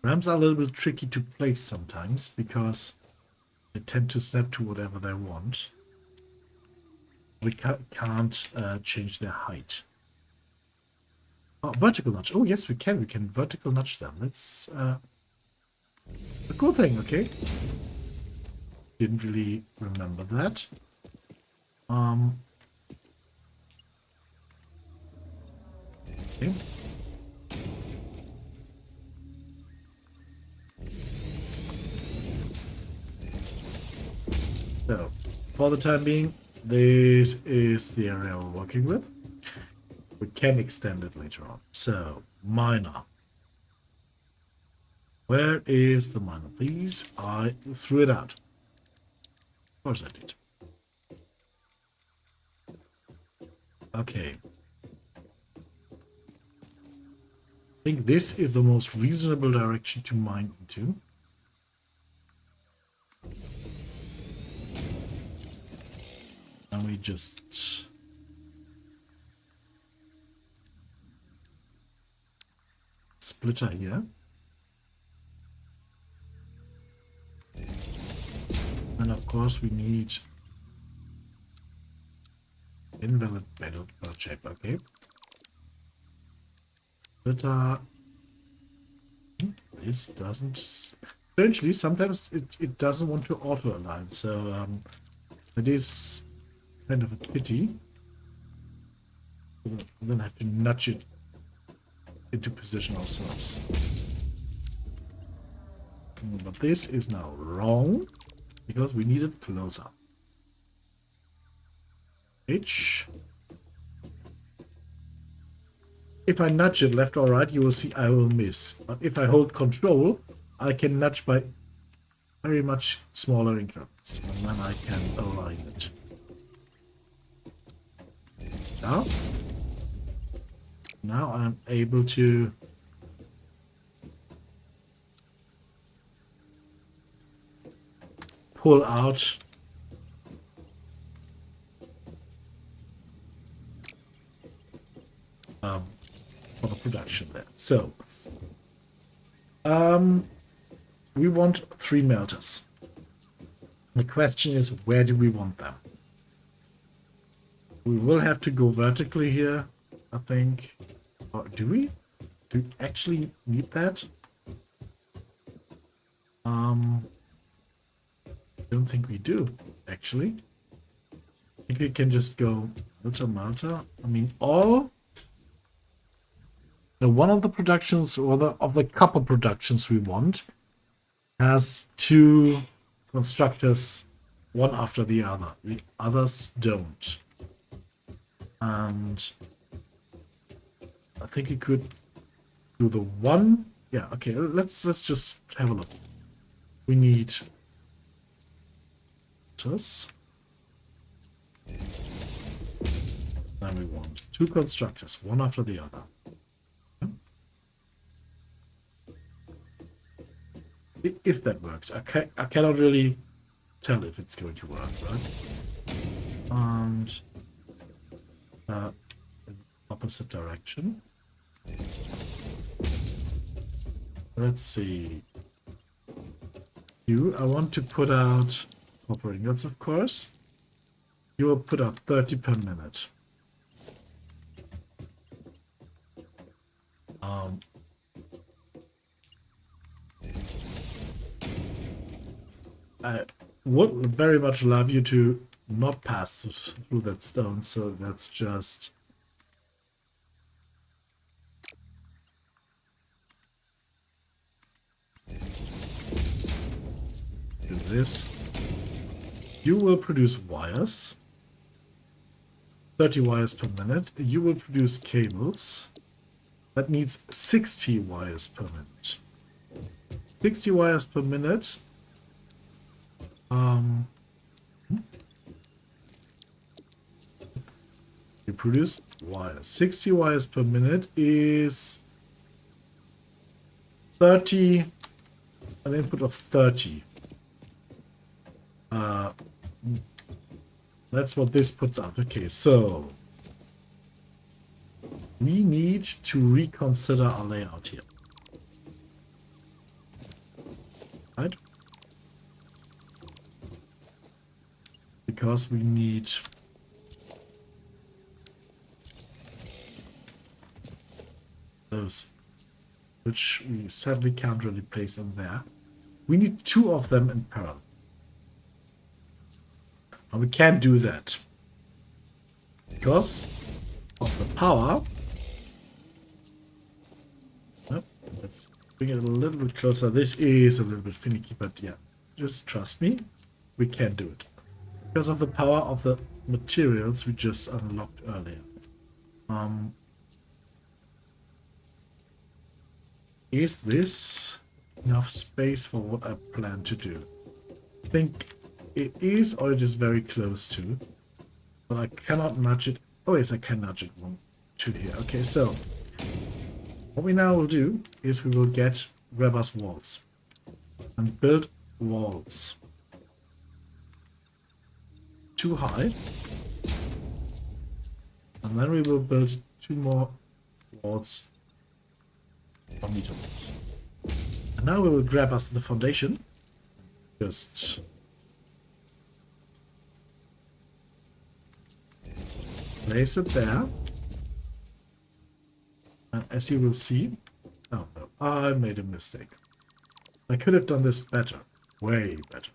Ramps are a little bit tricky to place sometimes because they tend to snap to whatever they want. We can't change their height. Oh, vertical nudge. Oh, yes, we can. We can vertical nudge them. That's a cool thing, okay? Didn't really remember that. Okay. So, for the time being, this is the area we're working with. We can extend it later on. So, miner. Where is the miner, please? I threw it out. Of course I did. Okay. I think this is the most reasonable direction to mine into. And we just splitter here. And of course we need invalid metal shape, okay. Splitter. This doesn't. Strangely, sometimes it doesn't want to auto align, so it is kind of a pity. We'll then have to nudge it into position ourselves. But this is now wrong because we need it closer. H. If I nudge it left or right, you will see I will miss. But if I hold control, I can nudge by very much smaller increments. And then I can align it. Now I'm able to pull out for the production there. So we want 3 melters. The question is, where do we want them? We will have to go vertically here, I think. Or do we? Do we actually need that? I don't think we do, actually. I think we can just go Malta. I mean, all one of the productions or of the couple productions we want has 2 constructors, one after the other. The others don't. And I think we could do the one. Yeah, okay, let's just have a look. We need this. Then we want 2 constructors, one after the other. If that works. I cannot really tell if it's going to work, right? And opposite direction. Let's see. I want to put out copper ingots, of course. You will put out 30 per minute. I would very much love you to not pass through that stone, so that's just do this. You will produce wires, 30 wires per minute. You will produce cables. That needs 60 wires per minute. 60 wires per minute. You produce wires. 60 wires per minute is 30, an input of 30. That's what this puts out. Okay, so we need to reconsider our layout here. Right? Because we need those, which we sadly can't really place in there. We need 2 of them in parallel. And we can't do that because of the power Let's bring it a little bit closer. This is a little bit finicky, but yeah, just trust me. We can do it. Because of the power of the materials we just unlocked earlier. Is this enough space for what I plan to do? I think it is, or it is very close to. But I cannot nudge it. Oh yes, I can nudge it to here. Okay, so what we now will do is we will grab us walls and build walls too high, and then we will build 2 more walls, 1 meter walls. And now we will grab us the foundation, just place it there. And as you will see, oh no, I made a mistake. I could have done this better, way better.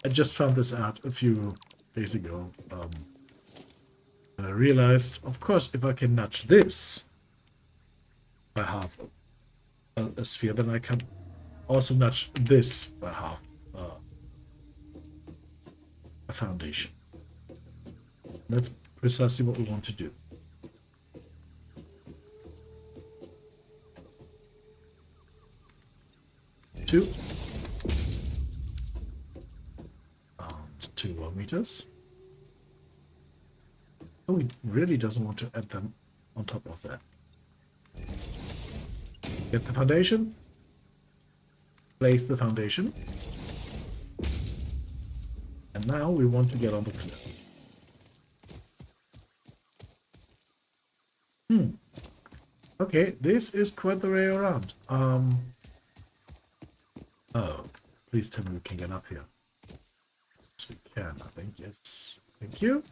I just found this out a few days ago. And I realized, of course, if I can nudge this by half a sphere, then I can also nudge this by half a foundation. That's precisely what we want to do. Two. And 2 more meters. Oh, he really doesn't want to add them on top of that. Get the foundation. Place the foundation. And now we want to get on the cliff. Okay, this is quite the way around. Oh, please tell me we can get up here. Yes, we can, I think. Yes. Thank you.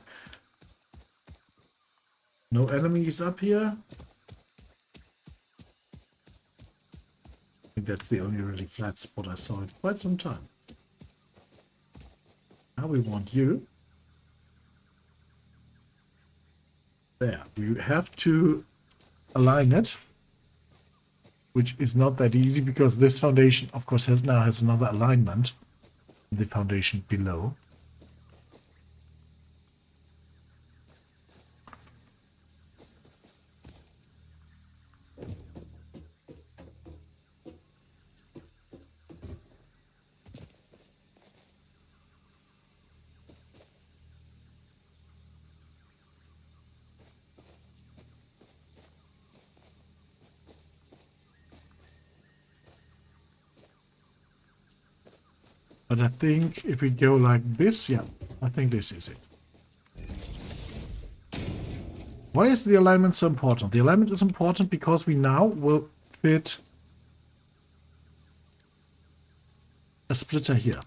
No enemies up here. I think that's the only really flat spot I saw in quite some time. Now we want you. There. We have to align it, which is not that easy because this foundation, of course, now has another alignment. The foundation below. But I think if we go like this, yeah, I think this is it. Why is the alignment so important? The alignment is important because we now will fit a splitter here.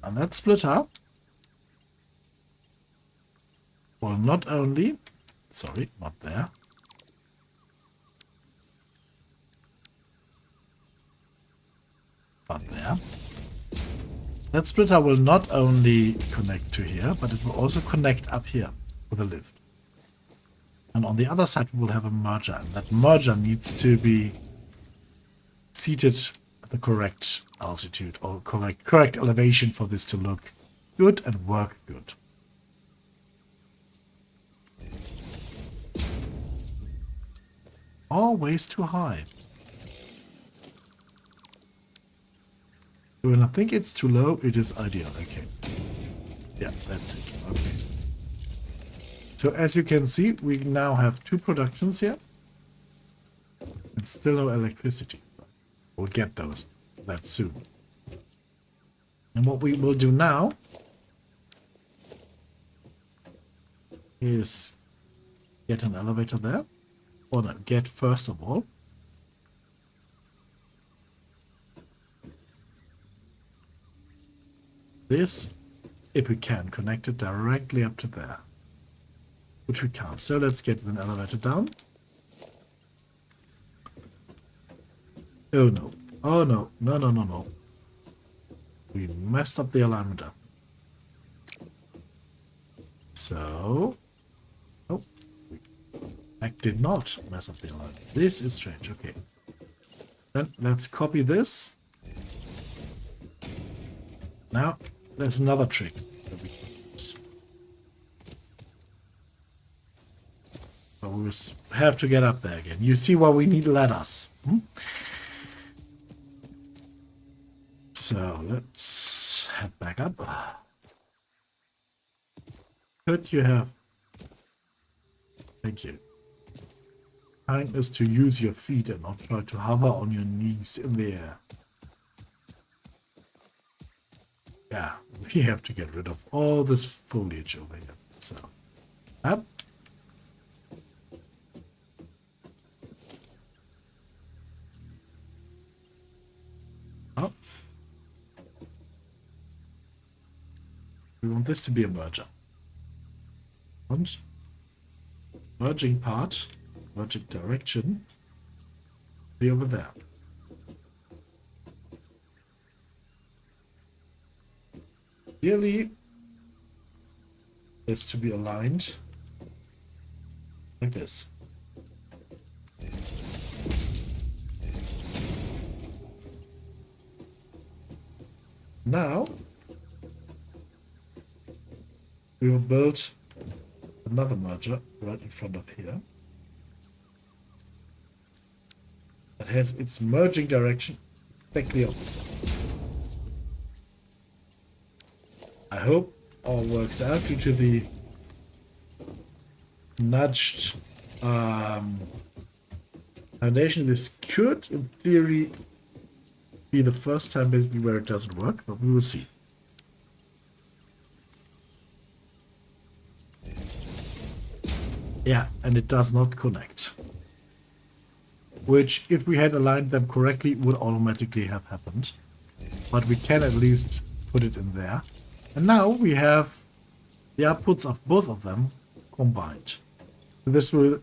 And that splitter will not only, sorry, not there. But there. That splitter will not only connect to here, but it will also connect up here with a lift. And on the other side, we will have a merger. And that merger needs to be seated at the correct altitude or correct elevation for this to look good and work good. Always too high. When I think it's too low, it is ideal. Okay. Yeah, that's it. Okay. So as you can see, we now have 2 productions here. And still no electricity. We'll get those that soon. And what we will do now is get an elevator there. Or no, get first of all this, if we can, connect it directly up to there. Which we can't. So let's get an elevator down. Oh no. Oh no. No, no, no, no. We messed up the alignment up. So... oh. I did not mess up the alignment. This is strange. Okay. Then let's copy this. Now, there's another trick that we can use. But we will have to get up there again. You see why we need ladders. So, let's head back up. Could you have... Thank you. Kindness to use your feet and not try to hover on your knees in the air. Yeah, we have to get rid of all this foliage over here. So, up. Up. We want this to be a merger. And merging part, merging direction, be over there. Clearly, is to be aligned like this. Now, we will build another merger right in front of here that has its merging direction exactly opposite. I hope all works out due to the nudged foundation. This could, in theory, be the first time basically where it doesn't work, but we will see. Yeah, and it does not connect. Which, if we had aligned them correctly, would automatically have happened. But we can at least put it in there. And now we have the outputs of both of them combined. This will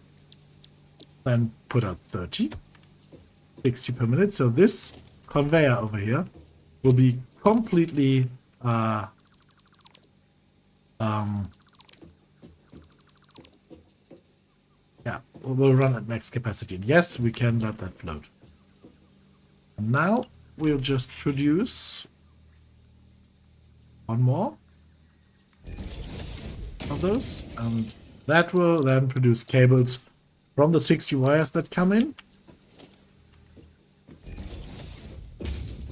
then put out 30, 60 per minute. So this conveyor over here will be completely yeah, we'll run at max capacity. And yes, we can let that float. And now we'll just produce one more of those, and that will then produce cables from the 60 wires that come in,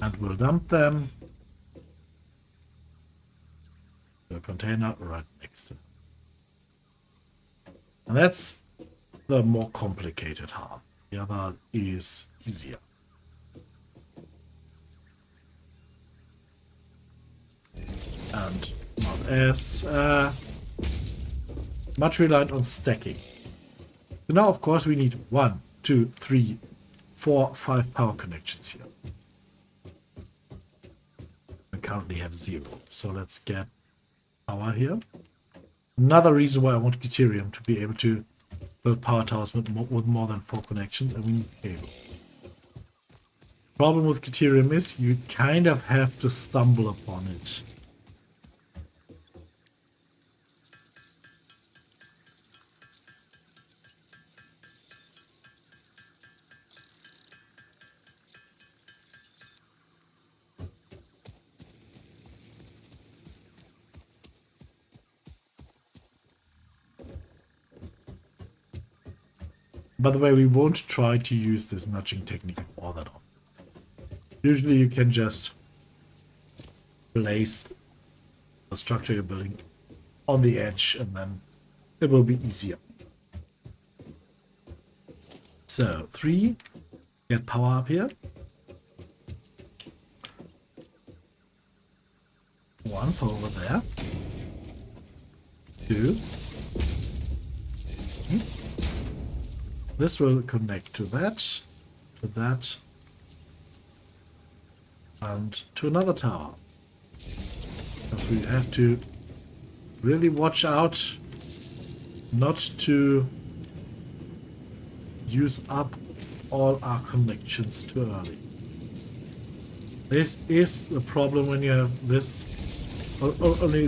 and we'll dump them to a container right next to it. And that's the more complicated half. The other is easier. And not as much reliant on stacking. So now, of course, we need 1, 2, 3, 4, 5 power connections here. We currently have 0. So let's get power here. Another reason why I want Deuterium to be able to build power towers with more than 4 connections, and we need cable. Problem with Deuterium is you kind of have to stumble upon it. By the way, we won't try to use this nudging technique all that often. Usually you can just place the structure you're building on the edge and then it will be easier. So 3, get power up here. 1 for over there. 2. This will connect to that, and to another tower. Because we have to really watch out not to use up all our connections too early. This is the problem when you have this only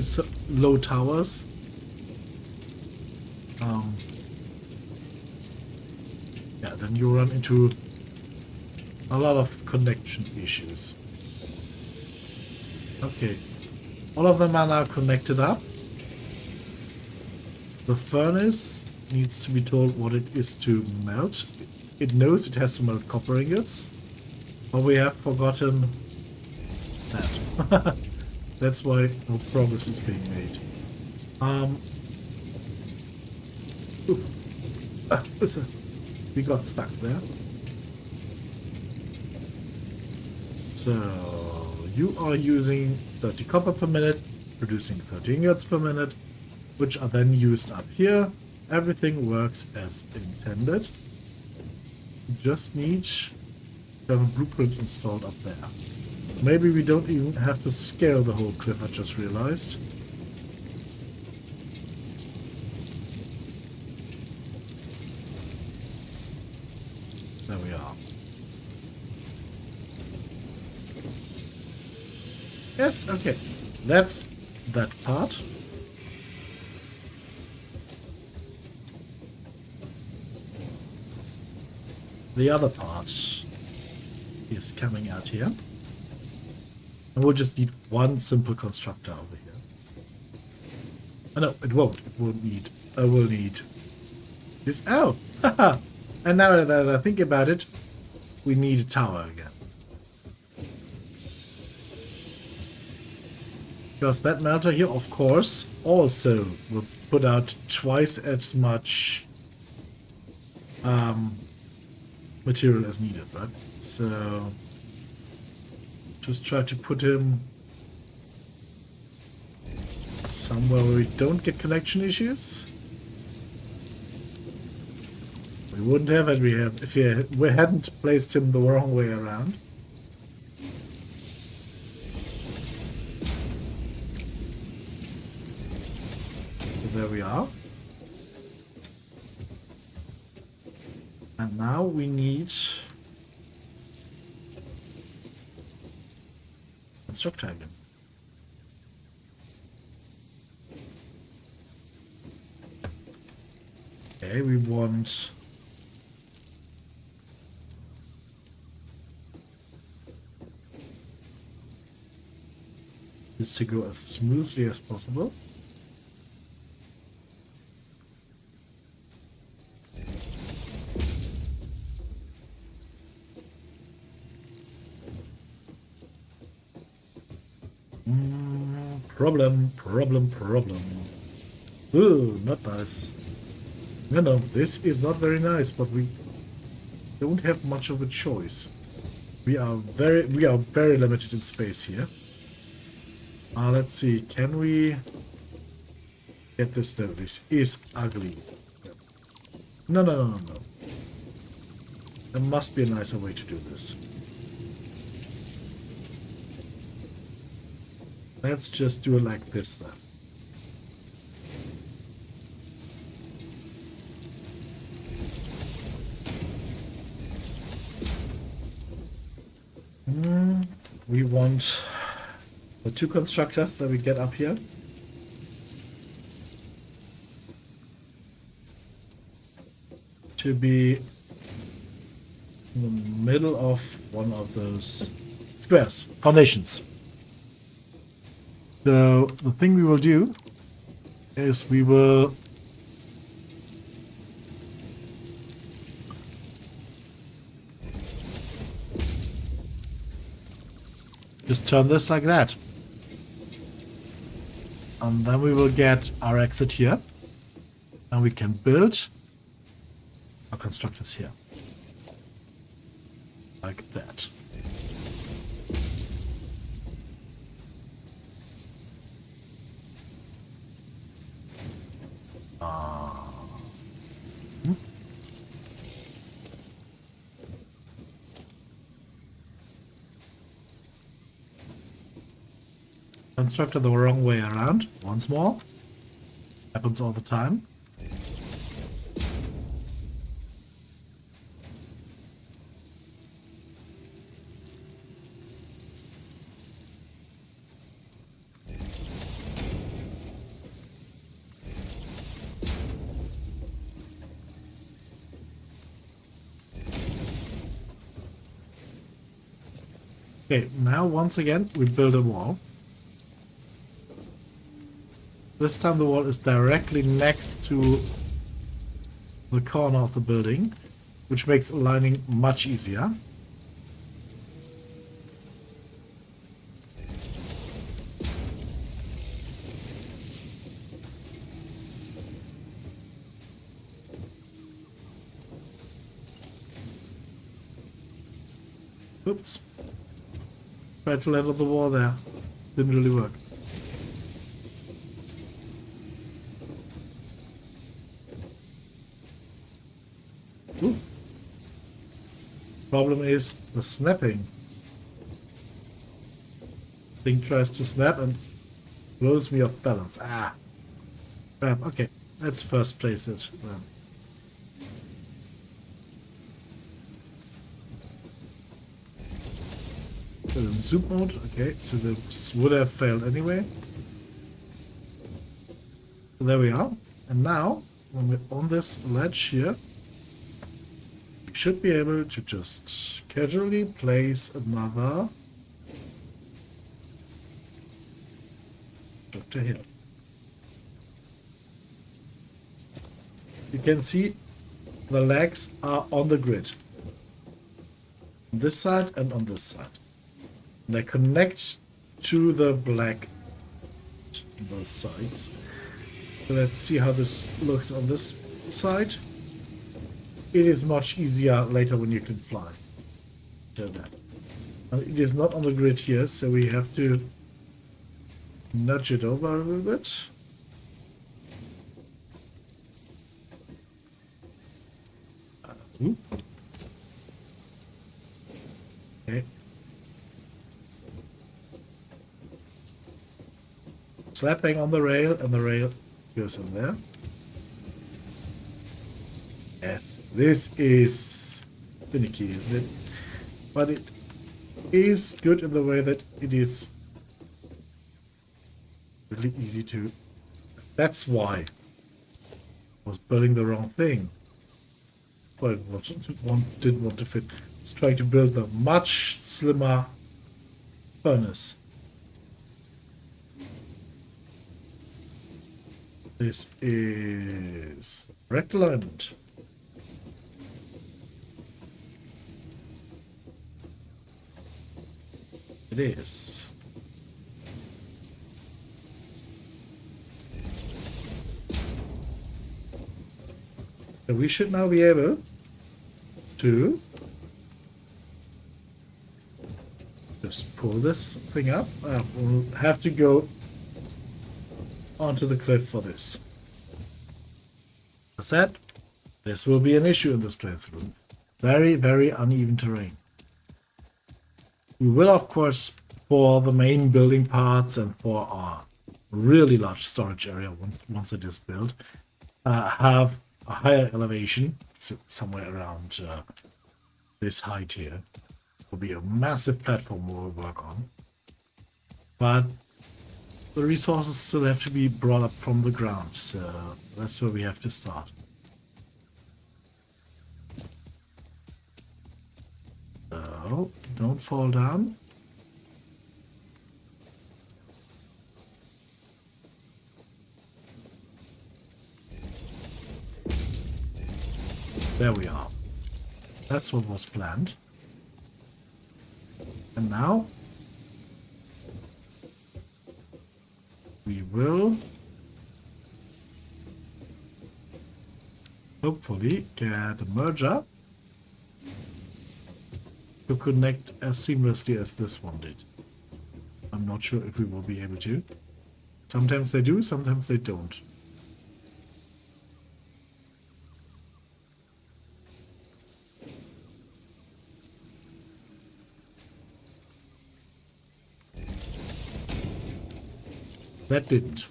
Yeah, then you run into a lot of connection issues. Okay. All of them are now connected up. The furnace needs to be told what it is to melt. It knows it has to melt copper ingots. But we have forgotten that. That's why no progress is being made. Ooh. We got stuck there. So you are using 30 copper per minute, producing 30 ingots per minute, which are then used up here. Everything works as intended. You just need to have a blueprint installed up there. Maybe we don't even have to scale the whole cliff, I just realized. There we are. Yes, okay. That's that part. The other part is coming out here. And we'll just need one simple constructor over here. Oh, no, it won't. It won't need. I will need this. Oh! Haha! And now that I think about it, we need a tower again. Because that melter here, of course, also will put out twice as much material as needed, right? So just try to put him somewhere where we don't get connection issues. We wouldn't have it if we hadn't placed him the wrong way around. So there we are. And now we need constructor again. Okay, we want this to go as smoothly as possible. Problem. Ooh, not nice. No, this is not very nice, but we don't have much of a choice. We are very limited in space here. Let's see, can we get this done? This is ugly. No. There must be a nicer way to do this. Let's just do it like this then. We want the two constructors that we get up here. To be in the middle of one of those squares, foundations. So the thing we will do is we will just turn this like that. And then we will get our exit here. And we can build our constructors here. Like that. Constructor the wrong way around once more. Happens all the time. Okay, now once again we build a wall. This time the wall is directly next to the corner of the building, which makes aligning much easier. Oops. Tried to land on the wall there. Didn't really work. Ooh. Problem is the snapping. Thing tries to snap and blows me off balance. Ah. Crap. Okay. Let's first place it then. Put it in soup mode. Okay, so this would have failed anyway. So there we are. And now, when we're on this ledge here, we should be able to just casually place another structure here. You can see the legs are on the grid. On this side and on this side. They connect to the black on both sides. So let's see how this looks on this side. It is much easier later when you can fly. Do that. And it is not on the grid here, so we have to nudge it over a little bit. Okay. Slapping on the rail, and the rail goes in there. Yes, this is finicky, isn't it? But it is good in the way that it is really easy to... That's why I was building the wrong thing. Well, didn't want to fit. I was trying to build a much slimmer furnace. This is correct alignment. It is. So we should now be able to just pull this thing up. We'll have to go onto the cliff for this. As I said, this will be an issue in this playthrough. Very, very uneven terrain. We will, of course, for the main building parts and for our really large storage area once it is built, have a higher elevation, so somewhere around this height here. Will be a massive platform we'll work on. But the resources still have to be brought up from the ground, so that's where we have to start. So, don't fall down. There we are. That's what was planned. And now we will hopefully get a merger to connect as seamlessly as this one did. I'm not sure if we will be able to. Sometimes they do, sometimes they don't. That didn't.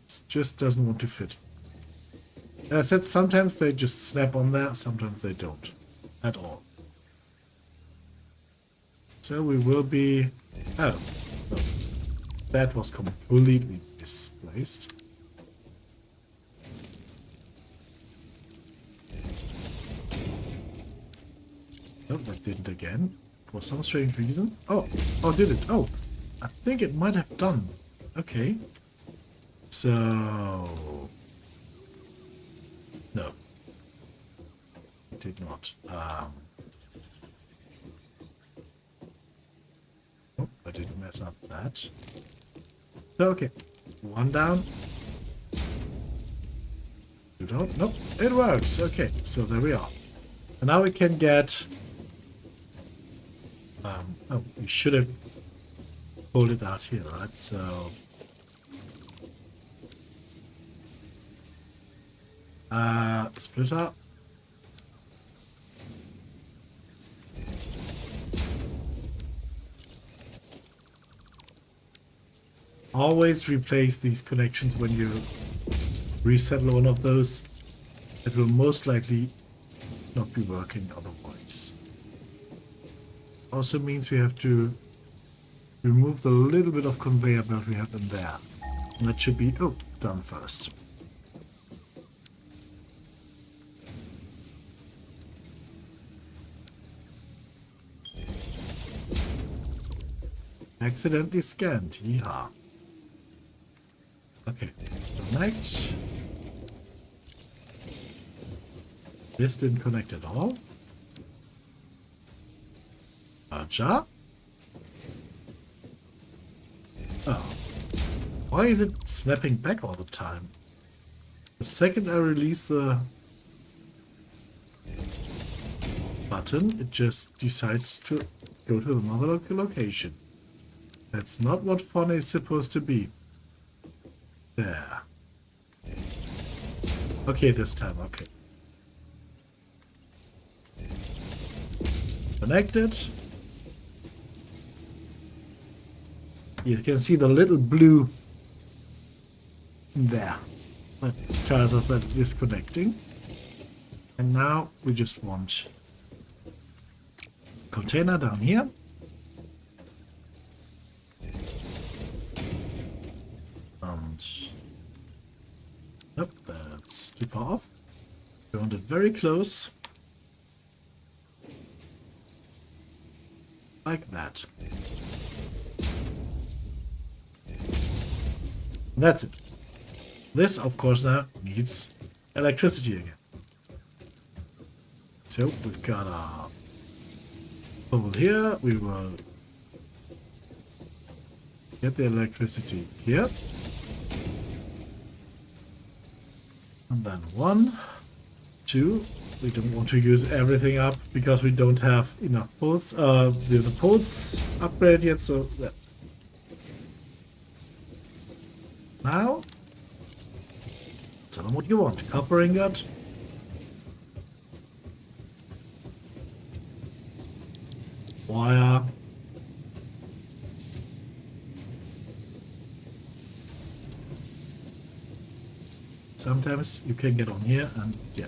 It just doesn't want to fit. As I said, sometimes they just snap on there, sometimes they don't. At all. So we will be... Oh, no. That was completely misplaced. No, that didn't again. For some strange reason. Oh, did it? Oh, I think it might have done. Okay. So... No. It did not. Oh, I didn't mess up that. So, okay. One down. You don't? Nope. It works. Okay, so there we are. And now we can get... oh, we should have pulled it out here, right? So... split up. Always replace these connections when you reset one of those. It will most likely not be working otherwise. Also means we have to remove the little bit of conveyor belt we have in there. And that should be, done first. Accidentally scanned, yeehaw. Okay, connect. This didn't connect at all. Aja? Oh. Why is it snapping back all the time? The second I release the button, it just decides to go to another location. That's not what fun is supposed to be. There. Okay, this time, okay. Connected. You can see the little blue there. That tells us that it is connecting. And now we just want container down here. And nope, that's too far off. We want it very close. Like that. That's it. This, of course, now needs electricity again. So we've got a bubble here. We will get the electricity here. And then 1, 2. We don't want to use everything up because we don't have enough poles. The poles upgrade yet, so that. Now, tell them what you want. Copper ingot. Wire. Sometimes you can get on here and yeah.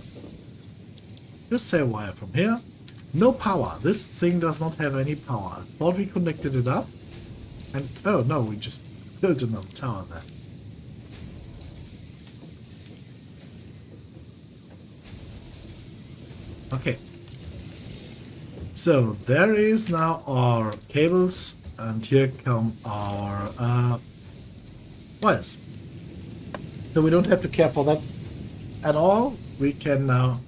Just say wire from here. No power. This thing does not have any power. I thought we connected it up. And oh no, we just built another tower there. Okay. So there is now our cables and here come our wires. So we don't have to care for that at all. We can now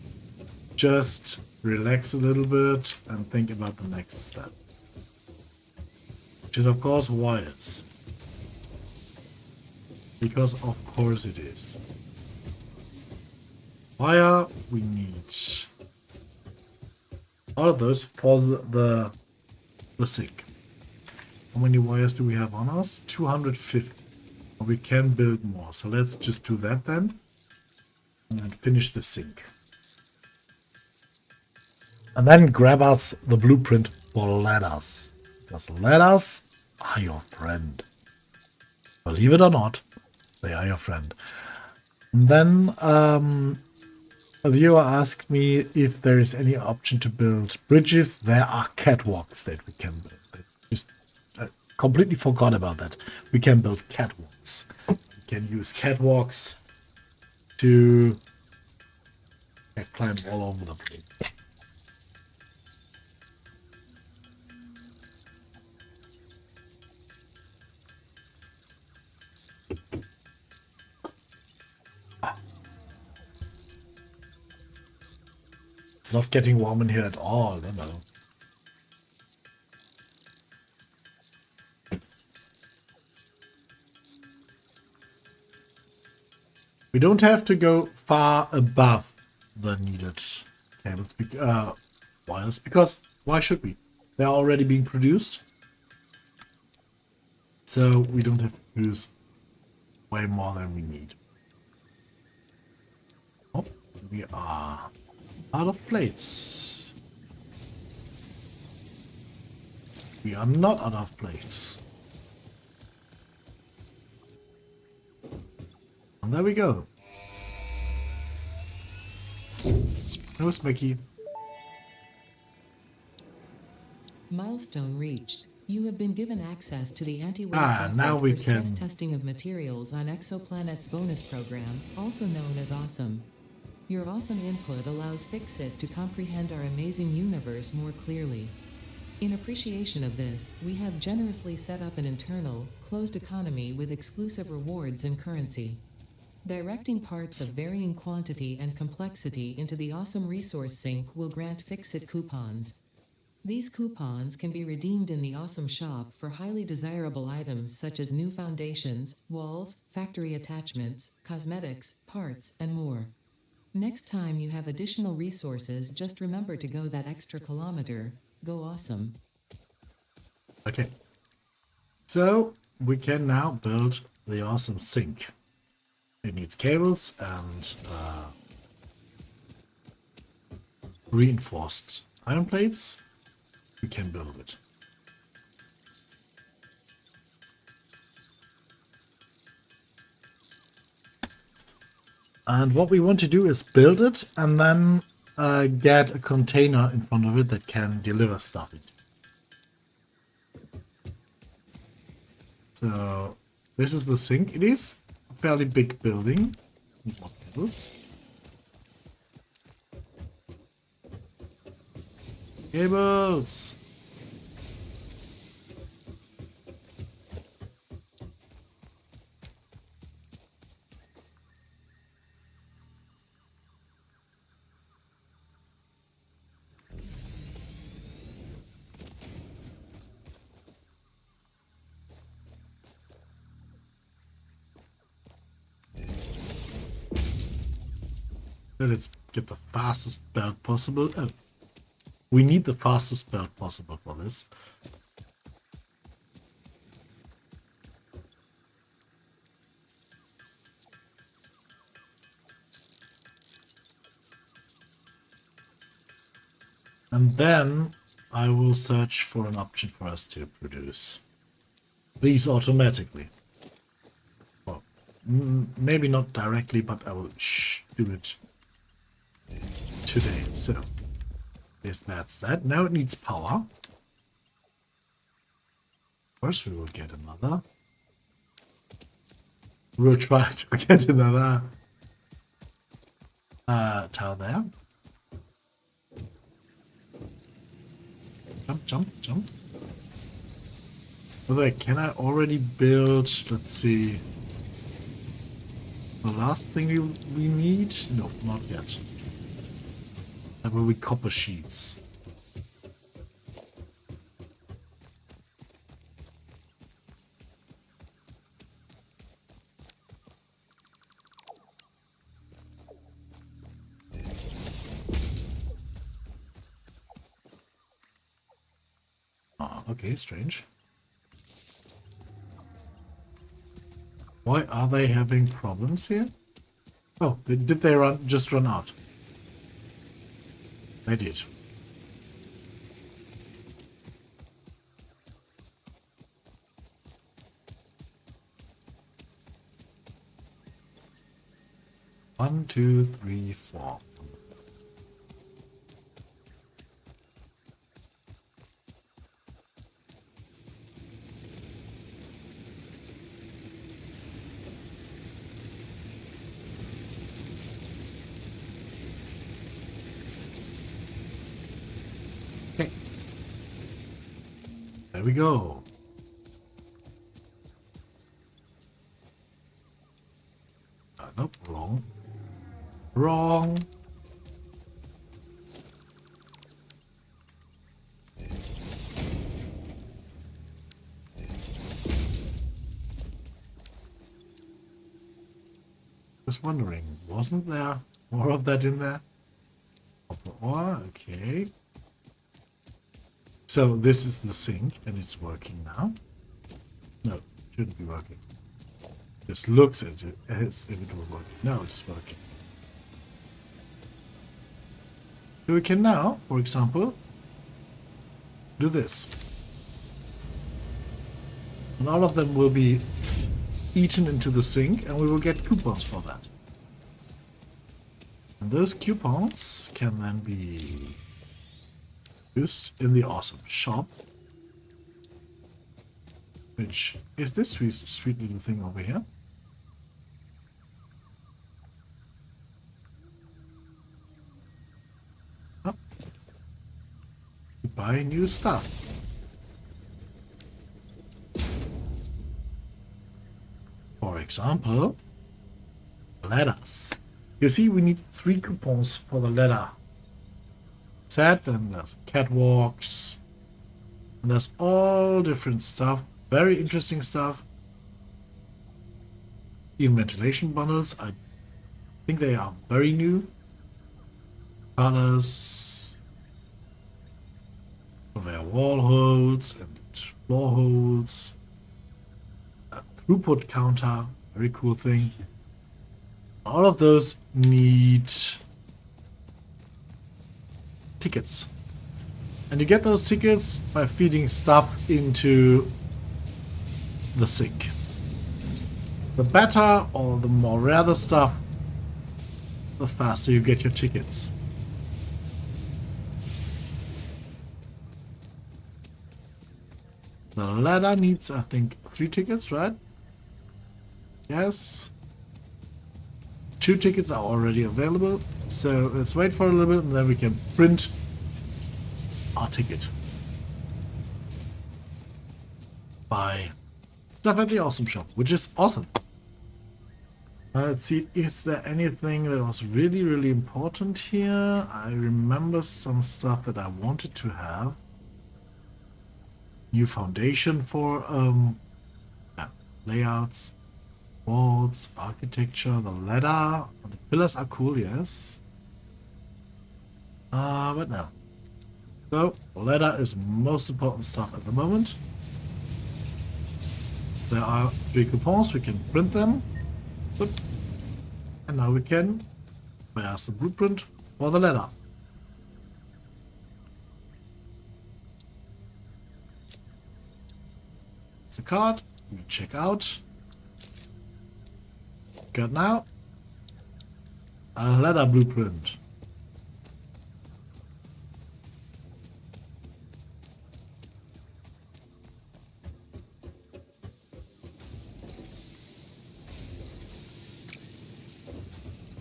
just relax a little bit and think about the next step. Which is of course wires. Because of course it is. Wire, we need all of those for the sink. How many wires do we have on us? 250. We can build more. So let's just do that then. And finish the sink. And then grab us the blueprint for ladders. Because ladders are your friend. Believe it or not, they are your friend. And then a viewer asked me if there is any option to build bridges. There are catwalks that we can build. That completely forgot about that. We can build catwalks. We can use catwalks to climb all over the place. It's not getting warm in here at all. No, no. We don't have to go far above the needed cables, wires, because why should we? They're already being produced. So we don't have to produce way more than we need. Oh, we are out of plates. We are not out of plates. And there we go. No, Smicky. Milestone reached. You have been given access to the anti-waste effort now we for stress can. testing of materials on Exoplanet's bonus program, also known as Awesome. Your awesome input allows Fixit to comprehend our amazing universe more clearly. In appreciation of this, we have generously set up an internal, closed economy with exclusive rewards and currency. Directing parts of varying quantity and complexity into the Awesome Resource Sink will grant Fixit coupons. These coupons can be redeemed in the Awesome Shop for highly desirable items such as new foundations, walls, factory attachments, cosmetics, parts, and more. Next time you have additional resources, just remember to go that extra kilometer. Go awesome. Okay. So we can now build the awesome sink. It needs cables and reinforced iron plates. We can build it. And what we want to do is build it and then get a container in front of it that can deliver stuff. So this is the sink. It is a fairly big building. More cables. Cables. Let's get the fastest belt possible. Oh, we need the fastest belt possible for this. And then I will search for an option for us to produce these automatically. Well, maybe not directly, but I will do it today. So, yes, that's that. Now it needs power. First, we will get another. We'll try to get another tile there. Jump, jump, jump. Okay, can I already build, let's see, the last thing we need? No, not yet. That will be copper sheets. Ah, okay, strange. Why are they having problems here? Oh, did they just run out? They did. One, two, three, four. There we go. Nope, wrong. Wrong. Just wondering, wasn't there more of that in there? Oh, okay. So this is the sink and it's working now. No, shouldn't be working. Just looks at it as if it were working. Now it's working. So we can now, for example, do this. And all of them will be eaten into the sink and we will get coupons for that. And those coupons can then be used in the awesome shop. Which is this sweet little thing over here. Oh. You buy new stuff. For example, ladders. You see, we need 3 coupons for the ladder set, and there's catwalks, and there's all different stuff. Very interesting stuff. Even ventilation bundles. I think they are very new. Colors. Conveyor wall holds and floor holds. A throughput counter. Very cool thing. All of those need tickets. And you get those tickets by feeding stuff into the sink. The better or the more rare the stuff, the faster you get your tickets. The ladder needs, I think, 3 tickets, right? Yes. 2 tickets are already available. So let's wait for a little bit and then we can print our ticket. Buy stuff at the awesome shop, which is awesome. Let's see, is there anything that was really, really important here? I remember some stuff that I wanted to have. New foundation for layouts, walls, architecture, the ladder. The pillars are cool, yes. But no. So, ladder is most important stuff at the moment. There are 3 coupons, we can print them. Good. And now we can where's the blueprint for the ladder. It's the card, we check out. Got now a ladder blueprint.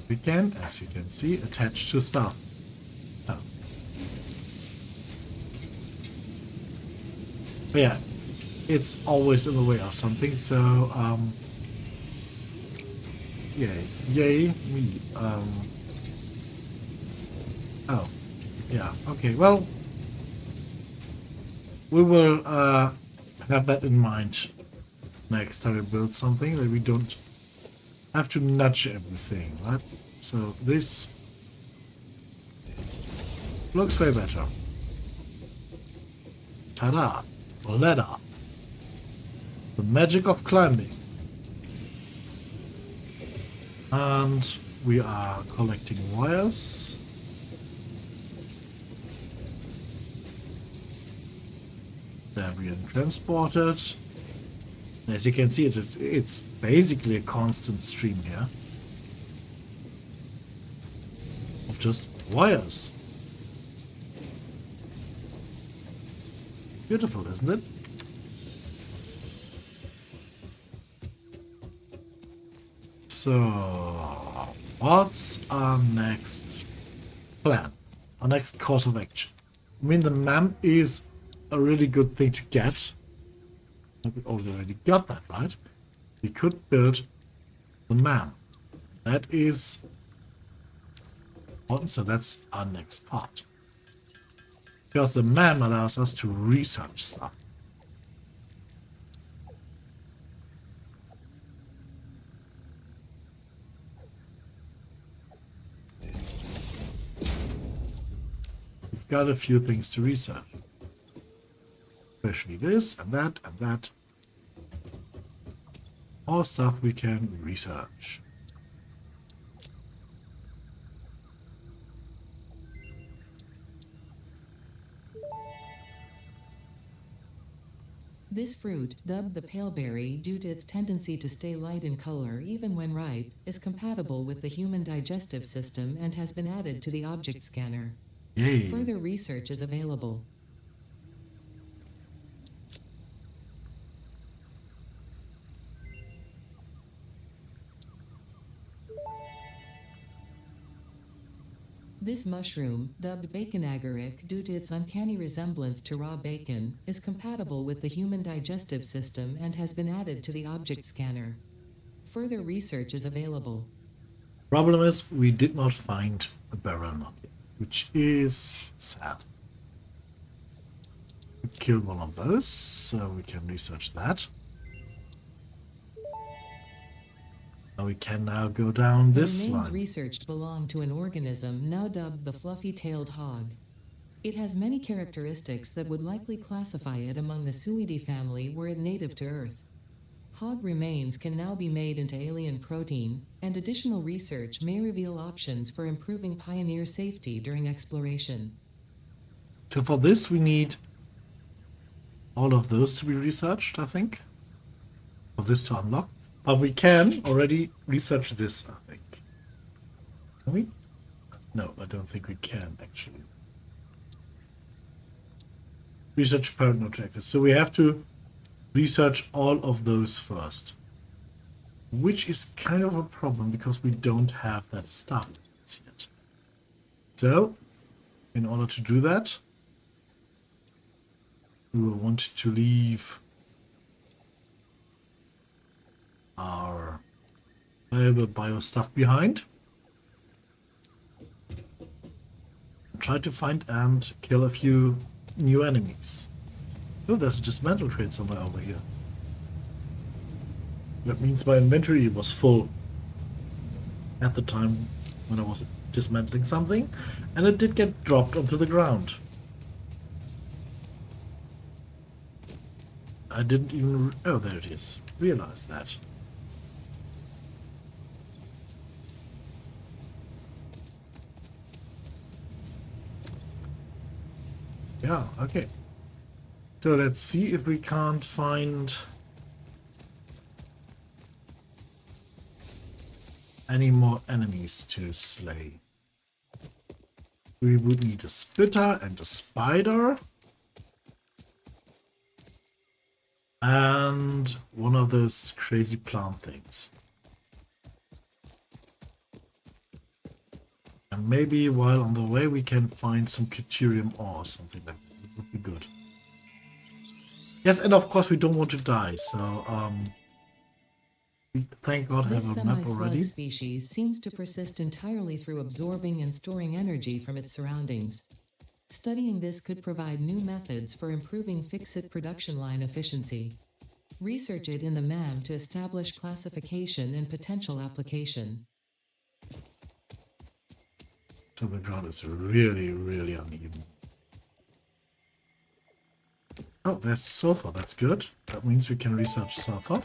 We can, as you can see, attach to stuff. Oh. But yeah, it's always in the way of something, so yay me. Oh, yeah, okay, well, we will have that in mind next time we build something, that we don't have to nudge everything, right? So this looks way better. Ta-da! Ladder. The magic of climbing. And we are collecting wires. They're being transported. As you can see, it's basically a constant stream here of just wires. Beautiful, isn't it? So, what's our next plan? Our next course of action? I mean, the map is a really good thing to get. We already got that, right? We could build the man. That is important, so that's our next part. Because the man allows us to research stuff. We've got a few things to research. Especially this and that and that. All stuff we can research. This fruit, dubbed the paleberry due to its tendency to stay light in color even when ripe, is compatible with the human digestive system and has been added to the object scanner. Yay. Further research is available. This mushroom, dubbed bacon agaric due to its uncanny resemblance to raw bacon, is compatible with the human digestive system and has been added to the object scanner. Further research is available. Problem is, we did not find a barrel nut yet, which is sad. We killed one of those, so we can research that. And we can now go down this The remains line. researched belong to an organism now dubbed the fluffy-tailed hog. It has many characteristics that would likely classify it among the Suidae family were it native to Earth. Hog remains can now be made into alien protein, and additional research may reveal options for improving pioneer safety during exploration. So for this, we need all of those to be researched, I think. For this to unlock. But we can already research this, I think. Can we? No, I don't think we can, actually. Research parent objectives. So we have to research all of those first. Which is kind of a problem because we don't have that stuff yet. So, in order to do that, we will want to leave our valuable bio stuff behind. Try to find and kill a few new enemies. Oh, there's a dismantle crate somewhere over here. That means my inventory was full at the time when I was dismantling something, and it did get dropped onto the ground. I didn't even... Oh, there it is. Realize that. Yeah, okay. So let's see if we can't find any more enemies to slay. We would need a spitter and a spider. And one of those crazy plant things. And maybe while on the way we can find some Caterium ore or something like that. It would be good. Yes, and of course we don't want to die, so we thank God This have a map semi-slug already. species seems to persist entirely through absorbing and storing energy from its surroundings. Studying this could provide new methods for improving fix-it production line efficiency. Research it in the MAM to establish classification and potential application. So the ground is really, really uneven. Oh, there's sulfur. That's good. That means we can research sulfur.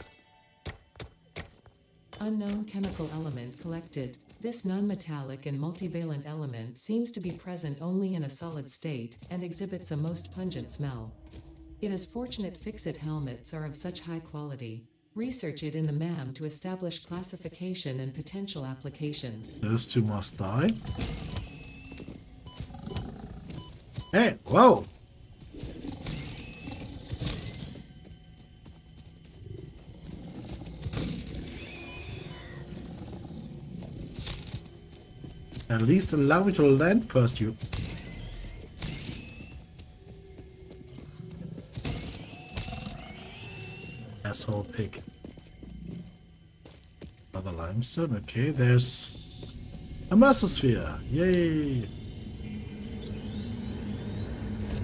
Unknown chemical element collected. This non-metallic and multivalent element seems to be present only in a solid state and exhibits a most pungent smell. It is fortunate fix-it helmets are of such high quality. Research it in the MAM to establish classification and potential application. Those two must die. Hey, whoa! At least allow me to land first, you. saw a pig. Another limestone. Okay, there's a mesosphere. Yay!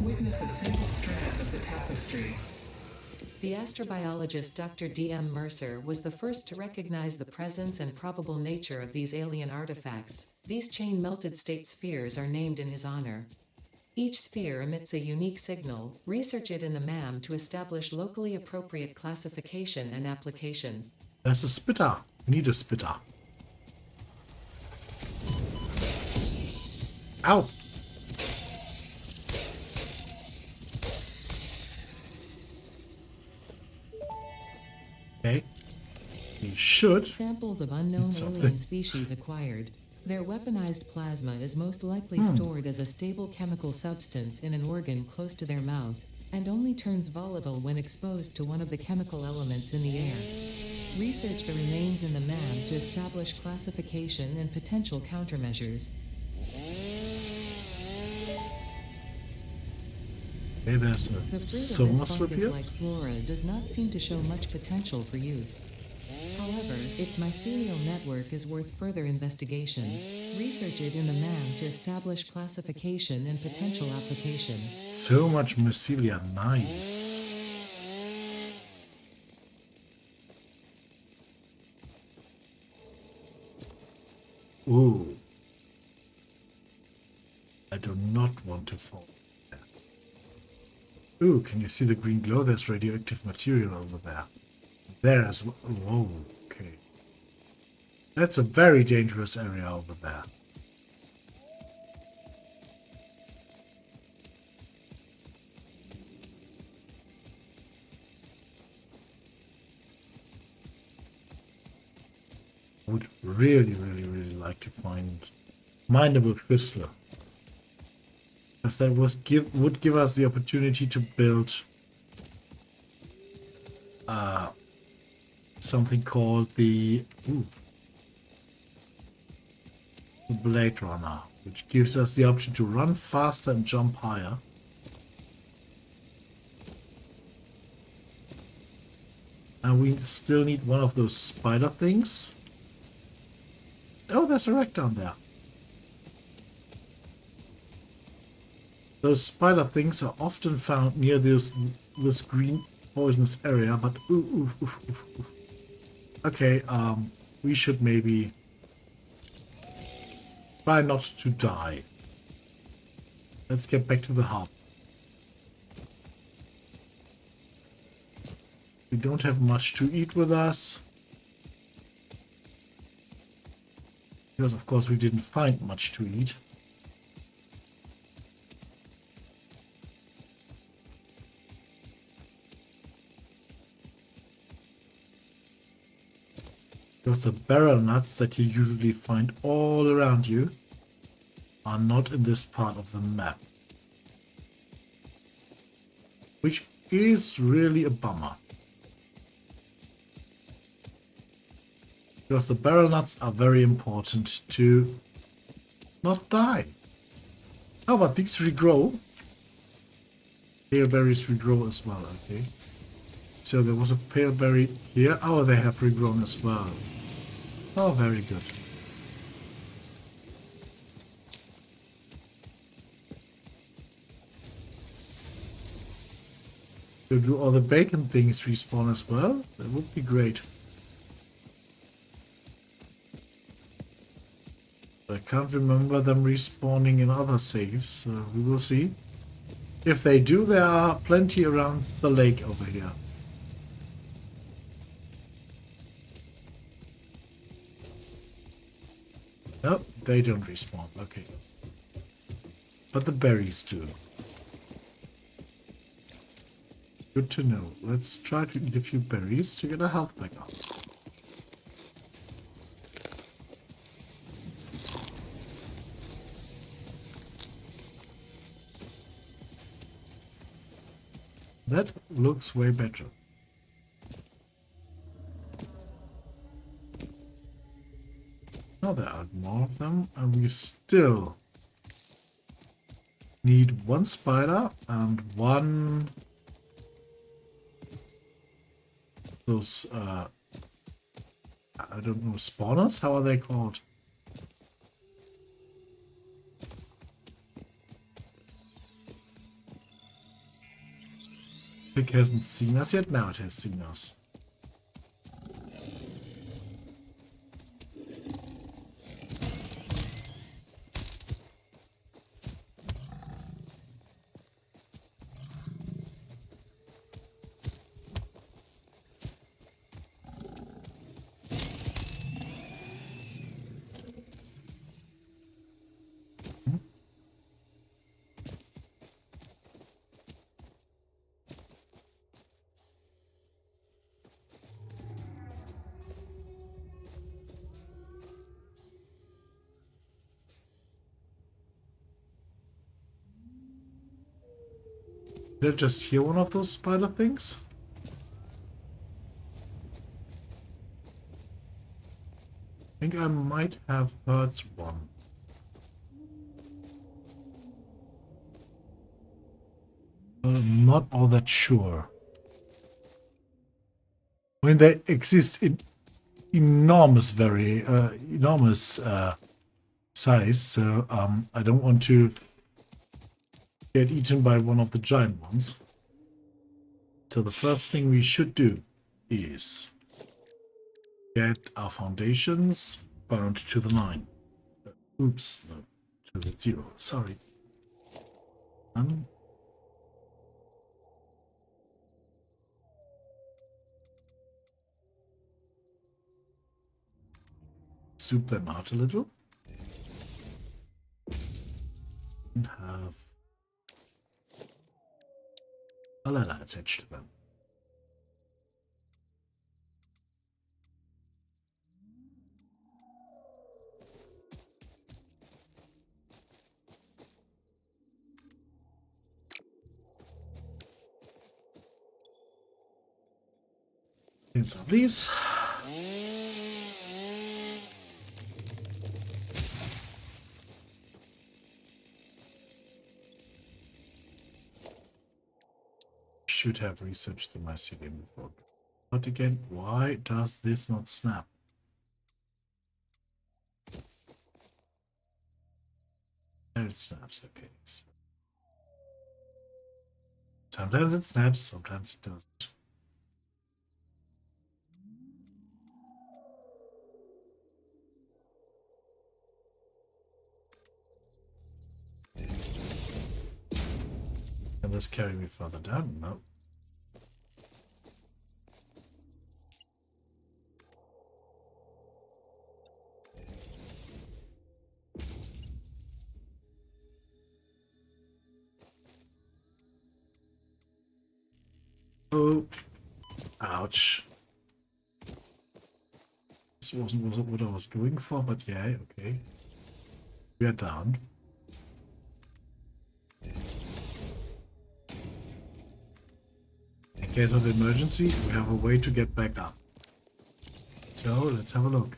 Witness a single strand of the tapestry. The astrobiologist Dr. D.M. Mercer was the first to recognize the presence and probable nature of these alien artifacts. These chain-melted state spheres are named in his honor. Each sphere emits a unique signal. Research it in the MAM to establish locally appropriate classification and application. There's a spitter. We need a spitter. Ow! Okay. We should. Samples of unknown Something. alien species acquired. Their weaponized plasma is most likely stored as a stable chemical substance in an organ close to their mouth, and only turns volatile when exposed to one of the chemical elements in the air. Research the remains in the MAM to establish classification and potential countermeasures. Okay, there's The a fruit of this Soma slip here. fungus-like flora does not seem to show much potential for use. However, its mycelial network is worth further investigation. Research it in the MAM to establish classification and potential application. So much mycelia. Nice. Ooh. I do not want to fall there. Ooh, can you see the green glow? There's radioactive material over there. There as well. Whoa, okay. That's a very dangerous area over there. I would really like to find mineable crystal. Because that would give us the opportunity to build something called the Blade Runner, which gives us the option to run faster and jump higher. And we still need one of those spider things. Oh, there's a wreck down there. Those spider things are often found near this green poisonous area, but ooh. Okay, we should maybe try not to die. Let's get back to the hub. We don't have much to eat with us. Because of course we didn't find much to eat. Because the barrel nuts that you usually find all around you are not in this part of the map. Which is really a bummer. Because the barrel nuts are very important to not die. Oh, but these regrow. Pale berries regrow as well, okay. So there was a pale berry here. Oh, they have regrown as well. Oh, very good. So do all the bacon things respawn as well? That would be great. I can't remember them respawning in other saves, so we will see. If they do, there are plenty around the lake over here. No, they don't respawn, okay. But the berries do. Good to know. Let's try to eat a few berries to get our health back up. That looks way better. Now there are more of them, and we still need one spider and one those I don't know, spawners? How are they called? Pig hasn't seen us yet. Now it has seen us. Did I just hear one of those spider things? I think I might have heard one. I'm not all that sure. I mean, they exist in enormous, enormous size, so I don't want to get eaten by one of the giant ones. So the first thing we should do is get our foundations bound to the 9. Oops, no, to the 0. Sorry. Soup them out a little. And have a ladder attached to them. Some please. Should have researched the mycelium before. But again, why does this not snap? There it snaps, okay. Sometimes it snaps, sometimes it doesn't. Can this carry me further down? No. Oh, ouch. This wasn't what I was going for, but yeah, okay. We are down. In case of emergency, we have a way to get back up. So, let's have a look.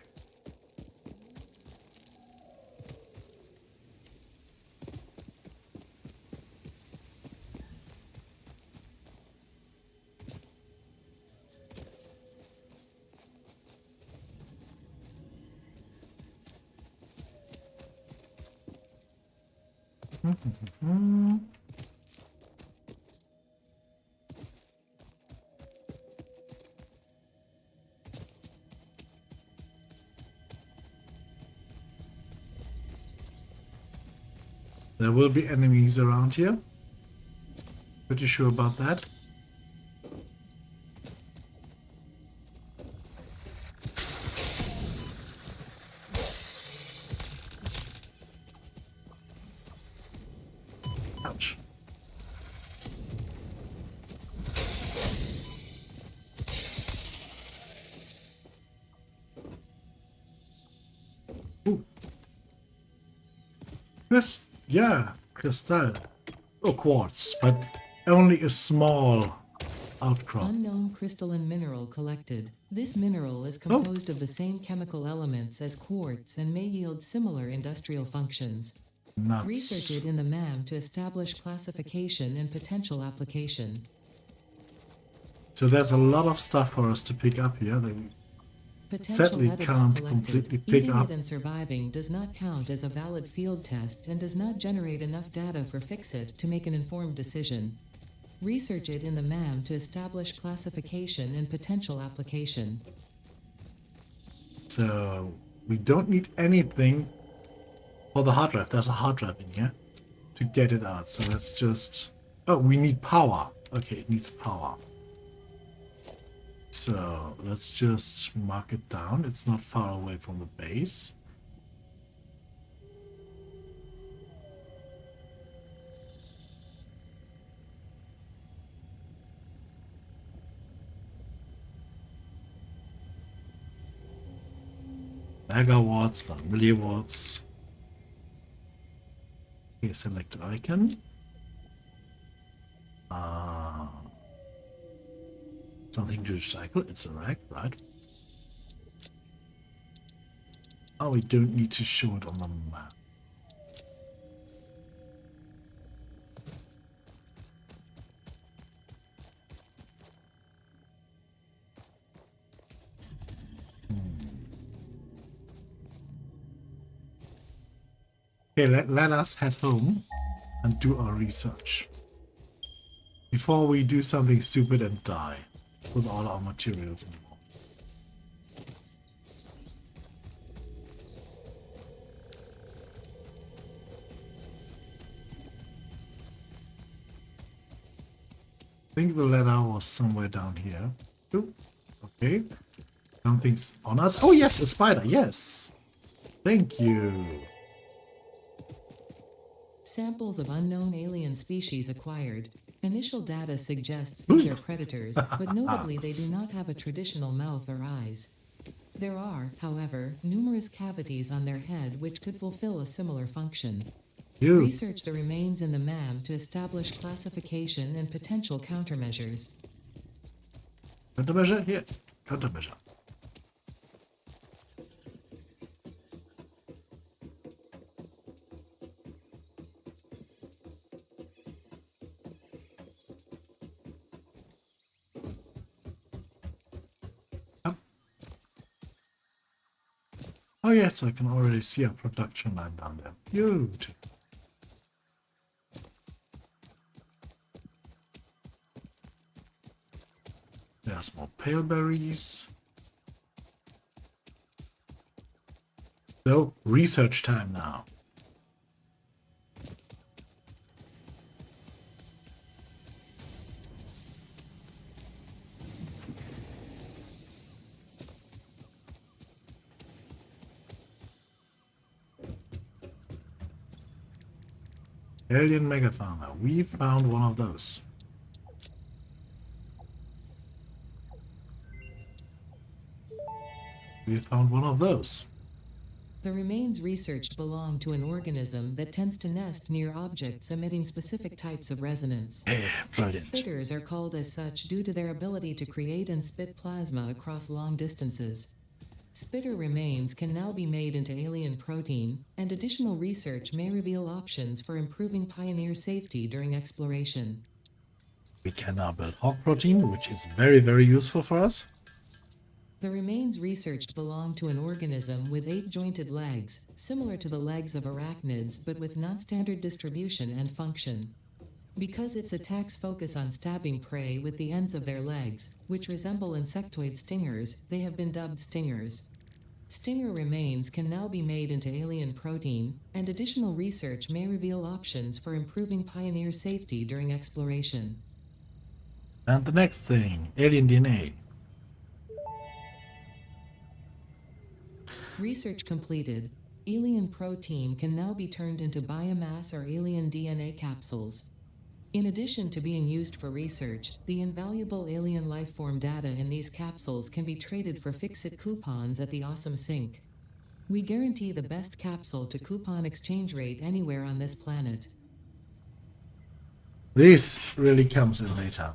There will be enemies around here. Pretty sure about that. Ouch. Ooh. Yes. Yeah, crystal or quartz, but only a small outcrop. Unknown crystalline mineral collected. This mineral is composed of the same chemical elements as quartz and may yield similar industrial functions. Nuts. Research it in the MAM to establish classification and potential application. So there's a lot of stuff for us to pick up here that we Potential sadly edible can't collected. completely pick Eating up. it and surviving does not count as a valid field test and does not generate enough data for Fixit to make an informed decision. Research it in the MAM to establish classification and potential application. So we don't need anything for the hard drive. There's a hard drive in here to get it out. So let's just... Oh, we need power. Okay, it needs power. So let's just mark it down. It's not far away from the base. Megawatts, not milliwatts. Okay, select icon. Something to recycle. It's a rack, right? Oh, we don't need to show it on the map. Okay, let us head home and do our research before we do something stupid and die with all our materials involved. I think the ladder was somewhere down here. Oh, okay. Something's on us. Oh yes, a spider. Yes. Thank you. Samples of unknown alien species acquired. Initial data suggests these are predators, but notably they do not have a traditional mouth or eyes. There are, however, numerous cavities on their head which could fulfill a similar function. You. Research the remains in the MAM to establish classification and potential countermeasures. Countermeasure? Here. Countermeasure. Oh yes, I can already see a production line down there. Beautiful. There's more pale berries. So, research time now. Alien megafauna. We found one of those. We found one of those. The remains researched belong to an organism that tends to nest near objects emitting specific types of resonance. Brilliant. Spitters are called as such due to their ability to create and spit plasma across long distances. Spitter remains can now be made into alien protein, and additional research may reveal options for improving Pioneer safety during exploration. We can now build hog protein, which is very, very useful for us. The remains researched belong to an organism with 8 jointed legs, similar to the legs of arachnids but with non-standard distribution and function. Because its attacks focus on stabbing prey with the ends of their legs, which resemble insectoid stingers, they have been dubbed stingers. Stinger remains can now be made into alien protein, and additional research may reveal options for improving Pioneer safety during exploration. And the next thing, alien DNA. Research completed. Alien protein can now be turned into biomass or alien DNA capsules. In addition to being used for research, the invaluable alien lifeform data in these capsules can be traded for Fixit coupons at the Awesome Sink. We guarantee the best capsule to coupon exchange rate anywhere on this planet. This really comes in later.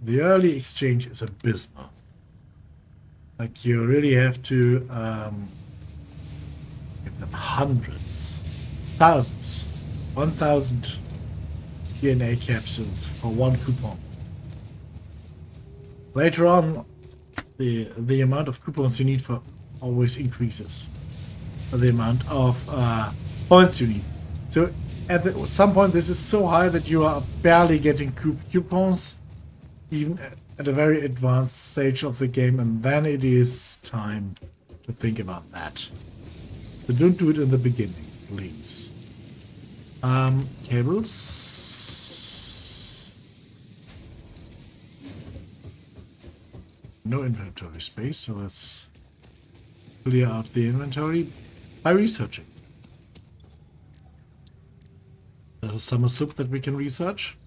The early exchange is abysmal. Like, you really have to give them hundreds, thousands, 1,000 DNA capsules for one coupon. later on, the amount of coupons you need for always increases. The amount of points you need. So at some point, this is so high that you are barely getting coupons, even at a very advanced stage of the game, and then it is time to think about that. So don't do it in the beginning, please. Cables. No inventory space, so let's clear out the inventory by researching. There's a summer soup that we can research.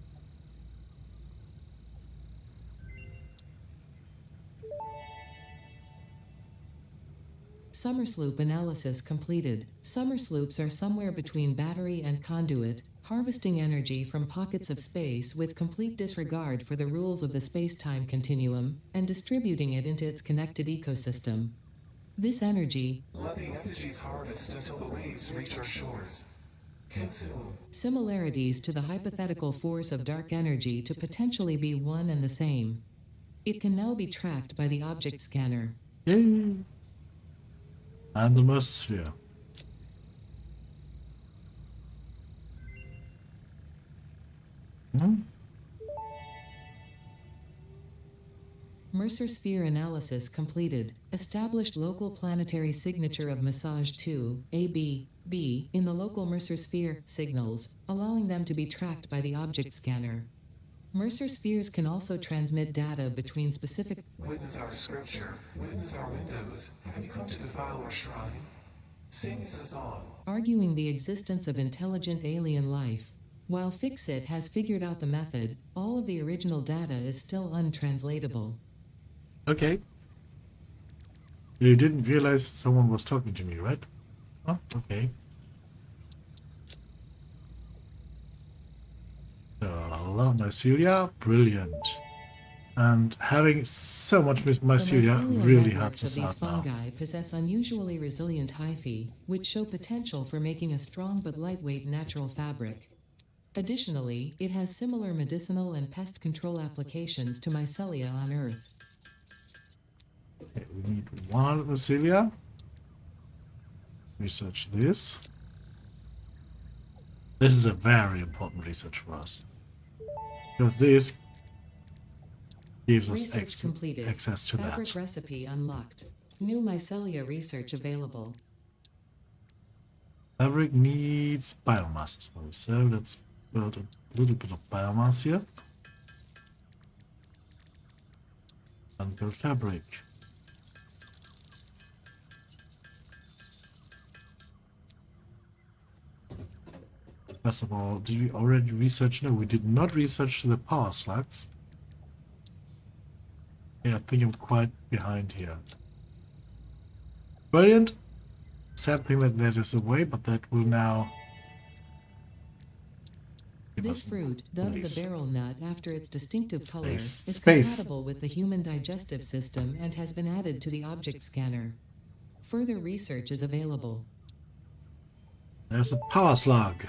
Summer sloop analysis completed. Summer sloops are somewhere between battery and conduit, harvesting energy from pockets of space with complete disregard for the rules of the space-time continuum, and distributing it into its connected ecosystem. This energy, Let the effigies harvest until the waves reach our shores. Consume. similarities to the hypothetical force of dark energy to potentially be one and the same. It can now be tracked by the object scanner. Yay! And the Mercer. Mercer sphere analysis completed. Established local planetary signature of massage 2, AB, B, in the local Mercer sphere signals, allowing them to be tracked by the object scanner. Mercer spheres can also transmit data between specific. Witness our scripture. Witness our windows. Have you come to defile our shrine? Sing us a song. Arguing the existence of intelligent alien life. While Fixit has figured out the method, all of the original data is still untranslatable. Okay. You didn't realize someone was talking to me, right? Oh, okay. So, a lot of mycelia, brilliant. And having so much mycelia really helps us out now. These fungi possess unusually resilient hyphae, which show potential for making a strong but lightweight natural fabric. Additionally, it has similar medicinal and pest control applications to mycelia on Earth. Okay, we need one mycelia. Research this. This is a very important research for us. Because this gives us access to Fabric that. recipe unlocked. New mycelia research available. Fabric needs biomass as well, so let's build a little bit of biomass here. And build fabric. First of all, did we already research? No, we did not research the power slugs. Yeah, I think I'm quite behind here. Brilliant. Sad thing that that is away, but that will now... This fruit, dubbed the barrel nut after its distinctive color, is Space. compatible with the human digestive system and has been added to the object scanner. Further research is available. There's a power slug.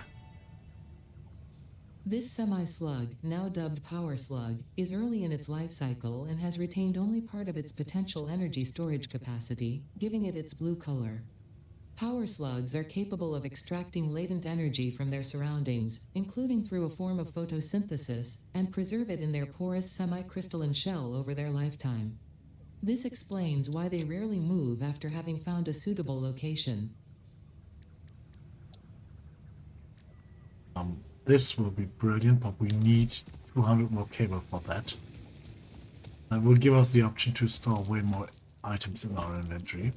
This semi-slug, now dubbed power slug, is early in its life cycle and has retained only part of its potential energy storage capacity, giving it its blue color. Power slugs are capable of extracting latent energy from their surroundings, including through a form of photosynthesis, and preserve it in their porous semi-crystalline shell over their lifetime. This explains why they rarely move after having found a suitable location. This will be brilliant, but we need 200 more cable for that. That will give us the option to store way more items in our inventory.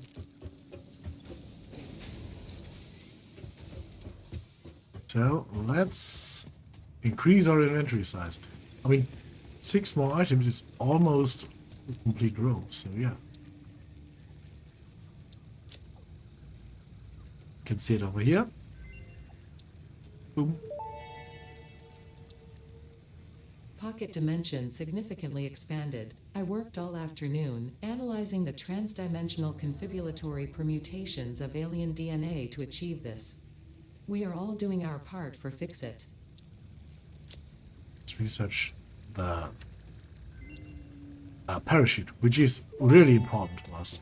So let's increase our inventory size. I mean, 6 more items is almost a complete row, so yeah. You can see it over here. Boom. Pocket dimension significantly expanded. I worked all afternoon, analyzing the transdimensional confibulatory permutations of alien DNA to achieve this. We are all doing our part for Fixit. Let's research the parachute, which is really important to us.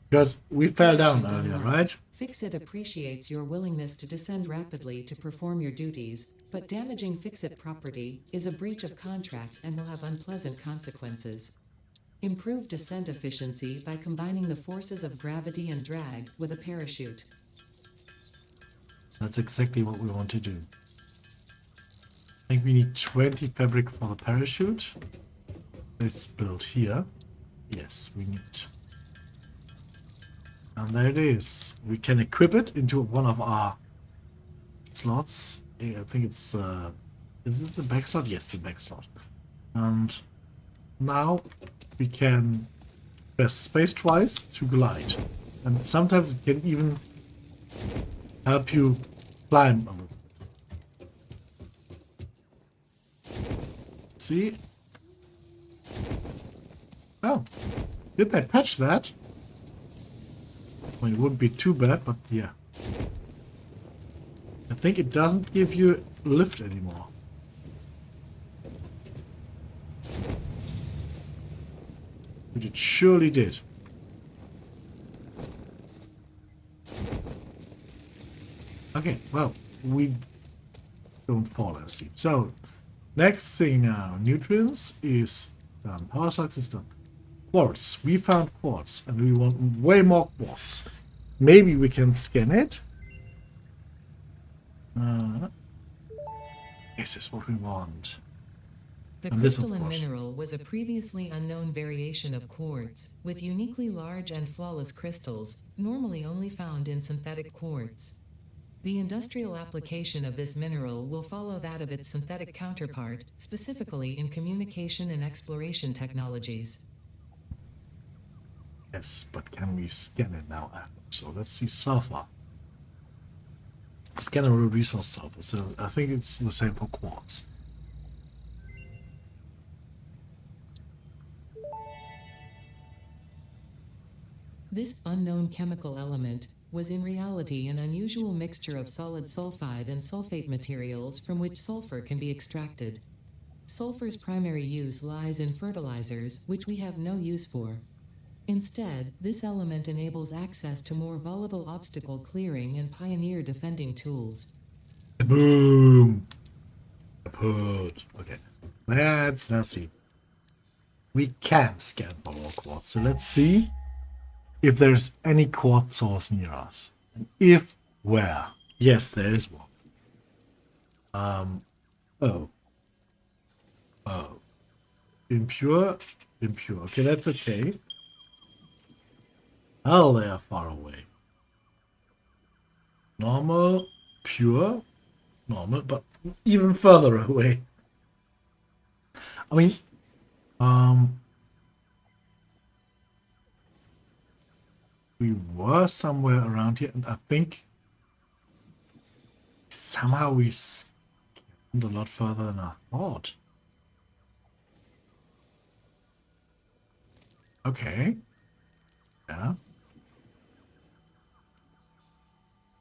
Because we fell down Parachute earlier, unlocked. right? Fix-It appreciates your willingness to descend rapidly to perform your duties, but damaging Fix-It property is a breach of contract and will have unpleasant consequences. Improve descent efficiency by combining the forces of gravity and drag with a parachute. That's exactly what we want to do. I think we need 20 fabric for the parachute. Let's build here. Yes, we need. And there it is. We can equip it into one of our slots. Yeah, I think it's is it the back slot? Yes, the back slot. And now we can press space twice to glide. And sometimes it can even help you climb a little. See? Oh, did they patch that? Well, it wouldn't be too bad, but yeah. I think it doesn't give you lift anymore. But it surely did. Okay, well, we don't fall asleep. So, next thing now, nutrients is done. Power sucks is done. Quartz. We found quartz, and we want way more quartz. Maybe we can scan it. This is what we want. The And this, of crystalline course. mineral was a previously unknown variation of quartz, with uniquely large and flawless crystals, normally only found in synthetic quartz. The industrial application of this mineral will follow that of its synthetic counterpart, specifically in communication and exploration technologies. Yes, but can we scan it now? So let's see sulfur. Scan a resource sulfur. So I think it's the same for quartz. This unknown chemical element was in reality an unusual mixture of solid sulfide and sulfate materials from which sulfur can be extracted. Sulfur's primary use lies in fertilizers, which we have no use for. Instead, this element enables access to more volatile obstacle clearing and pioneer defending tools. Boom! Put. Okay. Let's now see. We can scan for more quartz. So let's see if there's any quartz source near us. And if where? Yes, there is one. Oh. Oh. Impure? Impure. Okay, that's okay. Oh, they are far away. Normal, pure, normal, but even further away. I mean, we were somewhere around here, and I think somehow we scanned a lot further than I thought. Okay. Yeah.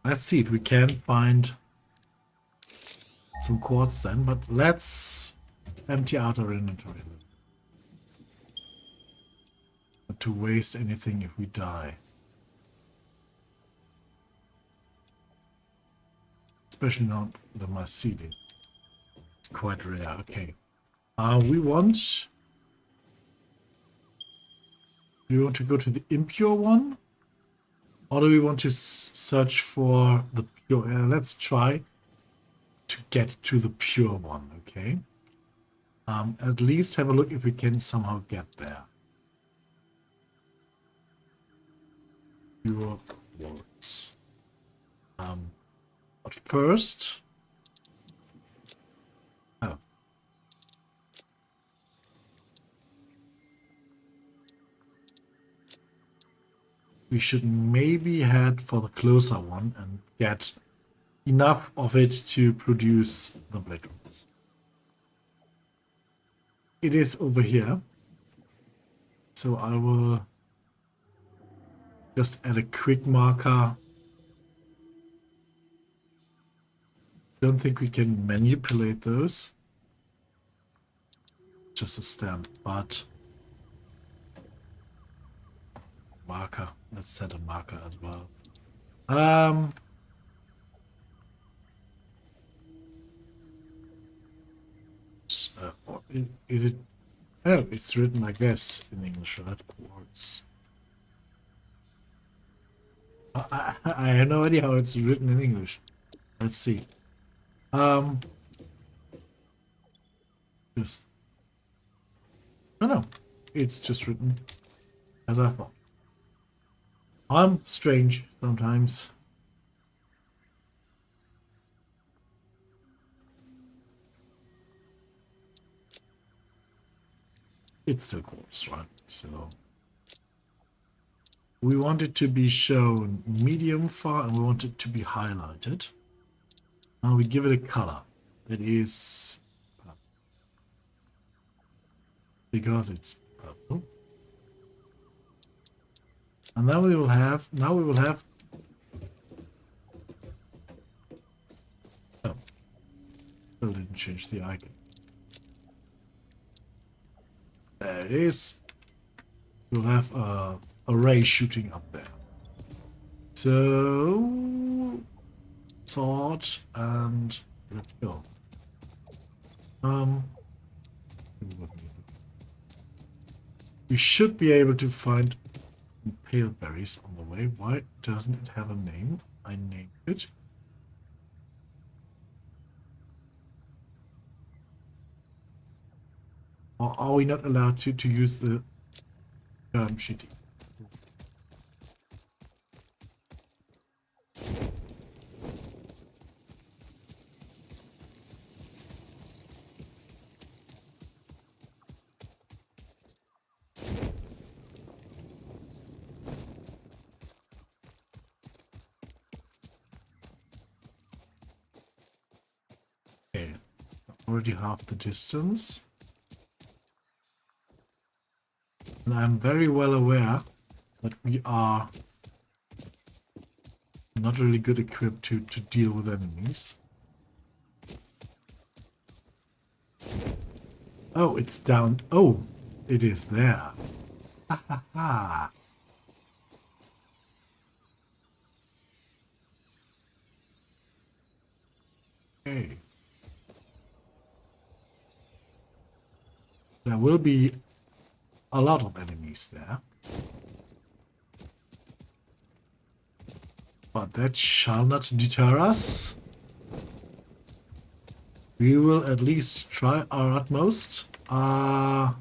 Let's see if we can find some quartz then, but let's empty out our inventory. Not to waste anything if we die. Especially not the mycelium. It's quite rare. Okay. We want to go to the impure one? Or do we want to search for the pure? Let's try to get to the pure one, okay? At least have a look if we can somehow get there. Pure quartz. But first... Oh. We should maybe head for the closer one and get enough of it to produce the blade rods. It is over here. So I will just add a quick marker. Don't think we can manipulate those. Just a stamp, but marker. Let's set a marker as well. Um, is it? Oh, it's written like this in English, right? Quartz. I have no idea how it's written in English. Let's see. Um, just no, no, it's just written as I thought. I'm strange sometimes. It's still quartz, right? So we want it to be shown medium far, and we want it to be highlighted. Now we give it a color that is purple, because it's purple. And then we will have, oh, still didn't change the icon. There it is. We'll have a ray shooting up there. So, sort, and let's go. We should be able to find pale berries on the way. Why doesn't it have a name? I named it. Or are we not allowed to use the shitty? Okay, already half the distance. And I'm very well aware that we are not really good equipped to deal with enemies. Oh, it's down. Oh, it is there. Ha ha ha. Okay. There will be a lot of enemies there. But that shall not deter us. We will at least try our utmost. I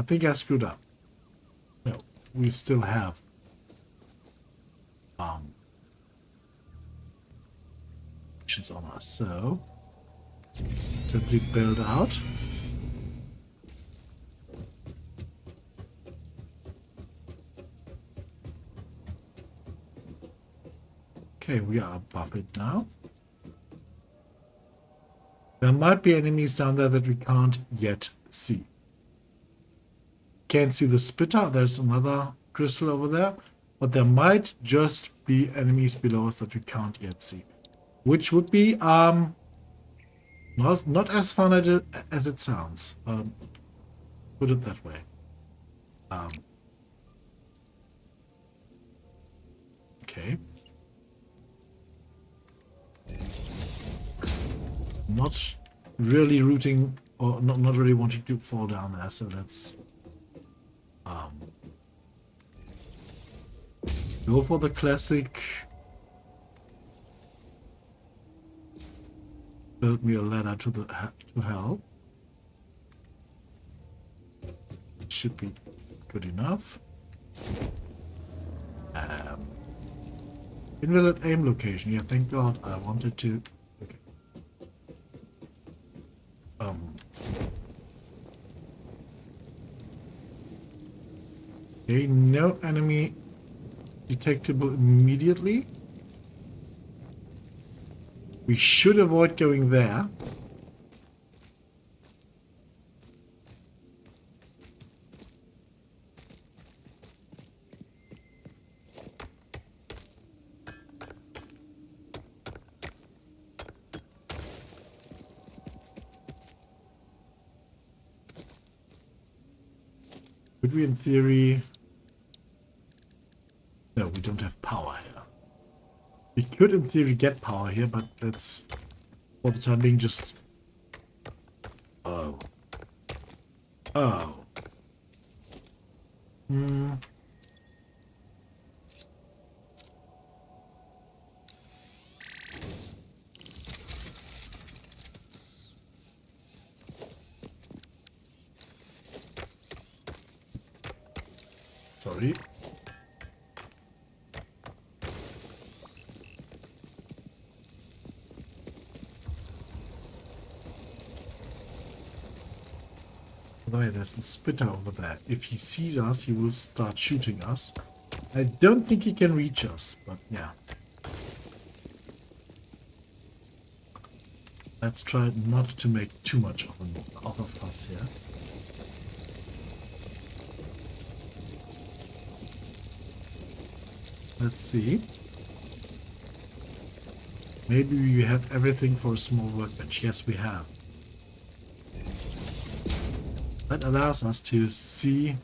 think I screwed up. No, we still have missions on us, so simply build out. Okay, we are above it now. There might be enemies down there that we can't yet see. Can't see the spitter. There's another crystal over there. But there might just be enemies below us that we can't yet see. Which would be not as fun as it sounds. Put it that way. Okay. Not really rooting, or not really wanting to fall down there, so let's go for the classic build me a ladder to hell. Should be good enough. Invalid aim location. Yeah, thank God. I wanted to. Okay. Okay, no enemy detectable immediately. We should avoid going there. Could we, in theory... could in theory get power here, but let's for the time being just... Oh. Oh. Hmm. Sorry. By the way, there's a spitter over there. If he sees us, he will start shooting us. I don't think he can reach us, but yeah. Let's try not to make too much of a fuss here. Let's see. Maybe we have everything for a small workbench. Yes, we have. That allows us to see...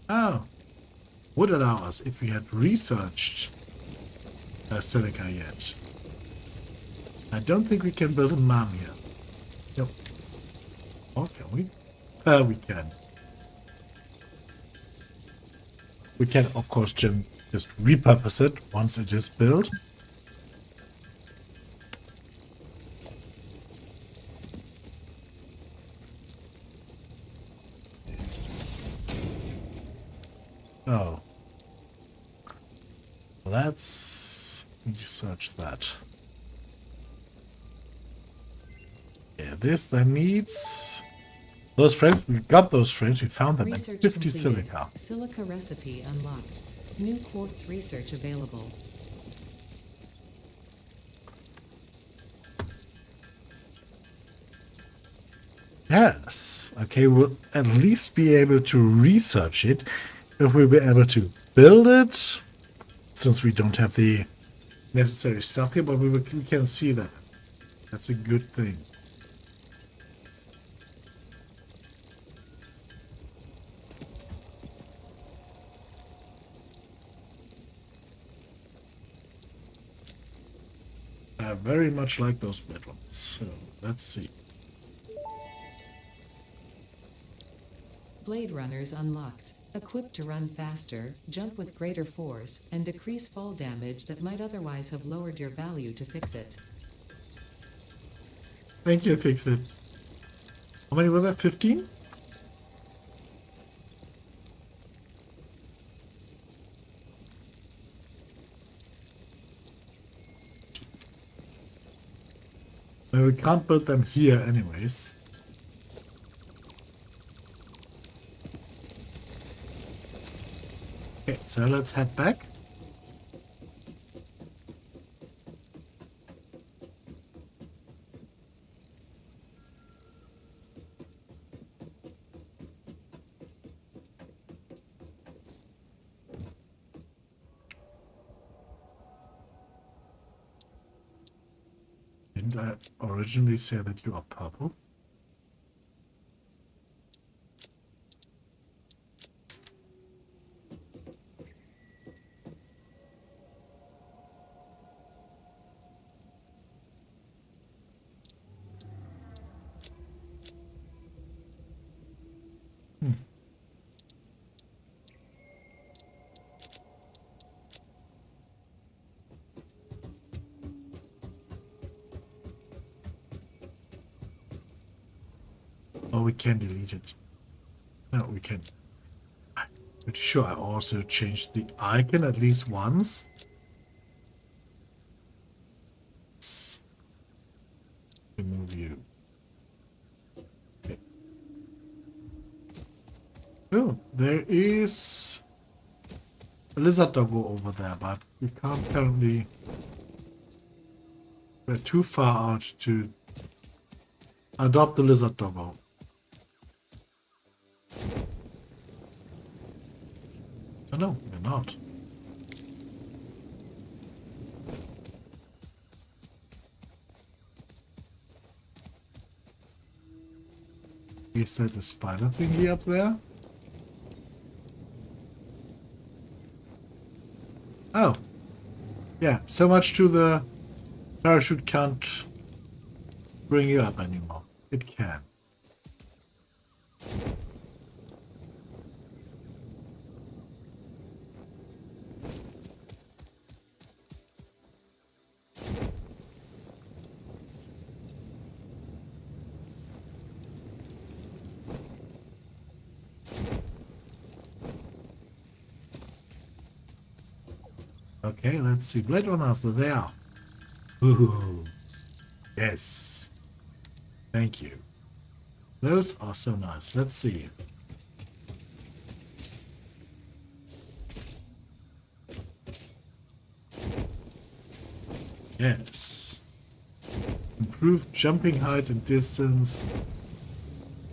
Oh! Would allow us if we had researched silica yet. I don't think we can build a MAM here. Nope. Or can we? We can. We can, of course, just repurpose it once it is built. Oh. Let's research that. Yeah, this then needs those frames. We got those frames. We found them at Research 50 completed. silica. Silica recipe unlocked. New quartz research available. Yes. Okay, we'll at least be able to research it. If we'll be able to build it, since we don't have the necessary stuff here, but we can see that. That's a good thing. I very much like those bedrooms. So let's see. Blade runners unlocked. Equipped to run faster, jump with greater force, and decrease fall damage that might otherwise have lowered your value to fix it. Thank you, Fixit. How many were there? 15? Well, we can't build them here anyways. Okay, so let's head back. Didn't I originally say that you are purple? Oh, we can delete it. No, we can. I'm pretty sure I also changed the icon at least once. Let's remove you. Okay. Oh, there is a lizard doggo over there, but we can't currently. We're too far out to adopt the lizard doggo. Oh no, we're not. Is that a spider thingy up there? Oh, yeah. So much to the parachute can't bring you up anymore. It can. Okay, let's see. Blade runners, there they are. Ooh, yes. Thank you. Those are so nice. Let's see. Yes. Improved jumping height and distance.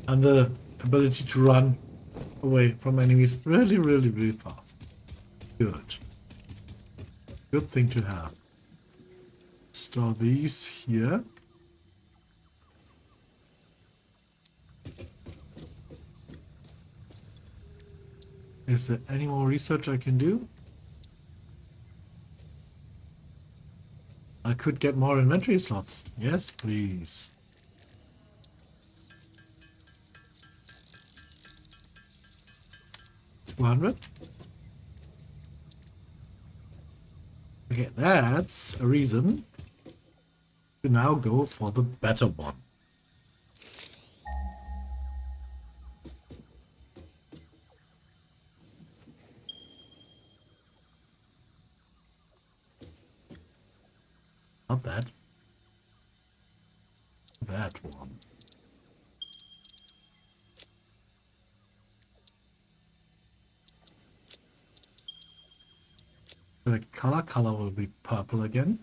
And the ability to run away from enemies really, really, really fast. Good. Good thing to have. Store these here. Is there any more research I can do? I could get more inventory slots. Yes, please. $200. Okay, that's a reason to now go for the better one. Not that. That one. The color will be purple again.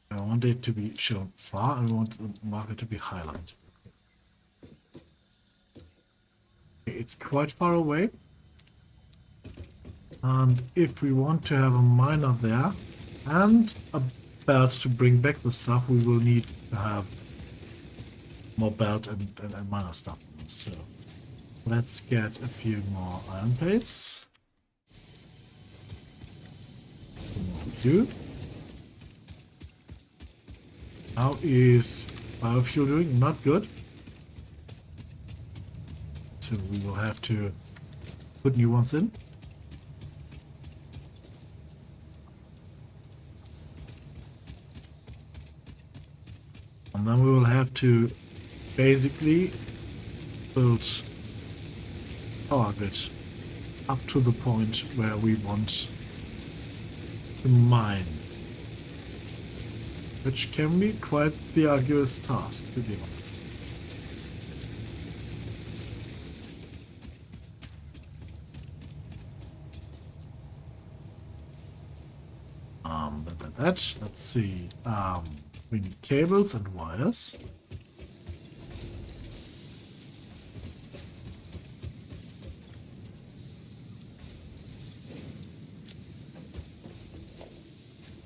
I want it to be shown far. I want the marker to be highlighted. Okay, it's quite far away. And if we want to have a miner there and a belt to bring back the stuff, we will need to have more belt and miner stuff. So let's get a few more iron plates. Do. How is biofuel doing? Not good. So we will have to put new ones in. And then we will have to basically build power grid up to the point where we want to mine. Which can be quite the arduous task, to be honest. Let's see. We need cables and wires.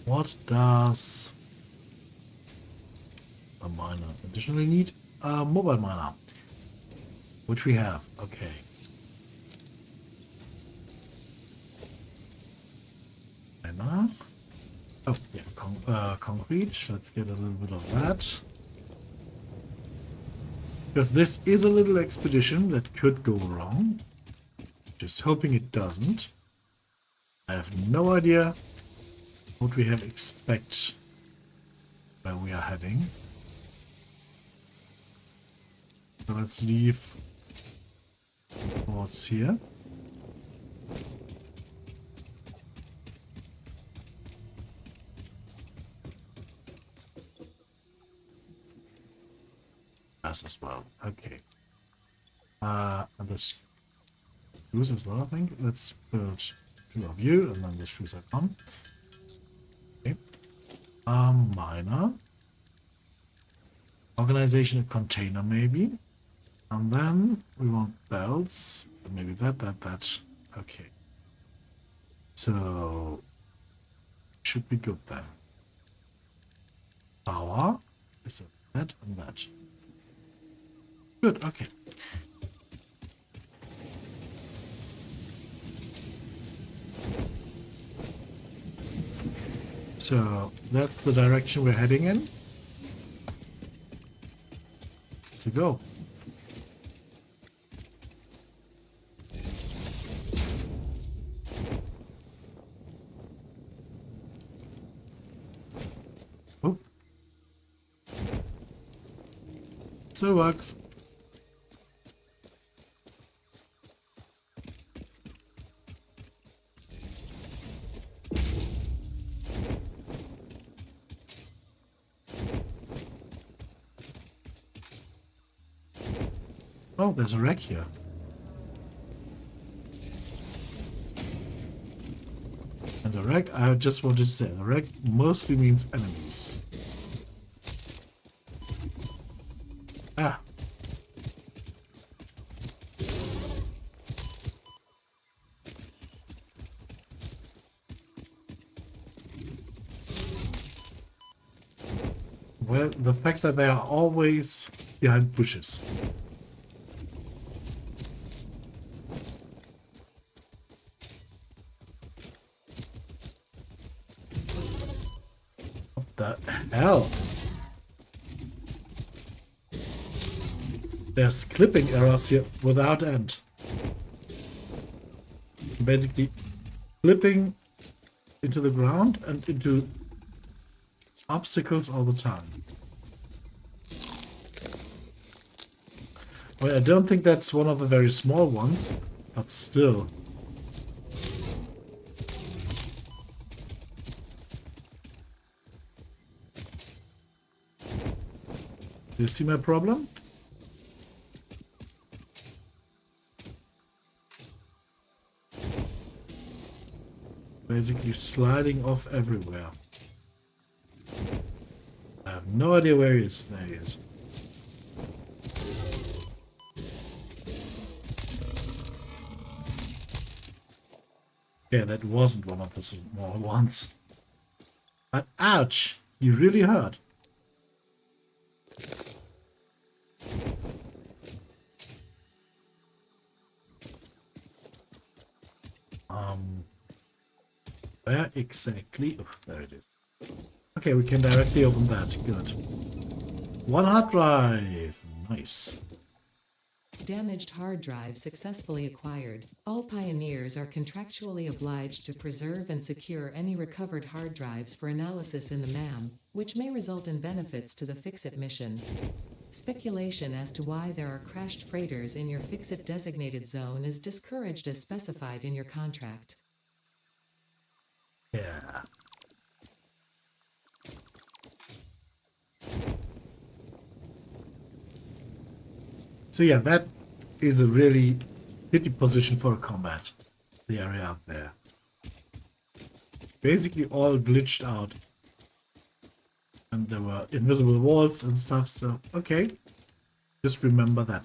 What does a miner additionally need? A mobile miner, which we have. Okay. Miner. Oh, yeah, concrete. Let's get a little bit of that. Because this is a little expedition that could go wrong. Just hoping it doesn't. I have no idea what we have expect where we are heading. So let's leave boards here. As well. Okay. And the screws as well, I think. Let's build two of you, and then the screws are gone. Okay. Miner. Organization, a container maybe. And then we want belts. Maybe that. Okay. So should be good then. Power. So that and that. Good, okay. So that's the direction we're heading in. Let's go. Oh. So works. Oh, there's a wreck here. And the wreck, I just wanted to say, the wreck mostly means enemies. Ah. Well, the fact that they are always behind bushes. What the hell? There's clipping errors here without end. Basically, clipping into the ground and into obstacles all the time. Well, I don't think that's one of the very small ones, but still. Do you see my problem? Basically sliding off everywhere. I have no idea where he is. There he is. Yeah, that wasn't one of the small ones. But ouch! You really hurt. Where exactly? Oh, there it is. Okay, we can directly open that. Good. One hard drive. Nice. Damaged hard drive successfully acquired. All pioneers are contractually obliged to preserve and secure any recovered hard drives for analysis in the MAM, which may result in benefits to the Fix-It mission. Speculation as to why there are crashed freighters in your Fix-It designated zone is discouraged as specified in your contract. Yeah. So yeah, that is a really tricky position for a combat. The area out there. Basically all glitched out. And there were invisible walls and stuff, so okay. Just remember that.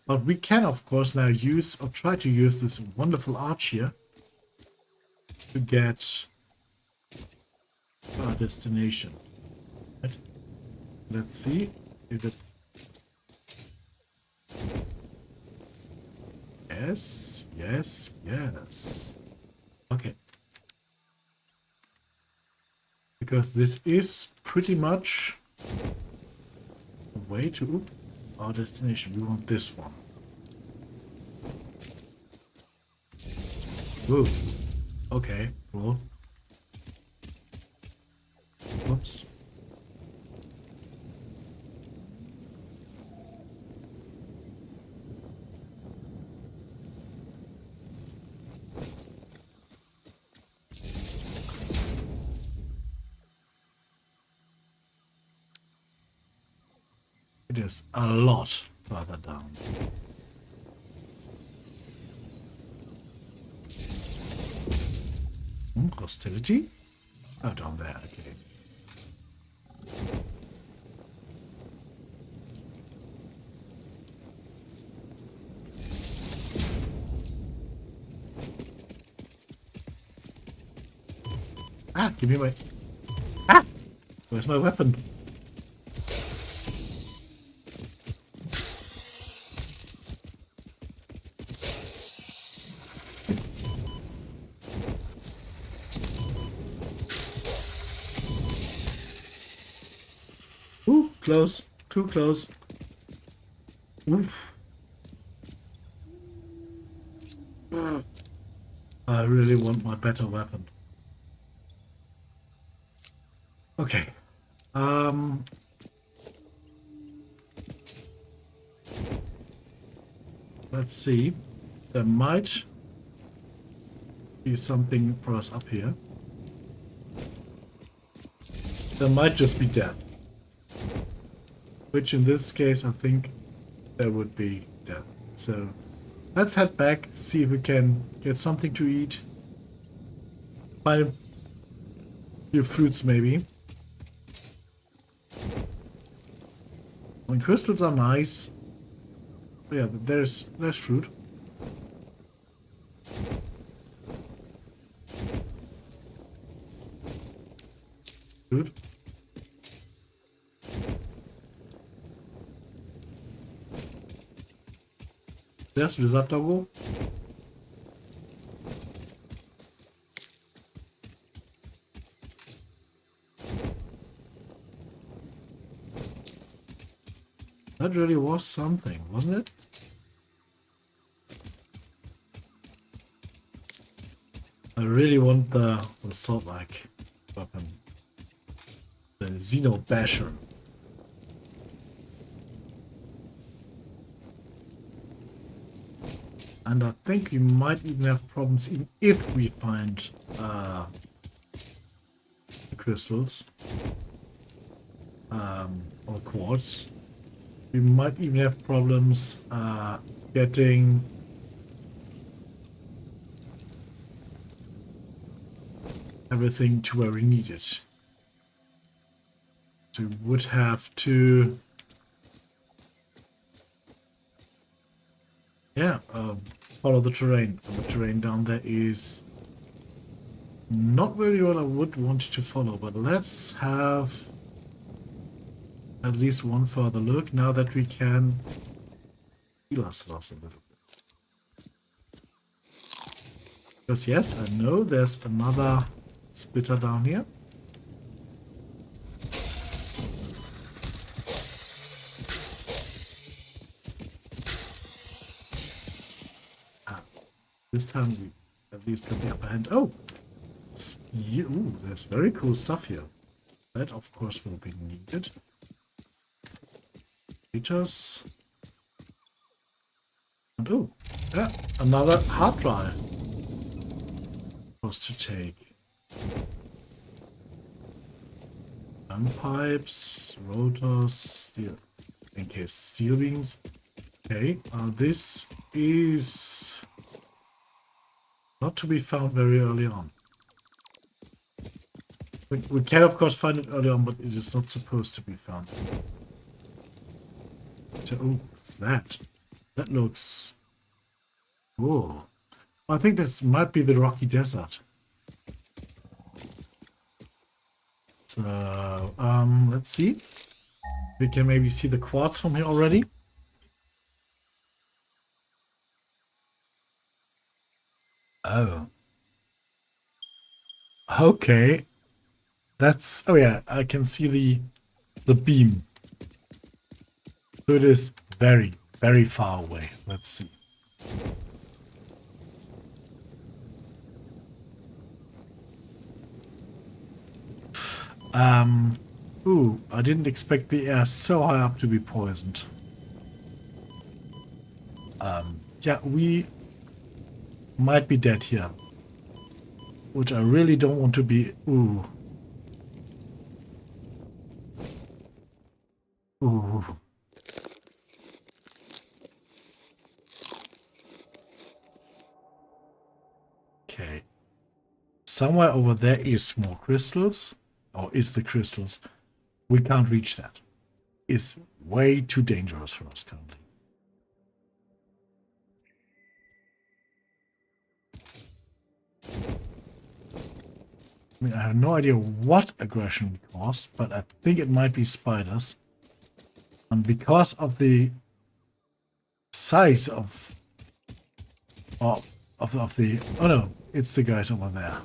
But we can of course now use or try to use this wonderful arch here to get our destination. Right. Let's see if it... Yes, yes, yes. Okay. Because this is pretty much the way to our destination. We want this one. Ooh. Okay, cool. Whoops. It is a lot further down. Hostility? Oh, down there, okay. Ah, give me my... Ah! Where's my weapon? close. Too close. Oof. I really want my better weapon. Okay. Let's see. There might be something for us up here. There might just be death. Which in this case, I think there would be death. So let's head back, see if we can get something to eat. Find a few fruits maybe. I mean, crystals are nice. Oh, yeah, there's fruit. Fruit. There's lizard doggo. That really was something, wasn't it? I really want the sword-like weapon. The Xeno Basher. And I think we might even have problems even if we find the crystals or quartz. We might even have problems getting everything to where we need it. So we would have to, yeah, follow the terrain. And the terrain down there is not really what I would want to follow, but let's have at least one further look now that we can heal ourselves a little bit. Because yes, I know there's another splitter down here. This time we at least got the upper hand. Oh! Ooh, there's very cool stuff here. That, of course, will be needed. Meters. And oh, yeah, another hard drive was to take. Pipes, rotors, steel, in case steel beams. Okay, this is not to be found very early on. We can of course find it early on, but it is not supposed to be found. So, oh, what's that? That looks... Oh, I think that might be the rocky desert. So, let's see. We can maybe see the quartz from here already. Oh. Okay. That's... Oh yeah, I can see the beam. So it is very, very far away. Let's see. Ooh, I didn't expect the air so high up to be poisoned. Yeah, we might be dead here. Which I really don't want to be. Ooh. Ooh. Okay. Somewhere over there is more crystals. Or is the crystals? We can't reach that. It's way too dangerous for us currently. I mean, I have no idea what aggression we caused, but I think it might be spiders. And because of the size of the... Oh no, it's the guys over there.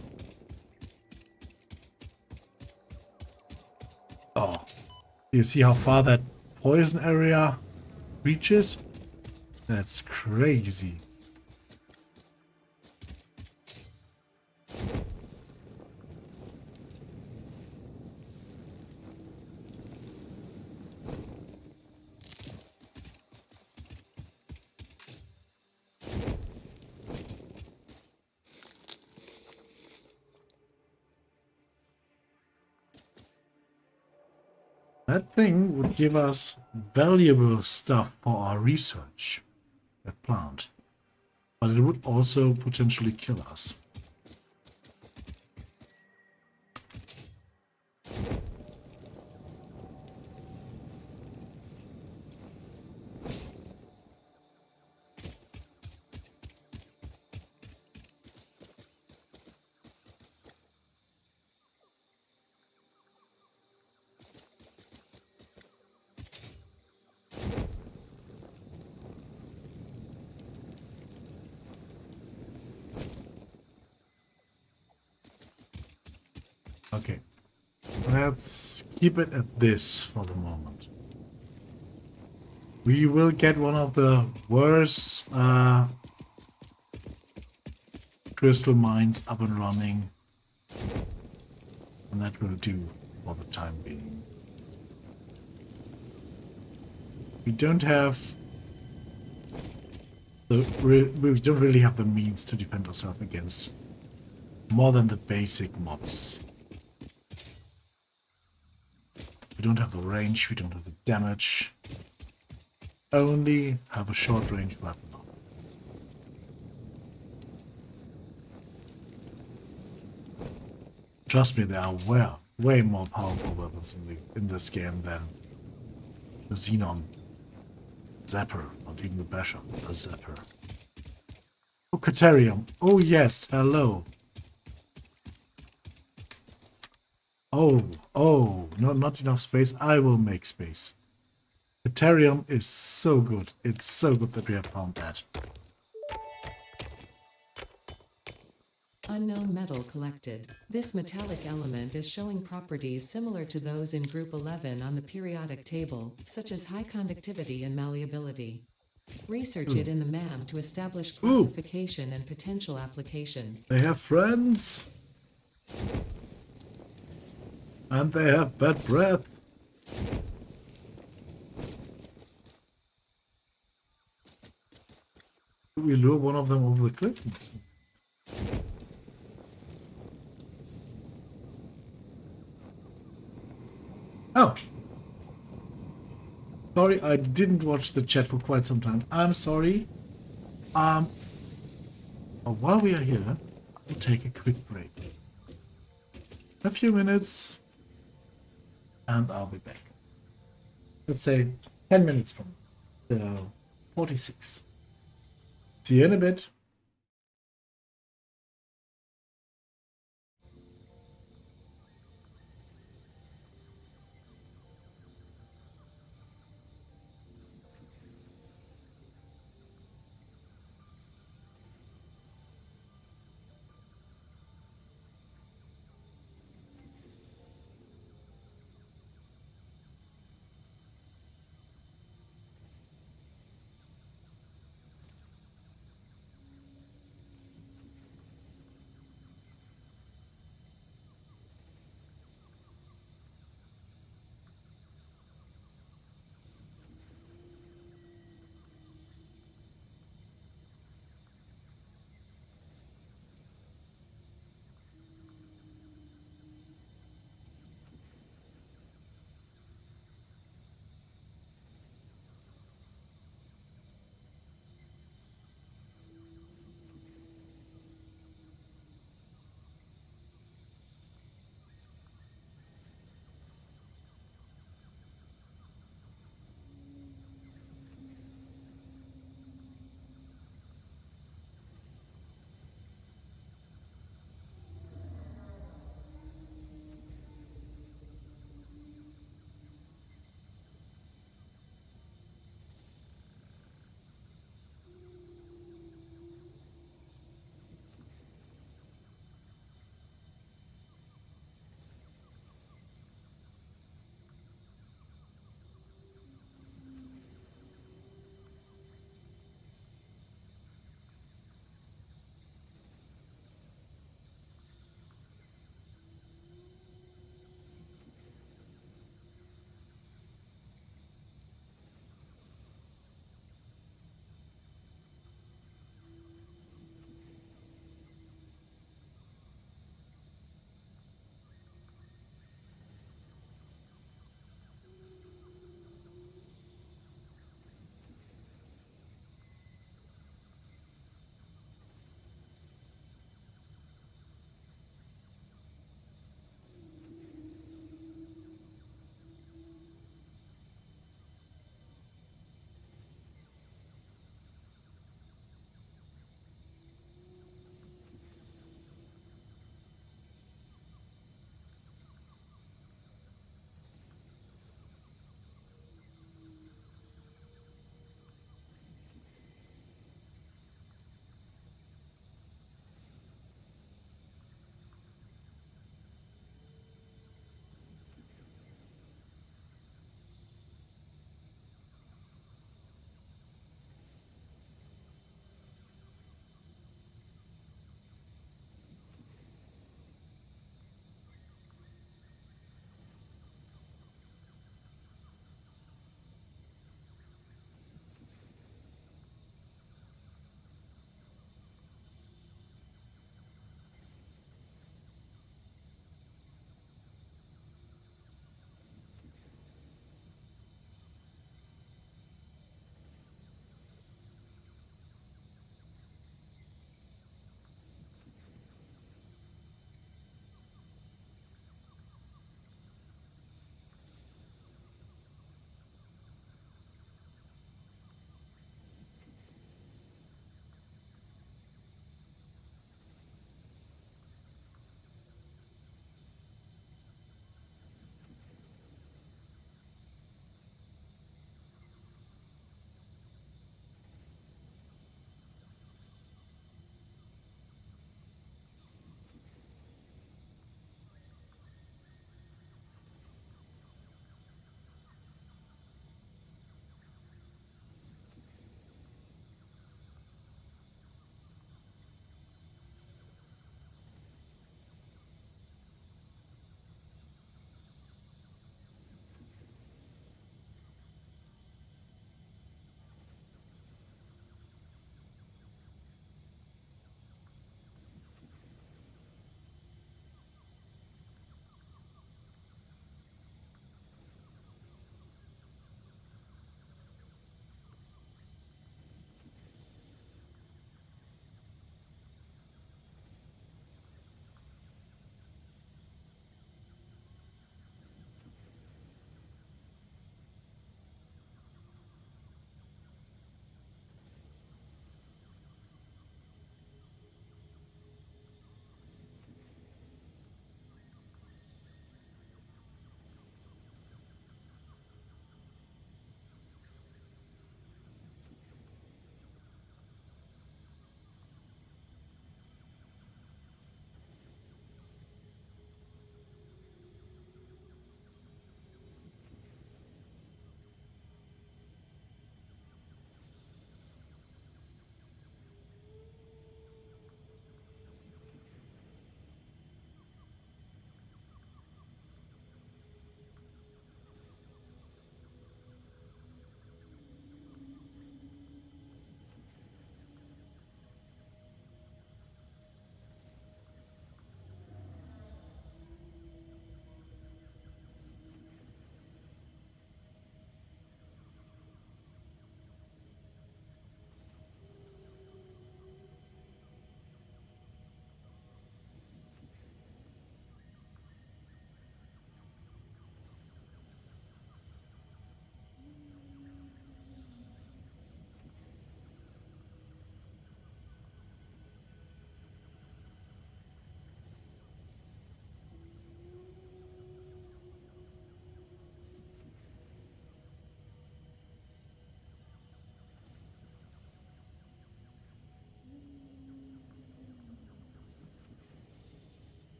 Oh. You see how far that poison area reaches? That's crazy. That thing would give us valuable stuff for our research, that plant. But it would also potentially kill us. Okay, let's keep it at this for the moment. We will get one of the worst crystal mines up and running, and that will do for the time being. We don't have we don't really have the means to defend ourselves against more than the basic mobs. We don't have the range, we don't have the damage. Only have a short range weapon. Trust me, there are way more powerful weapons in this game than the Xenon Zapper, not even the Basher, the Zapper. Oh, Caterium. Oh yes, hello. Oh, no, not enough space. I will make space. Caterium is so good. It's so good that we have found that. Unknown metal collected. This metallic element is showing properties similar to those in Group 11 on the periodic table, such as high conductivity and malleability. Research it in the MAM to establish classification and potential application. They have friends. And they have bad breath. We lure one of them over the cliff. Oh. Sorry, I didn't watch the chat for quite some time. I'm sorry. While we are here, I'll take a quick break. A few minutes, and I'll be back. Let's say 10 minutes from 46. See you in a bit.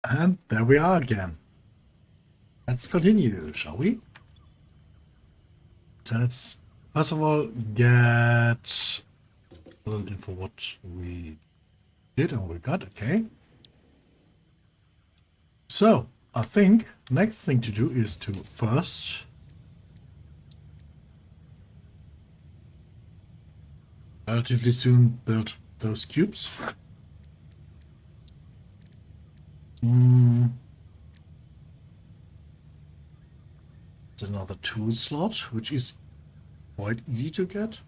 And there we are again. Let's continue, shall we? So let's first of all get a little info what we did and what we got. Okay. So I think next thing to do is to first relatively soon build those cubes. It's another tool slot, which is quite easy to get.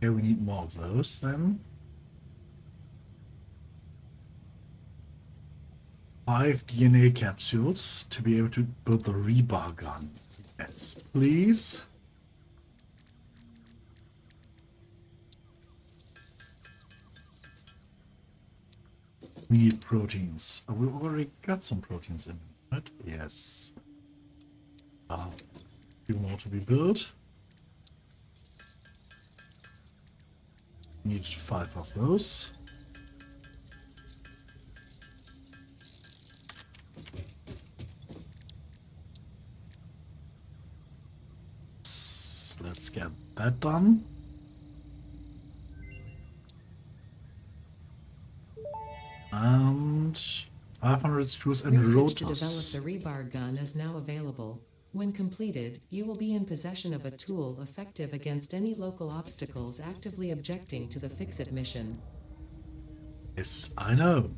Okay, we need more of those then. 5 DNA capsules to be able to build the rebar gun. Yes, please. We need proteins. Oh, we already got some proteins in, right? Yes. A few more to be built. Need 5 of those. Let's get that done. And 500 screws and Research to rotors. develop the rebar gun is now available. When completed, you will be in possession of a tool effective against any local obstacles actively objecting to the Fix-It mission. Yes, I know.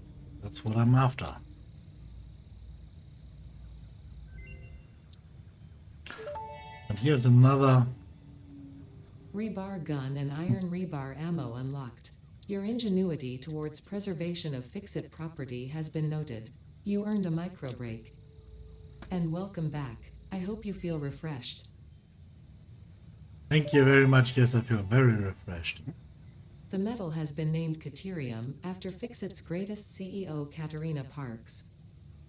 That's what I'm after. And here's another. Rebar gun and iron rebar ammo unlocked. Your ingenuity towards preservation of Fix-It property has been noted. You earned a micro break. And welcome back. I hope you feel refreshed. Thank you very much. Yes, I feel very refreshed. The metal has been named Caterium after Fix-It's greatest CEO, Katerina Parks.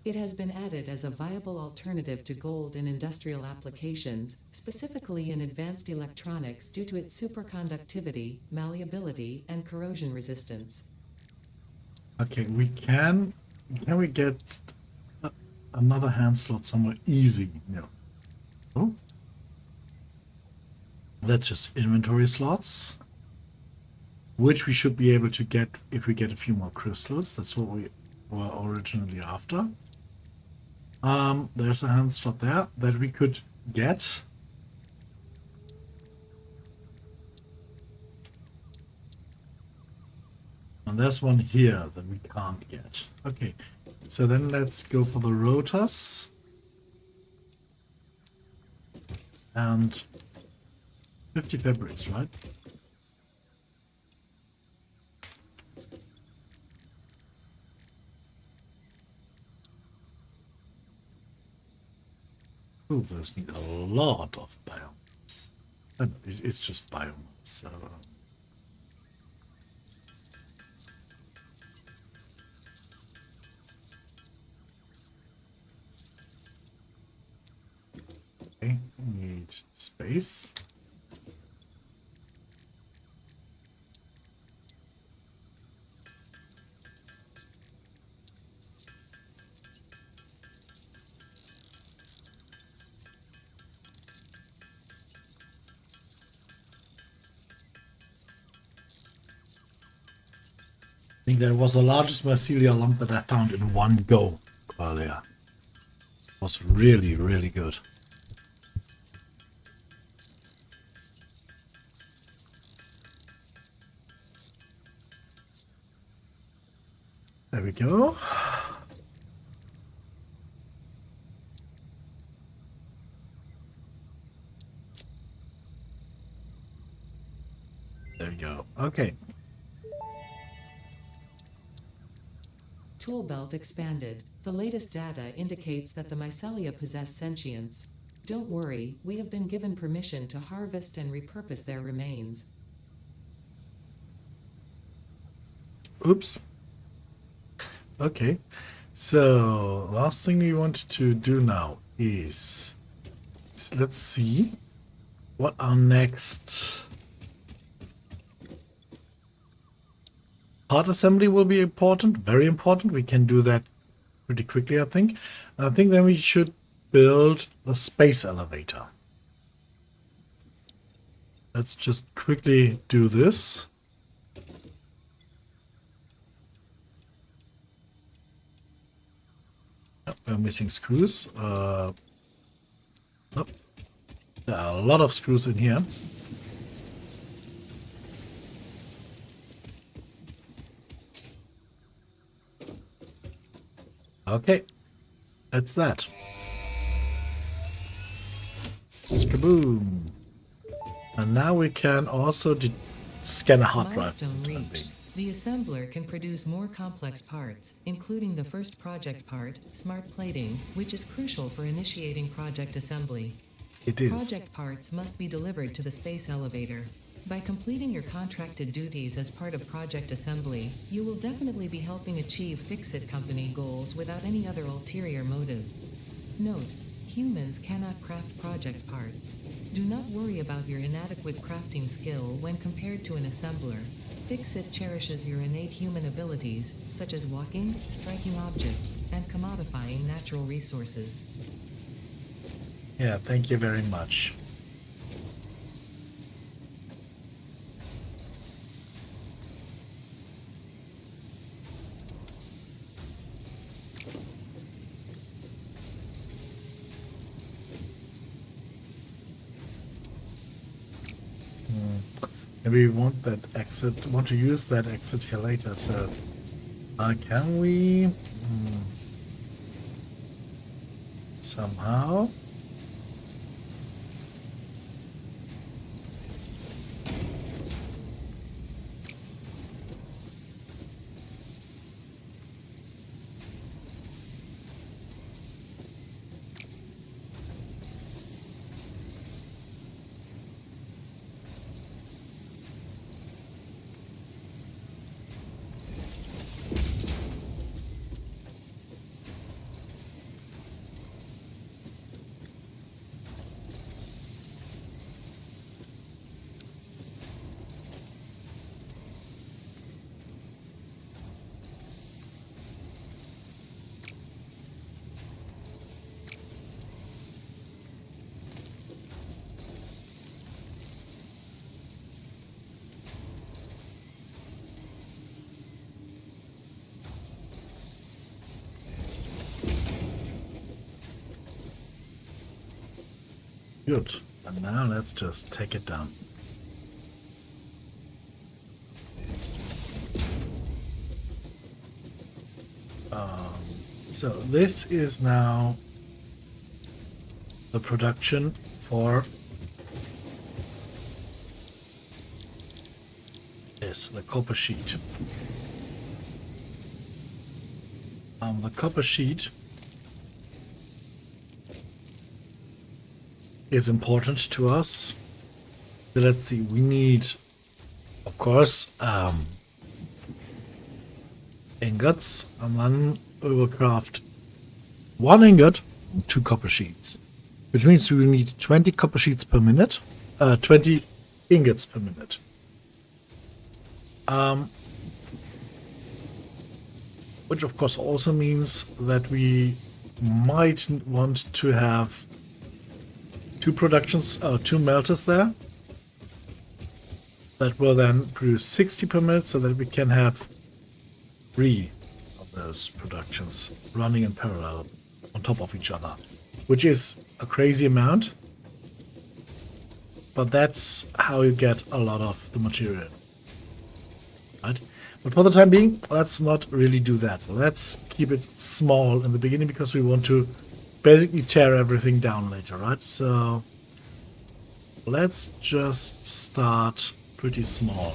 It has been added as a viable alternative to gold in industrial applications, specifically in advanced electronics due to its superconductivity, malleability, and corrosion resistance. Okay, we can we get another hand slot somewhere easy? No. Oh. That's just inventory slots, which we should be able to get if we get a few more crystals. That's what we were originally after. There's a hand slot there that we could get. And there's one here that we can't get. Okay, so then let's go for the rotors. And 50 fabrics, right? Oh, those need a lot of biomass. It's just biomass, so... Okay, need space. I think that was the largest mycelia lump that I found in one go earlier. It was really, really good. There we go. There we go. Okay. Tool belt expanded. The latest data indicates that the mycelia possess sentience. Don't worry, we have been given permission to harvest and repurpose their remains. Oops. Okay. So, last thing we want to do now is let's see what our next part assembly will be important, very important. We can do that pretty quickly, I think. And I think then we should build the space elevator. Let's just quickly do this. Oh, we're missing screws. Oh, there are a lot of screws in here. Okay, that's that. Kaboom! And now we can also scan a hard drive. Milestone reached. The assembler can produce more complex parts, including the first project part, smart plating, which is crucial for initiating project assembly. It is. Project parts must be delivered to the space elevator. By completing your contracted duties as part of project assembly, you will definitely be helping achieve Fix-It Company goals without any other ulterior motive. Note, humans cannot craft project parts. Do not worry about your inadequate crafting skill when compared to an assembler. Fix-It cherishes your innate human abilities, such as walking, striking objects, and commodifying natural resources. Yeah, thank you very much. Maybe we want that exit, want to use that exit here later, so can we somehow good. And now let's just take it down. So this is now the production for this, the copper sheet. The copper sheet is important to us. So let's see, we need, of course, ingots, and then we will craft 1 ingot, 2 copper sheets, which means we will need 20 copper sheets per minute, 20 ingots per minute. Which of course also means that we might want to have 2 melters there that will then produce 60 per minute, so that we can have 3 of those productions running in parallel on top of each other, which is a crazy amount, but that's how you get a lot of the material, right? But for the time being, let's not really do that. Let's keep it small in the beginning, because we want to basically tear everything down later, right? So let's just start pretty small.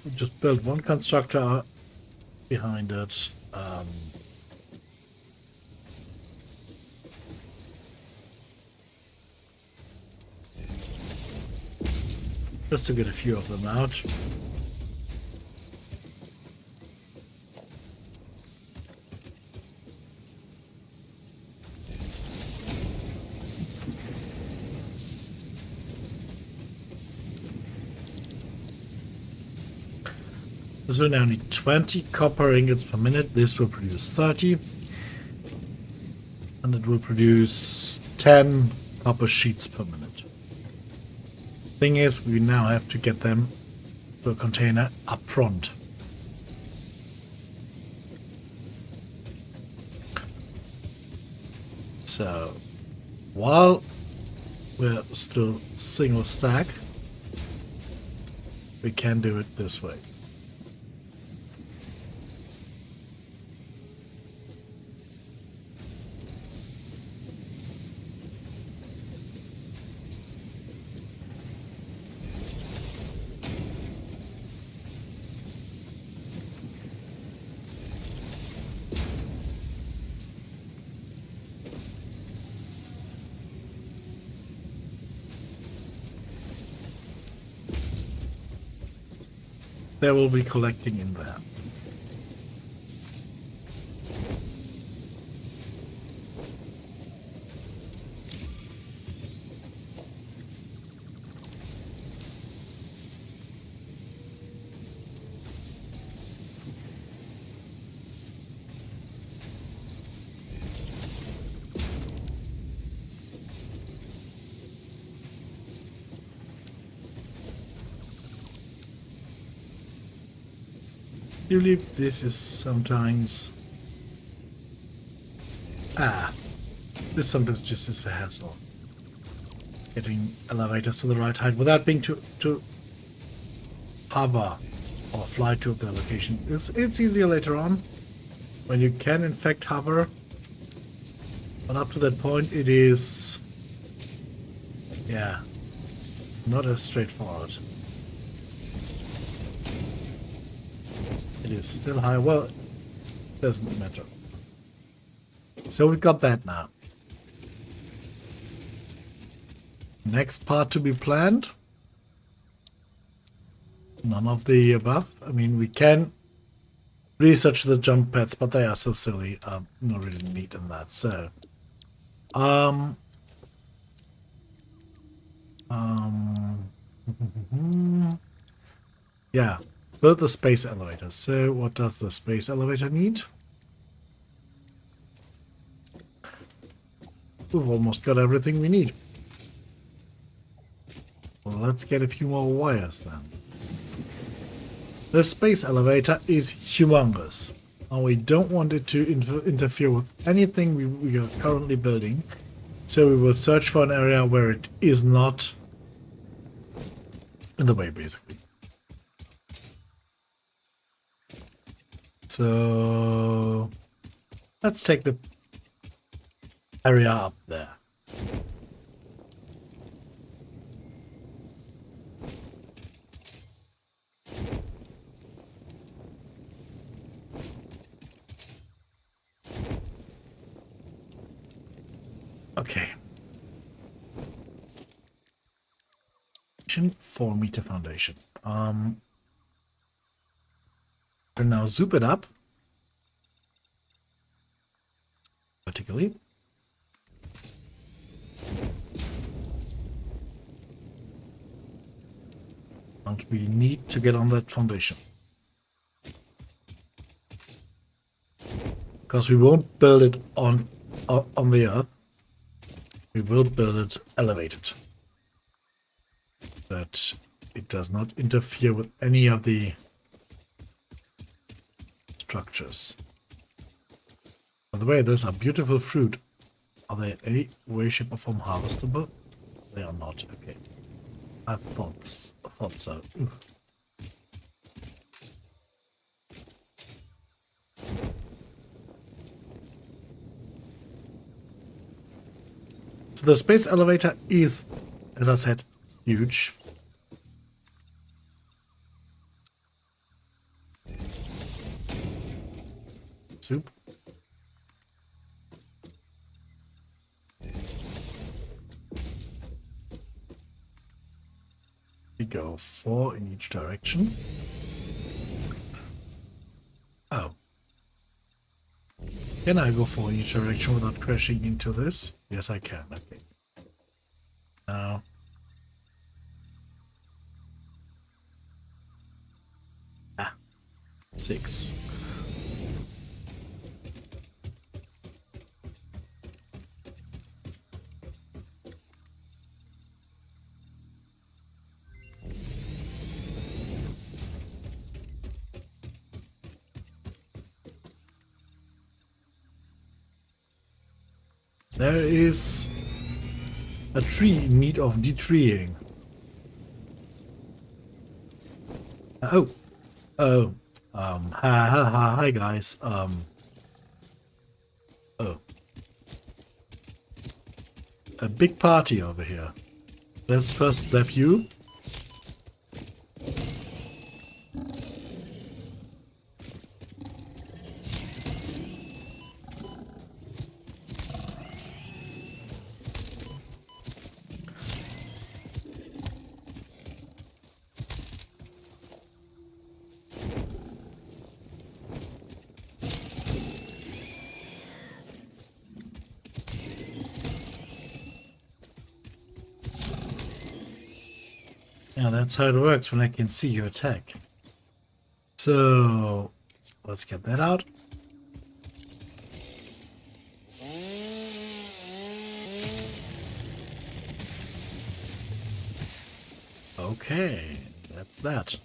We just built one constructor behind it. Just to get a few of them out. This will now need 20 copper ingots per minute. This will produce 30. And it will produce 10 copper sheets per minute. Thing is, we now have to get them to a container up front. So, while we're still single stack, we can do it this way. They will be collecting in there. You believe this is sometimes... this sometimes just is a hassle. Getting elevators to the right height without being to hover or fly to the location. It's easier later on when you can in fact hover. But up to that point it is... yeah, not as straightforward. It is still high. Well, doesn't matter. So we got that now. Next part to be planned. None of the above. I mean, we can research the jump pads, but they are so silly. Not really need in that. So, yeah. Build the space elevator. So what does the space elevator need? We've almost got everything we need. Well, let's get a few more wires then. The space elevator is humongous. And we don't want it to interfere with anything we are currently building. So we will search for an area where it is not in the way, basically. So let's take the area up there. Okay. 4-meter foundation. And now zoom it up vertically. And we need to get on that foundation. Because we won't build it on the earth. We will build it elevated. That it does not interfere with any of the structures. By the way, those are beautiful fruit. Are they in any way, shape, or form harvestable? They are not. Okay. I thought so. Ooh. So the space elevator is, as I said, huge. we go 4 in each direction. Oh. Can I go 4 in each direction without crashing into this? Yes, I can. Okay. Now. Ah. 6. There is a tree in need of detreeing. Oh. Oh. Hi guys. Oh. A big party over here. Let's first zap you. Yeah, that's how it works when I can see your attack. So, let's get that out. Okay, that's that.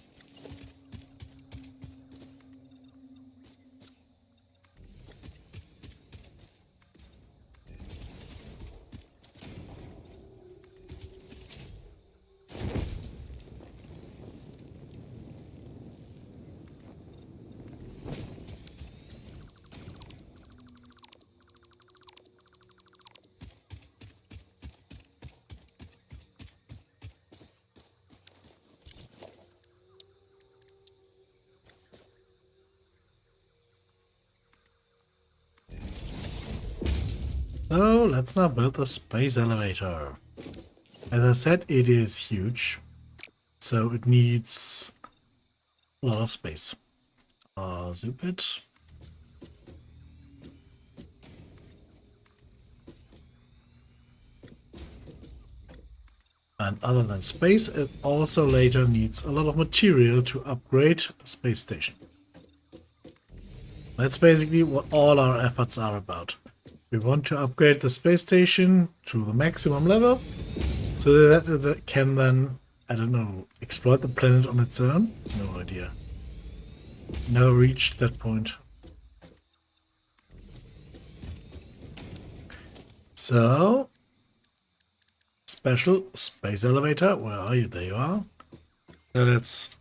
So let's now build the space elevator. As I said, it is huge, so it needs a lot of space. Zoop it. And other than space, it also later needs a lot of material to upgrade the space station. That's basically what all our efforts are about. We want to upgrade the space station to the maximum level, so that it can then, I don't know, exploit the planet on its own? No idea. Never reached that point. So, special space elevator, where are you? There you are. So let's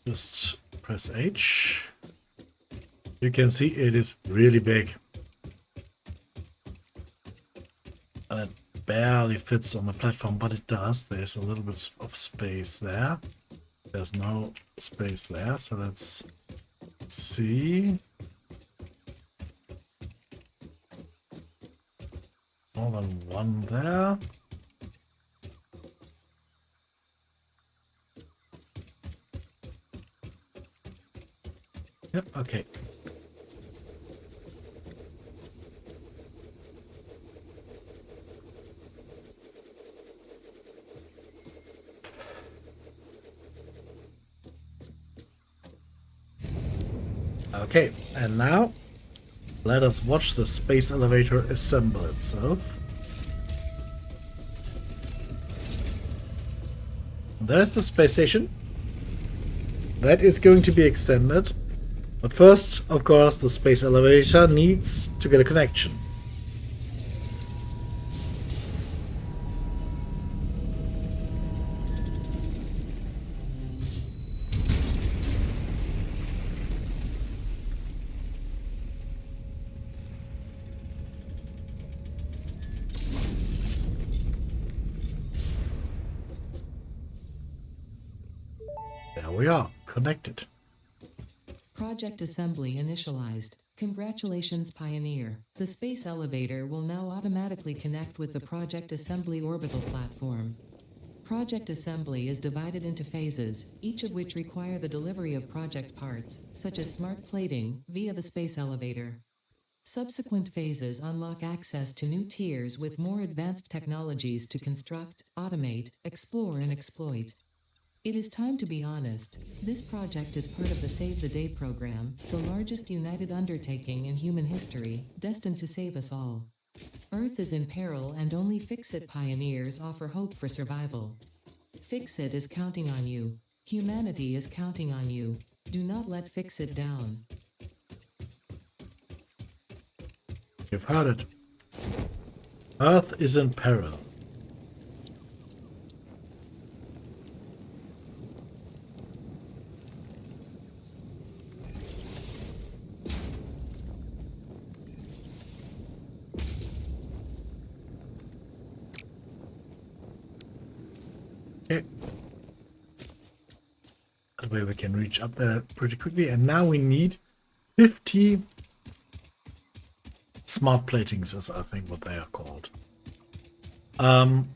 just press H. You can see it is really big. And it barely fits on the platform, but it does. There's a little bit of space there. There's no space there, so let's see. More than one there. Yep, okay. Okay, and now let us watch the space elevator assemble itself. There's the space station. That is going to be extended. But first, of course, the space elevator needs to get a connection. There we are, connected. Project assembly initialized. Congratulations, Pioneer. The space elevator will now automatically connect with the Project Assembly orbital platform. Project assembly is divided into phases, each of which require the delivery of project parts, such as smart plating, via the space elevator. Subsequent phases unlock access to new tiers with more advanced technologies to construct, automate, explore, and exploit. It is time to be honest. This project is part of the Save the Day program, the largest united undertaking in human history, destined to save us all. Earth is in peril and only Fix-It pioneers offer hope for survival. Fix-It is counting on you. Humanity is counting on you. Do not let Fix-It down. You've heard it. Earth is in peril. Okay. That way we can reach up there pretty quickly. And now we need 50 smart platings, is I think what they are called. And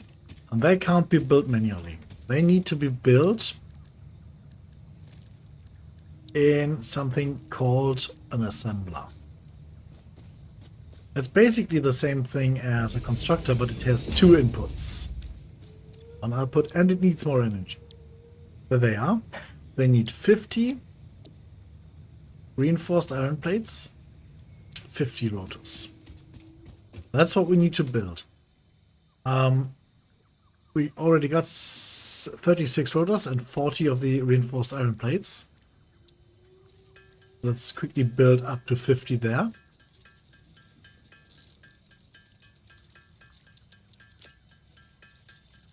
they can't be built manually. They need to be built in something called an assembler. It's basically the same thing as a constructor, but it has two inputs. An output, and it needs more energy. There they are. They need 50 reinforced iron plates, 50 rotors. That's what we need to build. We already got 36 rotors and 40 of the reinforced iron plates. Let's quickly build up to 50 there.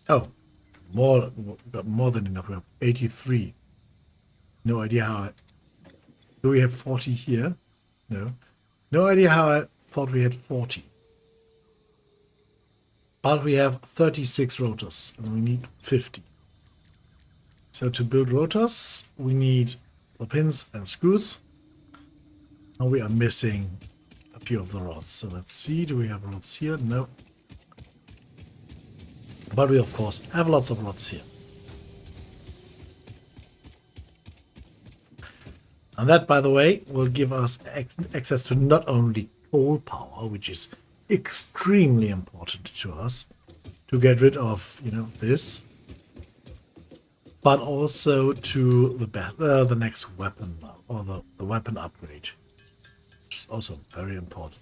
Oh, we got more than enough. We have 83. No idea how do we have 40 here? No. No idea how I thought we had 40. But we have 36 rotors and we need 50. So to build rotors, we need the pins and screws. And we are missing a few of the rods. So let's see, do we have rods here? No. But we of course have lots of rods here. And that, by the way, will give us access to not only coal power, which is extremely important to us to get rid of, this, but also to the next weapon, or the weapon upgrade, which is also very important.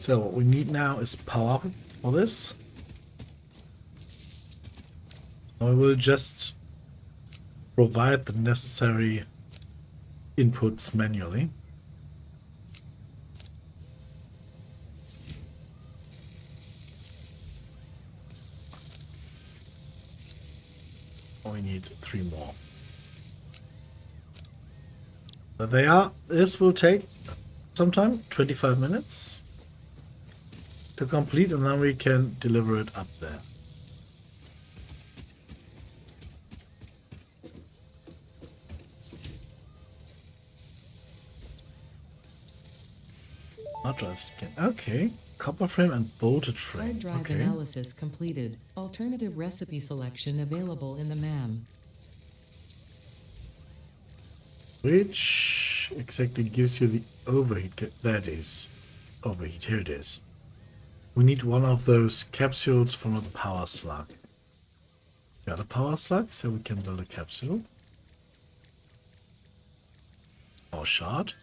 So what we need now is power for this. I will just provide the necessary inputs manually. We need 3 more. There they are. This will take some time, 25 minutes. To complete, and then we can deliver it up there. Hard drive scan. Okay. Copper frame and bolted frame. Hard drive okay. analysis completed. Alternative recipe selection available in the MAM. Which exactly gives you the overheat? That is overheat. Here it is. We need one of those capsules from a power slug. Got a power slug, so we can build a capsule. Or shard.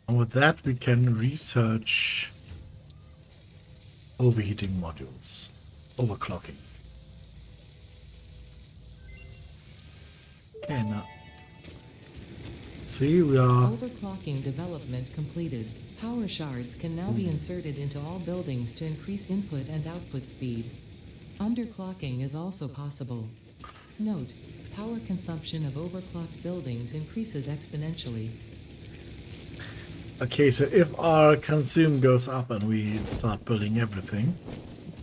And with that we can research overheating modules. Overclocking. Okay, now. See, we are... Overclocking development completed. Power shards can now be inserted into all buildings to increase input and output speed. Underclocking is also possible. Note, power consumption of overclocked buildings increases exponentially. Okay, so if our consume goes up and we start building everything,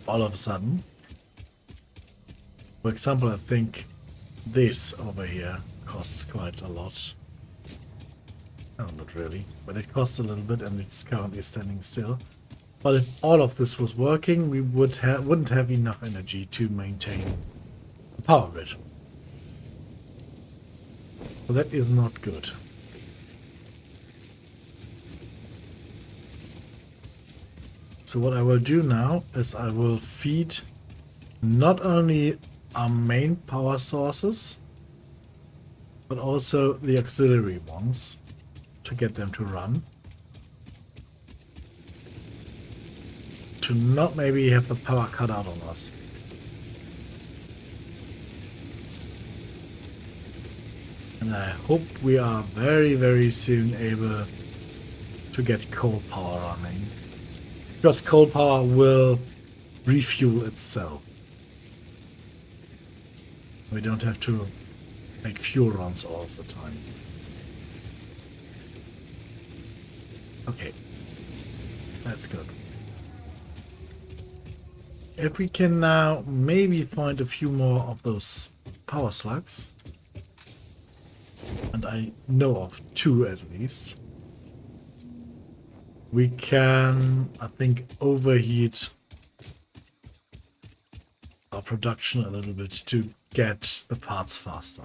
all of a sudden, for example, I think this over here costs quite a lot. No, not really, but it costs a little bit and it's currently standing still. But if all of this was working, we wouldn't have enough energy to maintain the power grid. So that is not good. So what I will do now is I will feed not only our main power sources, but also the auxiliary ones to get them to run. To not maybe have the power cut out on us. And I hope we are very, very soon able to get coal power running. Because coal power will refuel itself. We don't have to make fuel runs all of the time. Okay. That's good. If we can now maybe find a few more of those power slugs. And I know of 2 at least. We can, I think, overheat our production a little bit to get the parts faster.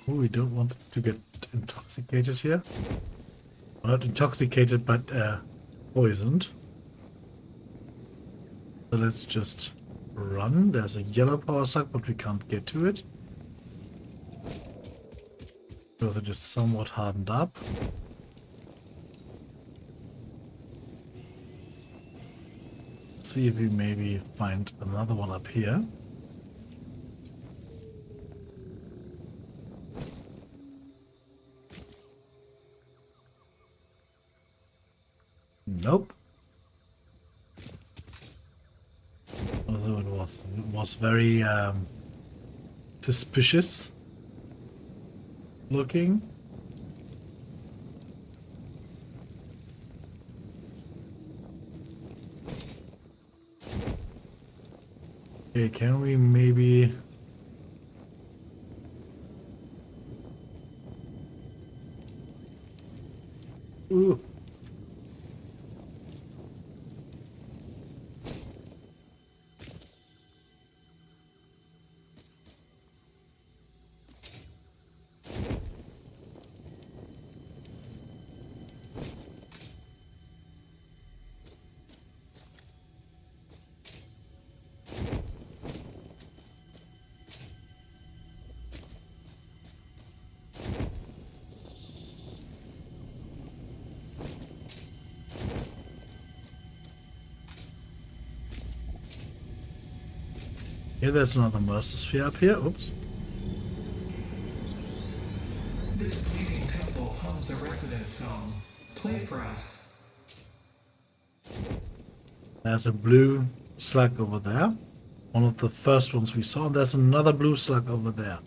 Oh, we don't want to get intoxicated here. Well, not intoxicated, but poisoned. So let's just run. There's a yellow power suck, but we can't get to it. Because it is somewhat hardened up. Let's see if we maybe find another one up here. Nope. Although it was very suspicious looking. Okay, can we maybe... Ooh. Yeah, there's another Mercer sphere up here. Oops. This bleeding temple hums a resident song. Play for us. There's a blue slug over there. One of the first ones we saw. And there's another blue slug over there.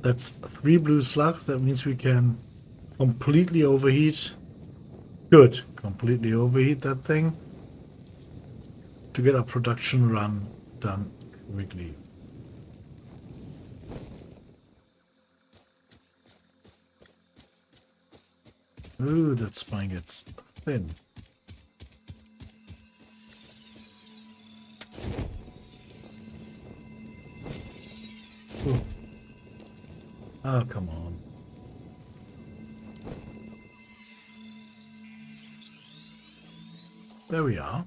That's 3 blue slugs. That means we can completely overheat. Good. Completely overheat that thing. To get our production run done quickly. Ooh, that spine gets thin. Ooh. Oh, come on. There we are.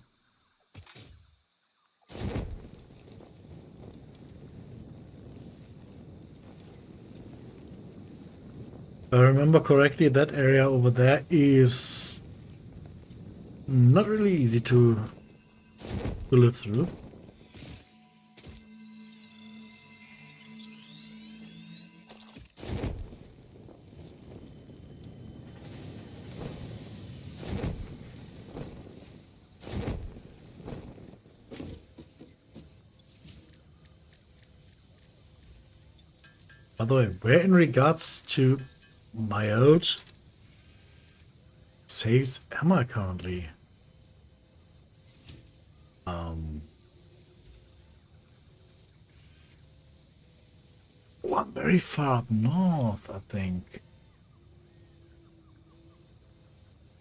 If I remember correctly, that area over there is not really easy to live through. By the way, where in regards to my old saves am I currently? Oh, I'm very far up north, I think.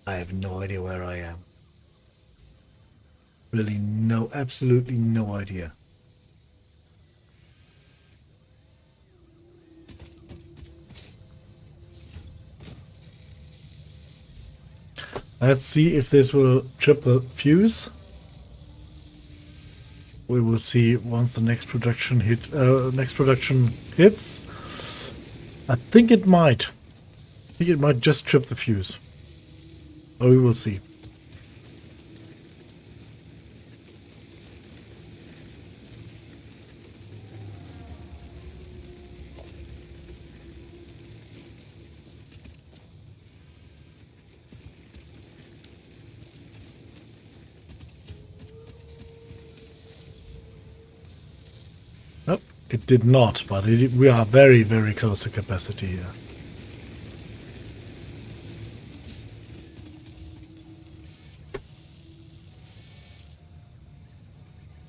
I have no idea where I am. Really no, absolutely no idea. Let's see if this will trip the fuse. We will see once the next production hits. I think it might. I think it might just trip the fuse. But we will see. Nope, it did not, but we are very, very close to capacity here.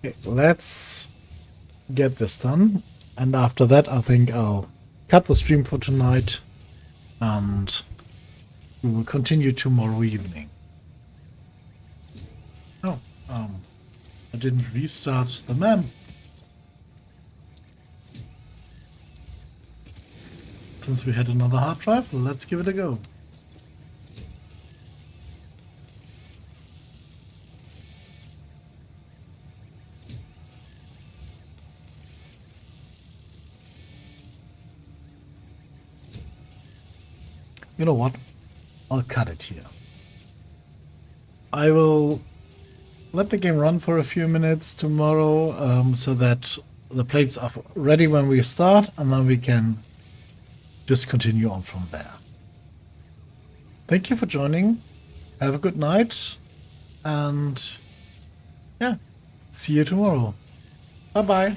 Okay, let's get this done. And after that, I think I'll cut the stream for tonight. And we will continue tomorrow evening. Oh, I didn't restart the map. Since we had another hard drive, let's give it a go. You know what? I'll cut it here. I will let the game run for a few minutes tomorrow so that the plates are ready when we start, and then we can just continue on from there. Thank you for joining. Have a good night. And yeah, see you tomorrow. Bye-bye.